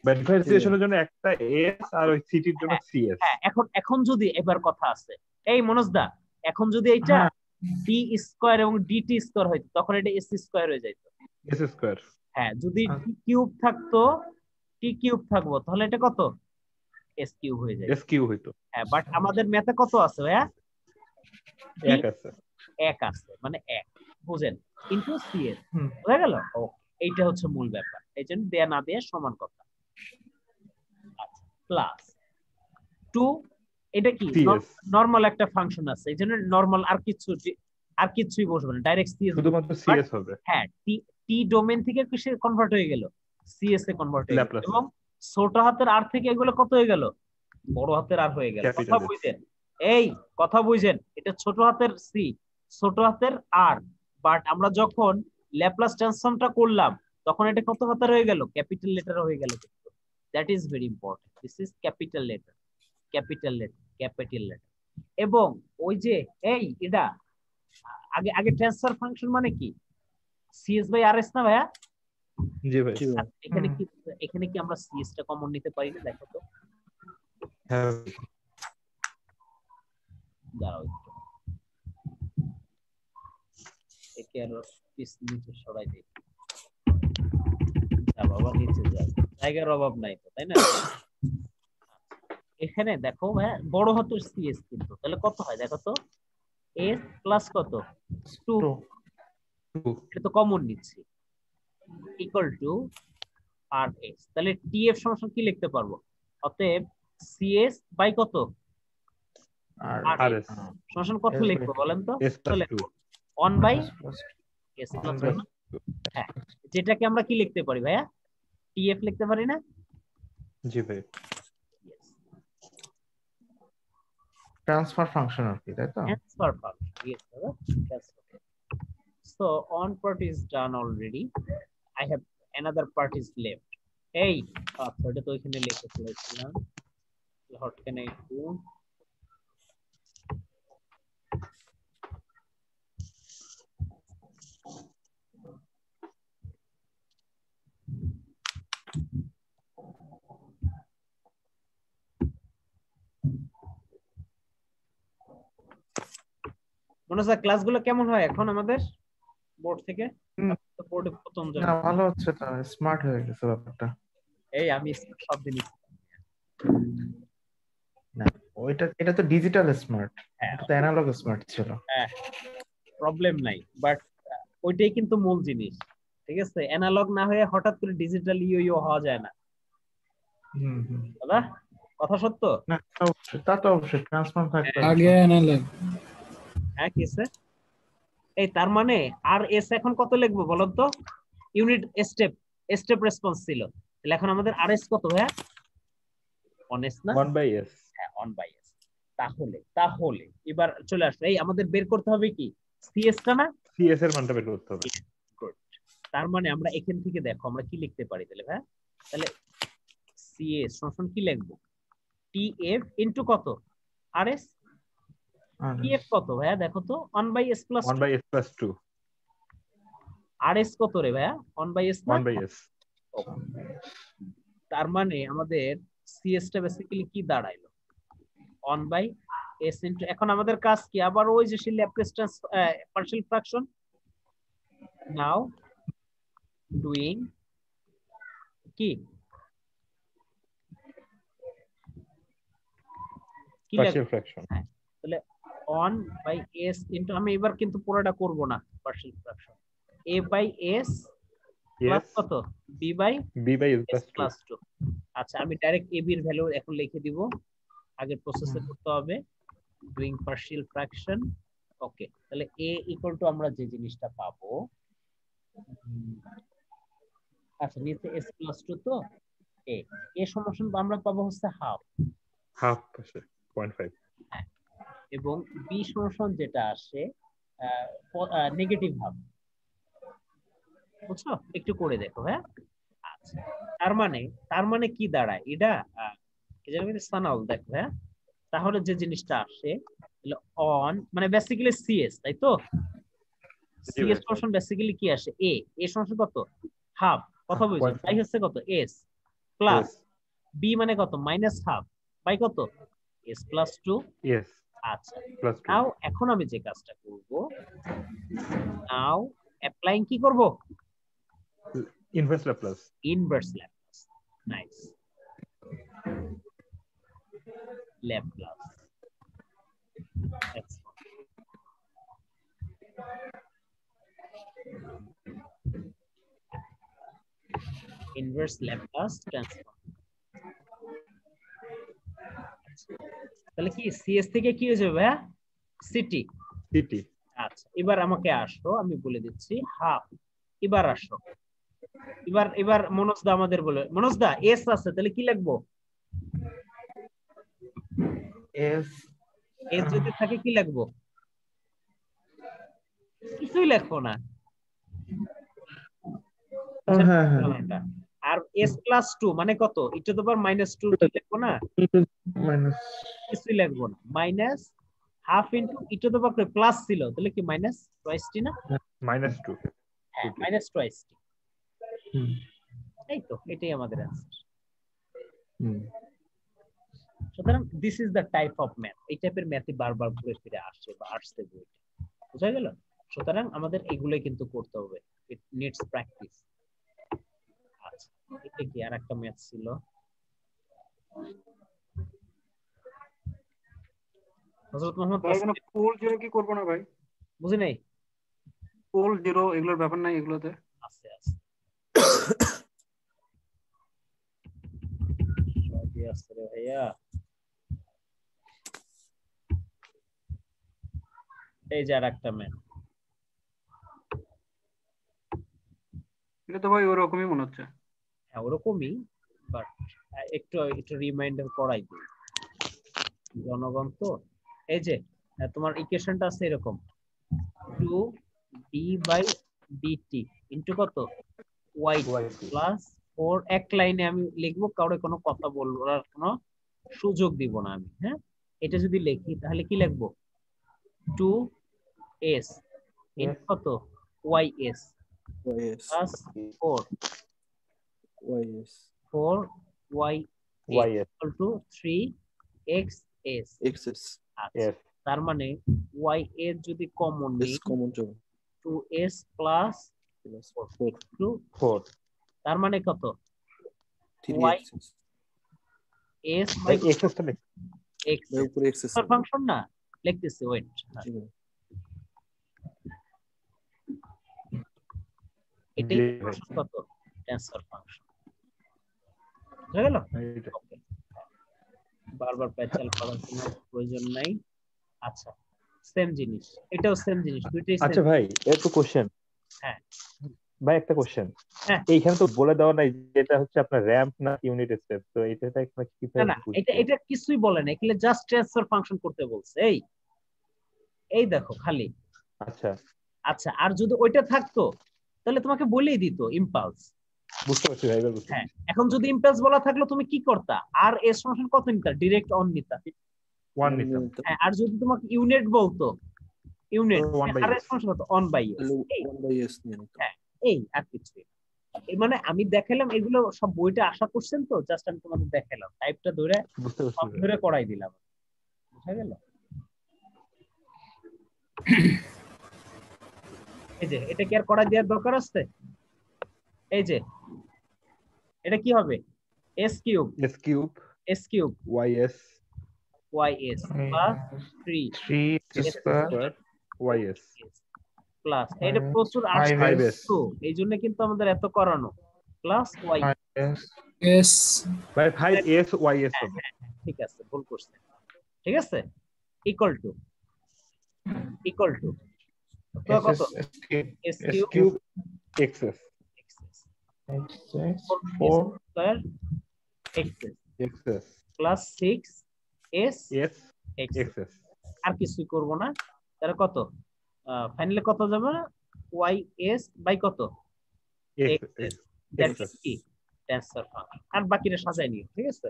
ডিফারেন্সিয়েশনের জন্য একটা s আর ওই সিটির জন্য CS। হ্যাঁ এখন যদি এবার কথা আছে এই মনোজ দা, এখন যদি এইটা d স্কয়ার এবং dt স্কয়ার হইতো তখন এটা s স্কয়ার হয়ে যাইতো। s square. হ্যাঁ যদি t কিউব থাকতো, t কিউব থাকবো তাহলে এটা কত? s কিউব হয়ে যায়। s কিউব হইতো। হ্যাঁ বাট আমাদের ম্যাথে কত আছে ভাইয়া? 1 আছে। 1 আছে মানে 1 বুঝেন ইনটু CS বুঝা গেল? ওকে এইটা হচ্ছে মূল ব্যাপার, এইজন্য দেয়া না দেয়া সমান কথা। আচ্ছা প্লাস 2 এটা কি নরমাল একটা ফাংশন আছে, এইজন্য নরমাল আর কিছুই বসবে না, ডাইরেক্ট CS শুধুমাত্র CS হবে। হ্যাঁ টি ডোমেইন থেকে কিসে কনভার্ট হয়ে গেল? CS এ কনভার্ট হয়ে গেল এবং ছোট হাতের আর থেকে এগুলো কত হয়ে গেল? বড় হাতের আর হয়ে গেল। কথা বুঝেন? এই কথা বুঝেন, এটা ছোট হাতের সি ছোট হাতের আর, বাট আমরা যখন ল্যাপ্লাস ট্রান্সফর্মটা করলাম তখন এটা কত হাতের হয়ে গেল? ক্যাপিটাল লেটার হয়ে গেল। That is very important, this is capital letter এবং ওই যে এই এটা আগে ট্রান্সফার ফাংশন মানে কি? CS বাই RS না ভাইয়া? জি ভাই। এখানে কি আমরা CS টা কমন নিতে পারি না? দেখো তো। হ্যাঁ দাঁড়াও একে আর পিস নিচে সরাই দেই। বাবা নিচে যায়, জায়গার অভাব নাই তো, তাই না? এখানে দেখো ভাই বড় হাতের CS কিন্তু তাহলে কত হয় দেখো তো? s প্লাস কত? 2 এটা তো কমন নিচ্ছি ইকুয়াল টু RS। তাহলে TF সমান কি লিখতে পারবো? অতএব CS বাই কত? RS সমান কত লিখবো বলেন তো? তাহলে 1 বাই s প্লাস 1। হ্যাঁ যেটাকে আমরা কি লিখতে পারি ভাইয়া? TF লিখতে পারি না? জি ভাই। ট্রান্সফার ফাংশন আর কি, তাই তো? ট্রান্সফার ফাংশন, ইয়েস দাদা transfer. So on part is done already. I have another part is left. Hey, এটা তো এখানে লিখে ফেলেছিলাম। What can I do? মনে হচ্ছে ক্লাসগুলো কেমন হয় এখন আমাদের বোর্ড থেকে? বোর্ডে প্রথম না ভালো হচ্ছে, তো স্মার্ট হয়ে গেছে ব্যাপারটা। এই আমি সব দিনই না এটা তো ডিজিটাল স্মার্ট, এটা তো অ্যানালগ স্মার্ট ছিল। হ্যাঁ, প্রবলেম নাই, বাট ওইটাই কিন্তু মূল জিনিস। ঠিক আছে, অ্যানালগ না হয়ে হঠাৎ করে ডিজিটাল ইও হওয়া যায় না। দাদা কথা সত্য? না তা তো অবশ্যই ট্রান্সফর্ম থাকতে আগে অ্যানালগ। হ্যাঁ কিসে? এই তার মানে আর এস এখন কত লিখবো বলো তো? ইউনিট স্টেপ রেসপন্স ছিল, তাহলে এখন আমাদের আর এস কত ভাইয়া? 1s না? 1/s। হ্যাঁ 1/s। তাহলে এবার চলে আসলো, এই আমাদের বের করতে হবে কি সিএস টা না? সিএস এর মানটা বের করতে হবে। গুড। তার মানে আমরা এখান থেকে দেখো আমরা কি লিখতে পারি তাহলে ভাইয়া? তাহলে সিএস সমান কি লিখবো? টিএফ ইনটু কত? আরএস। টিএফ কত ভাইয়া দেখো তো? 1/s plus 2। আরএস কত রে ভাইয়া? 1/s না? 1/s। তার মানে আমাদের সিএস টা বেসিক্যালি কি দাঁড়াইলো? 1/s ইনটু, এখন আমাদের কাজ কি আবার ওই যে সেই ল্যাপ্লেস পার্শিয়াল ফ্র্যাকশন। নাও ডুইং কি পার্শিয়াল ফ্র্যাকশন। তাহলে 1/s ইনটু, আমি এবার কিন্তু পুরোটা করব না, পার্শিয়াল ফ্র্যাকশন a/s প্লাস কত? b/s plus 2। আচ্ছা আমি ডাইরেক্ট ab এর ভ্যালু এখন লিখে দিব, আগে প্রসেসে করতে হবে। ডুইং পার্শিয়াল ফ্র্যাকশন, ওকে। তাহলে a ইকুয়াল টু আমরা যে জিনিসটা পাবো, আচ্ছা নিচে s প্লাস 2 তো a সমান আমরা পাবো হচ্ছে হাফ আছে 0.5, এবং b সমান যেটা আসে নেগেটিভ হাফ। বুঝছো? একটু করে দেখো। হ্যাঁ আচ্ছা, তার মানে কি দাঁড়ায় এটা? সানাউল দেখো। হ্যাঁ তাহলে যে জিনিসটা আসে অন মানে বেসিক্যালি সিএস, তাই তো? সিএস সমান বেসিক্যালি কি আসে? এ সমান কত? হাফ। কথা বুঝছো? তাই হচ্ছে কত? এস প্লাস বি মানে কত? মাইনাস হাফ বাই কত? S plus 2। আচ্ছা নাও এখন আমি যে কাজটা করব, নাও অ্যাপ্লাইং কি করব? Inverse Laplace. Nice. Laplace inverse Laplace transform. তাহলে কি সিএস থেকে কি হয়ে যাবে? সিটি। আচ্ছা এবার আমাকে আসো, আমি বলে দিচ্ছি হাফ। এবার আসো, এবার মনোজদা আমাদের বলে, মনোজদা এস আছে তাহলে কি লিখবো? এস যদি থাকে কি লিখবো? কিছুই লেখো না। আর s প্লাস 2 মানে কত? e two the power minus 2 লিখবো না? কিছুই লিখবো না। Minus half into e two the power plus ছিল, তাহলে কি মাইনাস টুয়াইস টি না? -2। হ্যাঁ মাইনাস টুয়াইস টি। এই তো এটাই আমাদের অ্যানসার। সুতরাং this is the type of math. এই টাইপের ম্যাথই বারবার ঘুরে ফিরে আসছে বা আসছে বইতে। বুঝা গেল? সুতরাং আমাদের এগুলোই কিন্তু করতে হবে। It needs practice. আচ্ছা এটা কি আর একটা ম্যাথ ছিল? হযরত মুহাম্মদ পোল জিরো কি করব না ভাই? বুঝি নাই। পোল জিরো এগুলোর ব্যাপার নাই এগুলোতে? আছে সবই আছে রে ভাইয়া। এই যে আর একটা ম্যাথ, এটা তো ভাই ওরকমই মনে হচ্ছে। হ্যাঁ ওরকমই, বাট একটু রিমাইন্ডার করাই দিই জনগণ তো। এই যে তোমার ইকুয়েশনটা আছে এরকম 2 ডি বাই ডিটি ইনটু কত ওয়াই প্লাস 4 এক লাইনে আমি লিখবো, কাউরে কোনো কথা বলার কোনো সুযোগ দিব না আমি। হ্যাঁ, এটা যদি লিখি তাহলে কি লিখবো 2s ইনটু কত ys plus 4y equal to 3xs। তার মানে y এর যদি কমন নেই 2s প্লাস 4 তার মানে কত y s by x function না লিখতেছি, ওয়েট এটাই কত ট্রান্সফার ফাংশন বুঝা গেল। বারবার প্যাচাল করার কোনো প্রয়োজন নাই। আচ্ছা সেম জিনিস, এটাও সেম জিনিস, দুইটাই সেম। আচ্ছা ভাই একটু কোশ্চেন। হ্যাঁ ভাই একটা কোশ্চেন, এইখানে তো বলে দেওয়া নাই যে এটা হচ্ছে আপনার র‍্যাম্প না ইউনিট স্টেপ, তো এটা কি না এটা কিছুই বলে না, এগুলো জাস্ট ট্রান্সফার ফাংশন করতে বলছে। এই দেখো খালি। আচ্ছা আর যদি ওইটা থাকতো তাহলে তোমাকে বলেই দিত ইম্পালস। বুঝতে পারছি ভাই। হ্যাঁ, এখন যদি ইম্পালস বলা থাকলো তুমি কি করতা, আর এস ফাংশন কত নিতা, ডাইরেক্ট অন নিতা, 1 নিতাম। হ্যাঁ, আর যদি তোমাকে ইউনিট বলতো, ইউনিট আর এস ফাংশন কত 1 বাই এস নিয়ে নিত। হ্যাঁ, এই আর কিছু মানে আমি দেখালাম, এগুলো সব বইটা আশা করছেন তো, জাস্ট আমি তোমাদের দেখালাম, টাইপটা ধরে করাই দিলাম, বুঝা গেল। এই যে এটা কি আর করা দেওয়ার দরকার আছে? এই যে এটা কি হবে s cube ys plus 3 square ys plus এটা প্রচুর আসবে, এই জন্য কিন্তু আমাদের এত করানো plus y s by 5s ys হবে। ঠিক আছে, ভুল করছে। ঠিক আছে, ইকুয়াল টু কত s cube xs 4 square xs plus 6s xs। আর কিছু করব না, তাহলে কত ফাইনালি কত যাবে ys বাই কত xs, দ্যাটস কি ট্রান্সফার ফাংশন। আর বাকিটা সাজাই নিও, ঠিক আছে,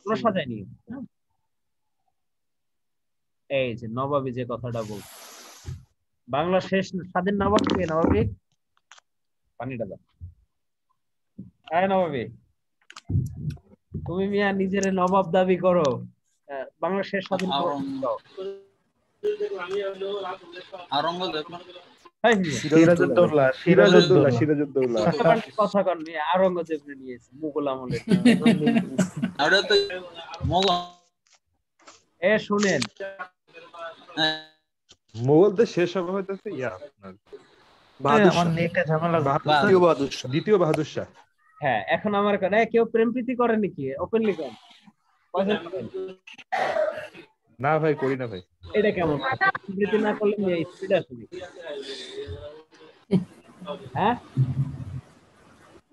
পুরো সাজাই নিও। এই যে নবাবী যে কথাটা বল, বাংলা শেষ স্বাধীন নবাব কে? নবাবী পানিটা দাও। আয় নবাবী, তুমি মিয়া নিজের নবাব দাবি করো, বাংলা শেষ স্বাধীন কথা কন নিয়ে আওরঙ্গজেব নিয়েছে মুঘল আমলের। শুনেন মোগলদের শেষ হবে হইতেছে দ্বিতীয় বাহাদুর শাহ। হ্যাঁ, এখন আমার কেউ প্রেম প্রীতি করে নাকি? ওপেনলি কর। না ভাই, করি না ভাই। এটা কেমন প্রীতি না করলে মেয়ে স্পিড আসবে? হ্যাঁ,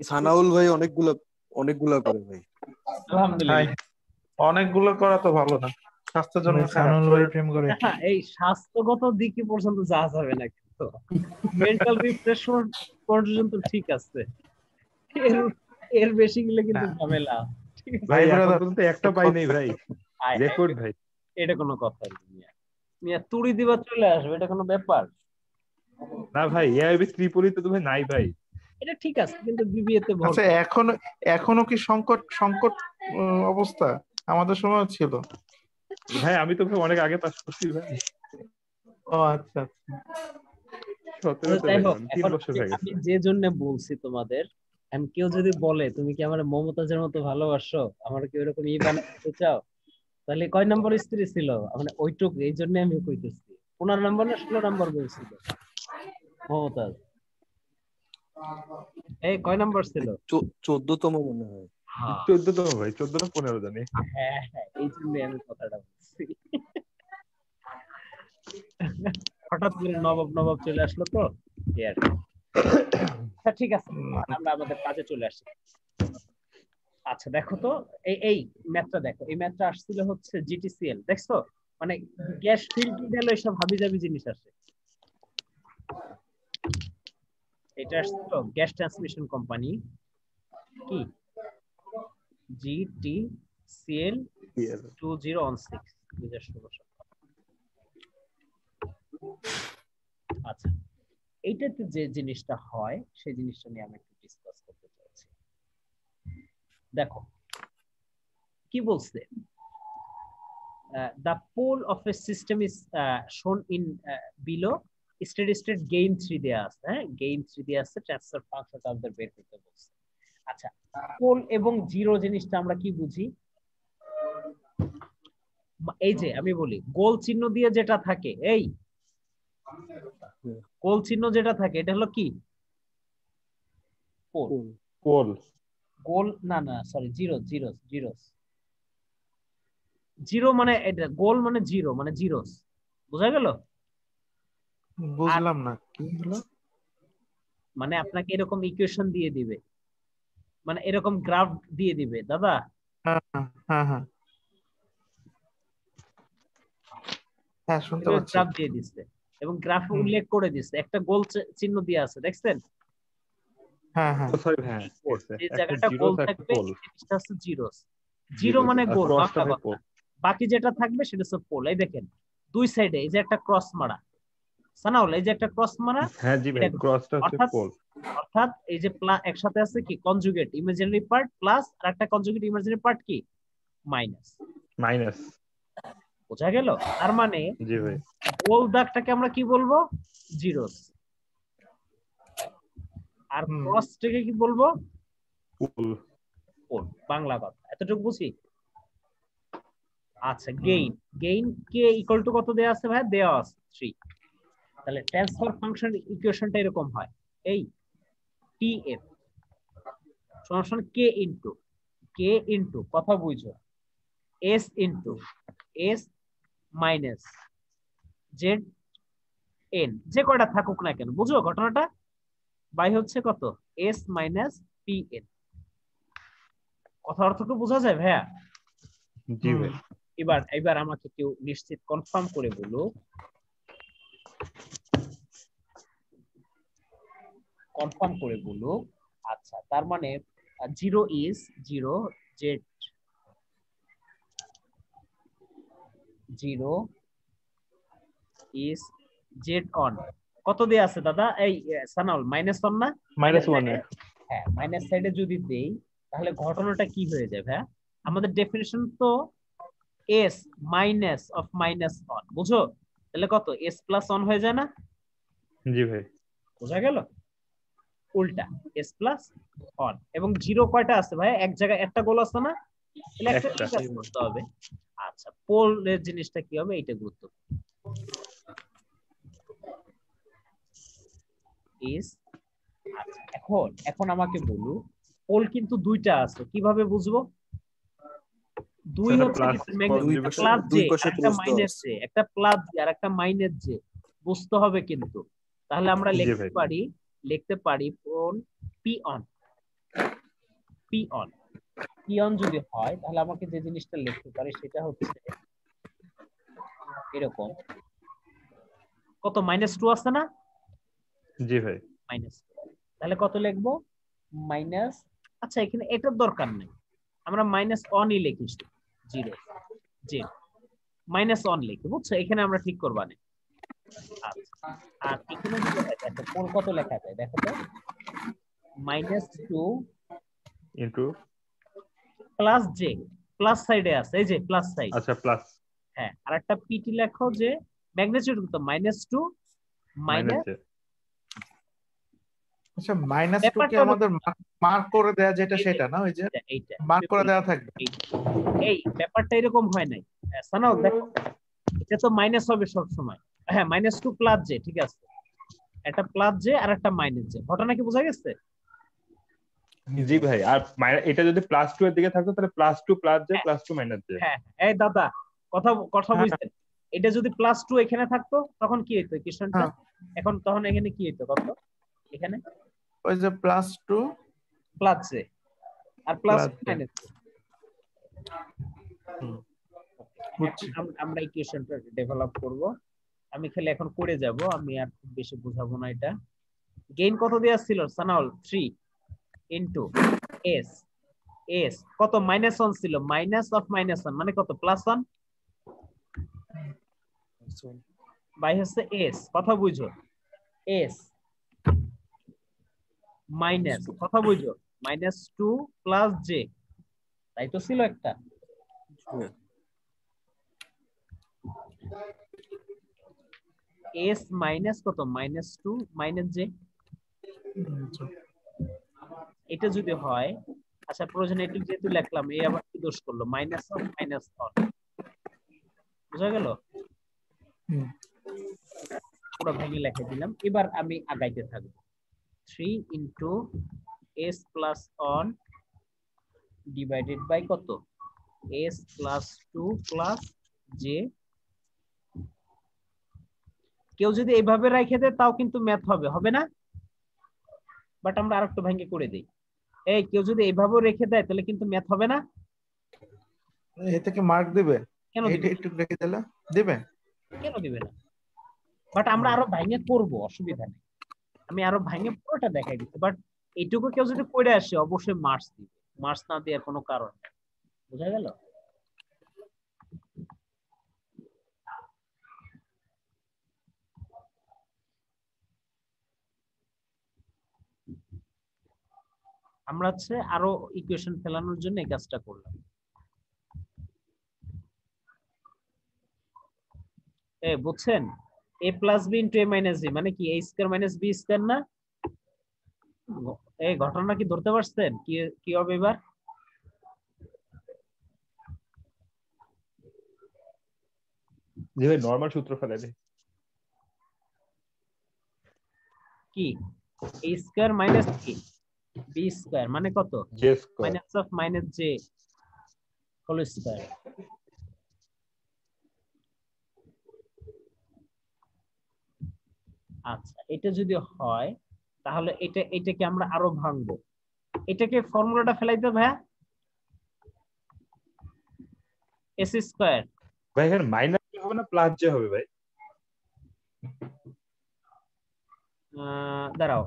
সানাউল ভাই অনেকগুলা করে ভাই। আলহামদুলিল্লাহ, অনেকগুলো করা তো ভালো না, স্বাস্থ্যের জন্য সানাউল ভাই প্রেম করে। হ্যাঁ, এই স্বাস্থ্যগত দিকে পর্যন্ত যাওয়া যাবে না, কিন্তু মেন্টাল রিফ্রেশমেন্ট পর্যন্ত ঠিক আছে, এর বেশি গেলে কিন্তু ঝামেলা। ভাই এখন পর্যন্ত একটা পাই নাই ভাই, রেকর্ড ভাই। এটা কোনো কথা না মিয়া, তুড়ি দিবা চলে আসবে, এটা কোনো ব্যাপার না ভাই। এআইবি ত্রিপলিতে তো ভাই নাই ভাই। এটা ঠিক আছে, কিন্তু বিবিএ তে আচ্ছা এখনো কি সংকট অবস্থা? আমাদের সময় ছিল ভাই, আমি তো ভাই অনেক আগে পাস করছি ভাই। ও আচ্ছা, আমি যে জন্য বলছি তোমাদের, আমি কেউ যদি বলে তুমি কি আমার মমতাজের মতো ভালোবাসো, আমার কি ওরকম ই বানাতে চাও, তাহলে কয় নম্বর স্ত্রী ছিল? মানে ওইটুক, এই জন্য আমি কইতেছি 15 নম্বর না 16 নম্বর বলছিল মমতাজ। এই কয় নম্বর ছিল? 14তম মনে হয়। 14তম ভাই, 14 না 15 জানি। হ্যাঁ, এই জন্য আমি কথাটা বলছি। হঠাৎ করে নবাব চলে আসলো তো। ঠিক আছে, আমরা আমাদের কাজে চলে আসছি। আচ্ছা দেখো তো, এই ম্যাথটা দেখো, এই ম্যাথটা আসছিল হচ্ছে জিটিসিএল, দেখছো? মানে গ্যাস ফিল্ড গেল এসব হাবিজাবি জিনিস আসে। এটা আসতো গ্যাস ট্রান্সমিশন কোম্পানি কি GTCL 2016 2016 সাল। আচ্ছা, এইটাতে যে জিনিসটা হয় সেই জিনিসটা নিয়ে আমি একটু ডিসকাস করতে চাচ্ছি। দেখো কি বলছে, the pole of a system is shown in below steady state gain 3 দেয়া আছে, হ্যাঁ gain 3 দেয়া আছে, ট্রান্সফার ফাংশনটা আমাদের বের করতে বলছে। আচ্ছা, পোল এবং জিরো জিনিসটা আমরা কি বুঝি? এই যে আমি বলি গোল চিহ্ন দিয়ে যেটা থাকে, এই গোল চিহ্ন যেটা থাকে এটা হলো কি পোল। পোল গোল না না sorry zero zero zero zero মানে এটা গোল মানে জিরো মানে জিরোস, বোঝা গেল? বুঝলাম না কি হলো। মানে আপনাকে এরকম ইকুয়েশন দিয়ে দিবে, মানে এরকম গ্রাফ দিয়ে দিবে দাদা। হ্যাঁ হ্যাঁ হ্যাঁ হ্যাঁ শুনতে পাচ্ছি। গ্রাফ দিয়ে দিচ্ছে এবং গ্রাফে উল্লেখ করে দিচ্ছে একটা গোল চিহ্ন দিয়ে আছে, দেখছেন? হ্যাঁ হ্যাঁ সরি হ্যাঁ যে জায়গাটা গোল থাকবে সেটা হচ্ছে জিরোস। জিরো মানে গোল, বাকি যেটা থাকবে সেটা হচ্ছে পোল। এই দেখেন দুই সাইডে এই যে একটা ক্রস মারা, সানাউল এই যে একটা ক্রস মারা, হ্যাঁ জি ভাই ক্রসটা হচ্ছে পোল। অর্থাৎ এই যে একসাথে আছে কি কনজুগেট ইমাজিনারি পার্ট প্লাস আর একটা কনজুগেট ইমাজিনারি পার্ট কি মাইনাস। মাইনাস বোঝা গেল? তার মানে জি ভাই গোল দাগটাকে আমরা কি বলবো? জিরোস। আর ক্রসটাকে কি বলবো? পোল। পোল, বাংলা কথা। এতটুকু বুঝি? আচ্ছা, gain gain K equal to কত দেয়া আছে ভাই? দেয়া আছে 3। তাহলে ট্রান্সফার ফাংশন ইকুয়েশনটা এরকম হয়, এই TF সমান কে ইনটু কথা বুঝো S into S minus Z N, যে কয়টা থাকুক না কেন, বুঝো ঘটনাটা? বাই হচ্ছে কত? S minus PN। কথা অর্থটা বোঝা যায় ভাইয়া? জি ভাই। এবার আমাকে কেউ নিশ্চিত কনফার্ম করে বলো, কনফার্ম করে বলো। আচ্ছা, তার মানে 0 is 0 Z 0 is Z on কত দেয়া আছে দাদা? এই সানাউল -1 না? -1 হ্যাঁ, মাইনাস সাইডে যদি দেই তাহলে ঘটনাটা কি হয়ে যায় ভাইয়া? আমাদের ডেফিনিশন তো s মাইনাস অফ -1, বুঝো? তাহলে কত s প্লাস 1 হয়ে যায় না? জি ভাই বোঝা গেল? উল্টা s প্লাস 1 এবং 0 কয়টা আছে ভাই? এক জায়গায় একটা গোল আছে না? তাহলে একটা ঠিক আছে করতে হবে। আচ্ছা, পোলের জিনিসটা কি হবে এটা গুরুত্বপূর্ণ। আচ্ছা, এখন আমাকে বলু পোল কিন্তু দুইটা আছে, কিভাবে বুঝবো? দুই হচ্ছে প্লাস জে একটা মাইনাস জে, একটা প্লাস জে আর একটা মাইনাস জে, বুঝতে হবে কিন্তু। তাহলে আমরা লিখতে পারি পোল পি অন যদি হয় তাহলে আমাকে যে জিনিসটা লিখতে পারি সেটা হচ্ছে এরকম, কত -2 আছে না? জি ভাই -2, তাহলে কত লিখবো? মাইনাস, আচ্ছা এখানে এটার দরকার নেই, আমরা -1ই লিখি, 0 জি -1 লিখি, বুঝছো? এখানে আমরা ঠিক করবা না। আচ্ছা, আর এখানে যদি দেখো কোন কত লেখা যায় দেখো তো, -2 ইনটু প্লাস জে, প্লাস সাইডে আছে এই যে প্লাস সাইড। আচ্ছা প্লাস, হ্যাঁ, আর একটা পিটি লেখো যে ম্যাগনিটিউড কত? -2 মাইনাস। আচ্ছা, -2 কি আমাদের মার্ক করে দেয়া যেটা সেটা না? ওই যে এইটা মার্ক করে দেওয়া থাকবে। এই ব্যাপারটা এরকম হয় নাই সানাও, দেখো এটা তো মাইনাস হবে সব সময়। হ্যাঁ, -2 প্লাস জে, ঠিক আছে, একটা প্লাস জে আর একটা মাইনাস জে, ঘটনা কি বোঝা গেছে? জি ভাই। আর এটা যদি +2 এর দিকে থাকতো তাহলে +2 প্লাস জে +2 মাইনাস জে। হ্যাঁ, এই দাদা কথা বুঝছেন? এটা যদি +2 এখানে থাকতো তখন কি হতো কোশ্চেনটা? এখন তখন এখানে কি হতো কত? এখানে ওই যে +2 plus J R plus minus J. আমরা ইকুয়েশনটা ডেভেলপ করব। আমি খালি এখন করে যাব, আমি আর খুব বেশি বুঝাবো না এটা। গেইন কত দেয়া ছিল সানাউল? 3 ইনটু এস, এস কত -1 ছিল, মাইনাস অফ -1 মানে কত, +1 বাই হচ্ছে এস, কথা বুঝো, এস মাইনাস, কথা বুঝো, -2 প্লাস জে, তাই তো ছিল একটা। এস মাইনাস কত, -2 মাইনাস জে, এটা যদি হয়, আচ্ছা প্রয়োজন একটু যেহেতু লিখলাম, এই আবার কি দোষ করলো, মাইনাস অফ -1, বুঝা গেল? পুরো ভেঙে লিখে দিলাম। এবার আমি আগাইতে থাকবো। 3 into S plus one divided by কত, এস প্লাস 2 প্লাস জে। কেউ যদি এইভাবে রেখে দেয় তাও কিন্তু ম্যাথ হবে, হবে না? বাট আমরা আরেকটু ভেঙে করে দেই। এই কেউ যদি এইভাবেও রেখে দেয় তাহলে কিন্তু ম্যাথ হবে না? এতে কি মার্ক দিবে? কেন এইটা একটু রেখে দিলে দিবে? কেন দিবে না? বাট আমরা আরো ভেঙে করব, অসুবিধা নেই। আমি আরো ভেঙে পুরোটা দেখাই দিচ্ছি, বাট এইটুকু কেউ যদি করে আসে অবশ্যই মার্কস দিবে, মার্কস না দেওয়ার কোনো কারণ নেই। বুঝা গেল? আমরা হচ্ছে আরো ইকুয়েশন ফেলানোর জন্য এই কাজটা করলাম। বুঝছেন? a plus b into a minus b মানে কি a square minus b square না? এই ঘটনা কি ধরতে পারছেন? কি কি হবে এবার? জি ভাই, নরমাল সূত্র ফেলে দে। কি a স্কয়ার মাইনাস কি b স্কয়ার মানে কত? j square minus of minus j whole square. আচ্ছা, এটা যদি হয় তাহলে এটাকে আমরা আরো ভাঙবো। এটাকে ফর্মুলাটা ফেলাইতে ভাইয়া, এস স্কয়ার। ভাই এখানে মাইনাস j হবে না প্লাস j হবে ভাই? দাঁড়াও,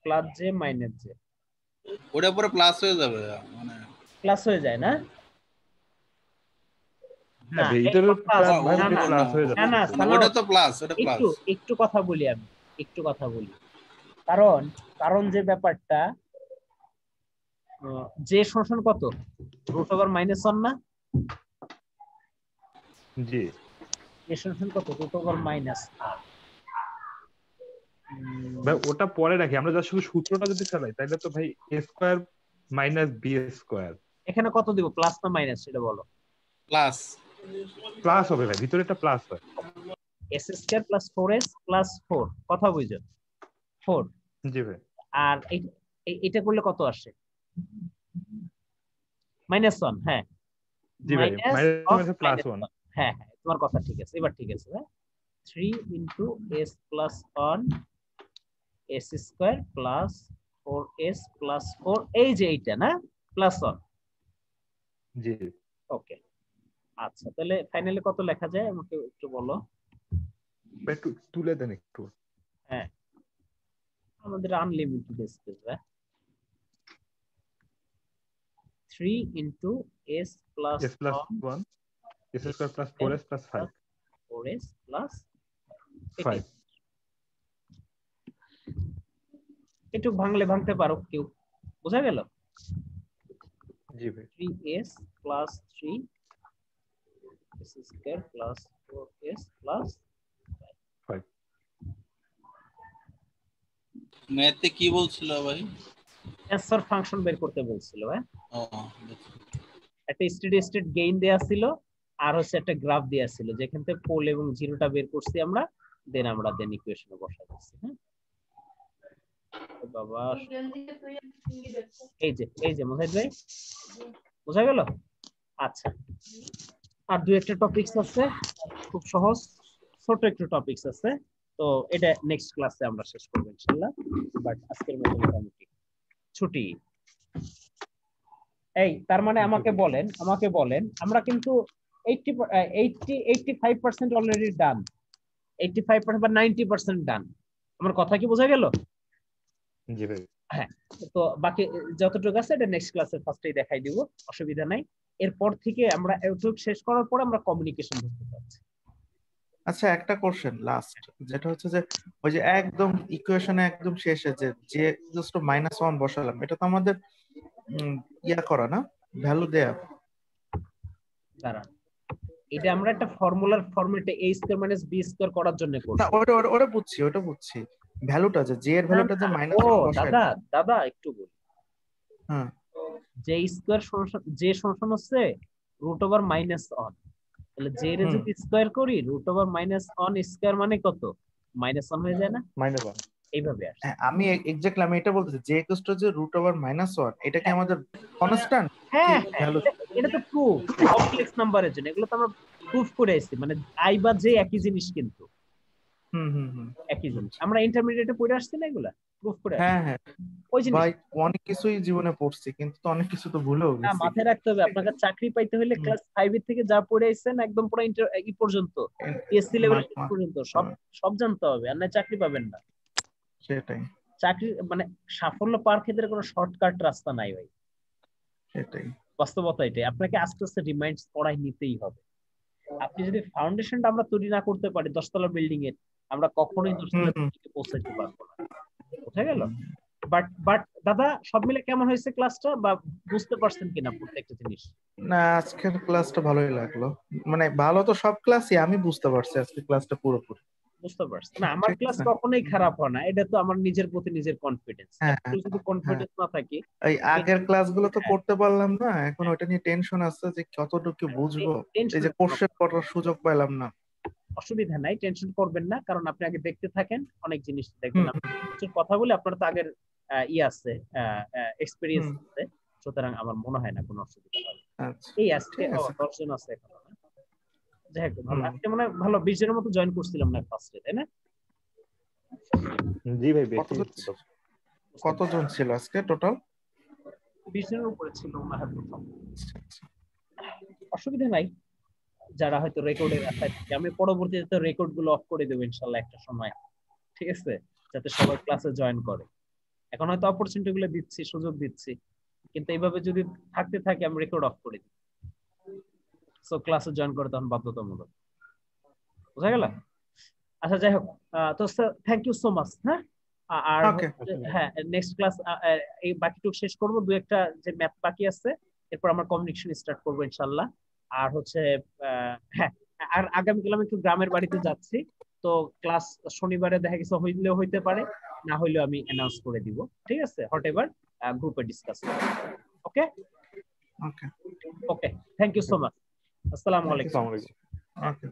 প্লাস j মাইনাস j, ওটা পরে প্লাস হয়ে যাবে, মানে প্লাস হয়ে যায় না? না ভিতরে প্লাস হয়ে যাবে। না না, ওটা তো প্লাস, ওটা প্লাস। একটু কথা বলি আমি, একটু কথা বলি। কারণ যে ব্যাপারটা যে শোষণ কত, √-1 না? জি, যে শোষণ কত, √-r। ভাই ওটা পরে রাখি, আমরা যা শুধু সূত্রটা যদি ফেলাই তাহলে তো ভাই a square minus b square. এখানে কত দিব, প্লাস না মাইনাস সেটা বলো? প্লাস, প্লাস হবে ভাই, ভিতরে একটা প্লাস হয়। s square plus 4s plus 4, কথা বুঝছো? 4। জি ভাই। আর এটা করলে কত আসে? -1। হ্যাঁ জি ভাই, মাইনাস প্লাস 1। হ্যাঁ হ্যাঁ, তোমার কথা ঠিক আছে, এবার ঠিক আছে। 3 into s plus 1 s square plus 4s plus 4, এই যে এইটা না, প্লাস 1। জি ওকে, আচ্ছা তাহলে ফাইনালি কত লেখা যায় আমাকে একটু বলো। একটু তুলে দেন একটু। হ্যাঁ, আমাদের unlimited space. 3 into s plus 1 s square plus 4s plus 5, 4s plus 5। একটু ভাঙতে পারো কেউ, বোঝা গেল? জি ভাই। 3s plus 3 s square plus 4s plus 5। ম্যাথে কি বলছিল ভাই? ট্রান্সফার ফাংশন বের করতে বলছিল। হ্যাঁ, একটা স্টেডি স্টেট গেইন দেয়া ছিল, আর হচ্ছে একটা গ্রাফ দেয়া ছিল যেখান থেকে পোল এবং জিরোটা বের করছি আমরা, দেন ইকুয়েশনে বসাই দিচ্ছি। হ্যাঁ বাবা, এই যে মুজাহিদ ভাই, বোঝা গেল? আচ্ছা, আর দুই একটা টপিকস আছে, খুব সহজ ছোট একটু টপিকস আছে, তো এটা নেক্সট ক্লাসে আমরা শেষ করব ইনশাআল্লাহ। বাট আজকের মতো মোটামুটি ছুটি। এই তার মানে আমাকে বলেন আমরা কিন্তু 85% অলরেডি ডান। 85% বা 90% ডান। আমার কথা কি বোঝা গেল? জি ভাই। হ্যাঁ, তো বাকি যতটুকু আছে এটা নেক্সট ক্লাসের ফার্স্টেই দেখাই দিব, অসুবিধা নাই। এরপর থেকে আমরা ইউটিউব শেষ করার পর আমরা কমিউনিকেশন ধরতে পারছি। আচ্ছা, একটা কোশ্চেন লাস্ট, যেটা হচ্ছে যে ওই যে একদম ইকুয়েশনে একদম শেষে যে জাস্ট -1 বসালাম, এটা তো আমাদের ইয়া করা না, ভ্যালু দেয়া। দাঁড়ান, এটা আমরা একটা ফর্মুলার ফরম্যাটে a square minus b square করার জন্য করব। না, ওটা বুঝছি ভ্যালুটা যে এর ভ্যালুটা যে -1 বসায়। দাদা একটু বলি। হ্যাঁ, যে স্কয়ার যে ফাংশন হচ্ছে √1, তাহলে যে এর যদি স্কয়ার করি √1 স্কয়ার মানে কত? -1 হয়ে যায় না? -1 এইভাবে আসে। আমি এক্স্যাক্টলি আমি এটা বলতেছি, যে ইকুয়াল যে √1 এটা কি আমাদের কনস্ট্যান্ট? হ্যাঁ, এটা তো প্রুফ কমপ্লেক্স নাম্বারের জন্য, এগুলো তো আমরা প্রুফ করে আইছি, মানে আই বা জে একই জিনিস, কিন্তু একই জিনিস আমরা ইন্টারমিডিয়েটে পড়ে আসছি না, এগুলা প্রুফ করে। হ্যাঁ ওই জিনিস ভাই, অনেক কিছুই জীবনে পড়ছি, কিন্তু তো অনেক কিছু তো ভুলেও না, গেছি। মাথায় রাখতে হবে। আপনাকে চাকরি পাইতে হলে ক্লাস 5 এর থেকে যা পড়ে আইছেন একদম পুরো ই পর্যন্ত, এসসি লেভেল পর্যন্ত সব জানতে হবে, আর না চাকরি পাবেন না। সেটাই, চাকরি মানে সাফল্য পাওয়ার ক্ষেত্রে কোনো শর্টকাট রাস্তা নাই ভাই, সেটাই বাস্তবতা এটাই। আপনাকে আস্তে আস্তে রিমাইন্ডস পড়াই নিতেই হবে। আপনি যদি ফাউন্ডেশনটা আমরা তৈরি না করতে পারি 10 তলা বিল্ডিং এর, আমরা কখনোই 10 তলা বিল্ডিং এ পৌঁছাতে পারবো না। বুঝা গেল? বাট দাদা, সব মিলে কেমন হয়েছে ক্লাসটা, বা বুঝতে পারছেন কিনা প্রত্যেকটা জিনিস? না, আজকের ক্লাসটা ভালোই লাগলো, মানে ভালো তো সব ক্লাসই, আমি বুঝতে পারছি আজকের ক্লাসটা পুরোপুরি বুঝতে পারছি। না, আমার ক্লাস কখনোই খারাপ হয় না, এটা তো আমার নিজের প্রতি নিজের কনফিডেন্স। যদি কনফিডেন্স না থাকে, এই আগের ক্লাসগুলো তো করতে পারলাম না, এখন ওটা নিয়ে টেনশন আছে যে কতটুকু বুঝবো, এই যে কোশ্চেন করার সুযোগ পেলাম না। অসুবিধা নাই, টেনশন করবেন না, কারণ আপনি আগে দেখতে থাকেন, অনেক জিনিস দেখবেন। আপনি কথা বলে আপনার তো আগের আছে, এক্সপেরিয়েন্স আছে, সুতরাং আমার মনে হয় না কোনো অসুবিধা হবে। এই আজকে 10 জন আছে এখন, যাই হোক ভালো। আজকে মনে হয় ভালো 20 জনের মতো জয়েন করছিলাম না ফার্স্টে, তাই না? জি ভাই, কতজন ছিল আজকে টোটাল? 20 জনের উপরে ছিল মনে হয় প্রথম। অসুবিধা নাই, যারা হয়তো রেকর্ডের আশায় থাকে, আমি পরবর্তীতে রেকর্ড গুলো অফ করে দেবো ইনশাআল্লাহ একটা সময়, ঠিক আছে, যাতে সবাই ক্লাসে জয়েন করে। এখন হয়তো অপরচুনিটি গুলো দিচ্ছি, সুযোগ দিচ্ছি, কিন্তু এইভাবে যদি থাকতে থাকে আমি রেকর্ড অফ করে দিই। সো ক্লাসে জয়েন করে তখন বাধ্যতামূলক। বুঝা গেল? আচ্ছা, যাই হোক, তো sir thank you so much. হ্যাঁ, আর হ্যাঁ, নেক্সট ক্লাস এই বাকিটুকু শেষ করব, দু একটা যে ম্যাথ বাকি আছে, এরপর আমরা কমিউনিকেশন স্টার্ট করবো ইনশাআল্লাহ। আর হচ্ছে হ্যাঁ, আর আগামীকাল আমি একটু গ্রামের বাড়িতে যাচ্ছি, তো ক্লাস শনিবারে দেখা গেছে হইলেও হইতে পারে, না হইলেও আমি অ্যানাউন্স করে দিব, ঠিক আছে, হট এভার গ্রুপে ডিসকাস করব। ওকে ওকে, থ্যাংক ইউ সো মাচ। আসসালামু আলাইকুম। ওকে।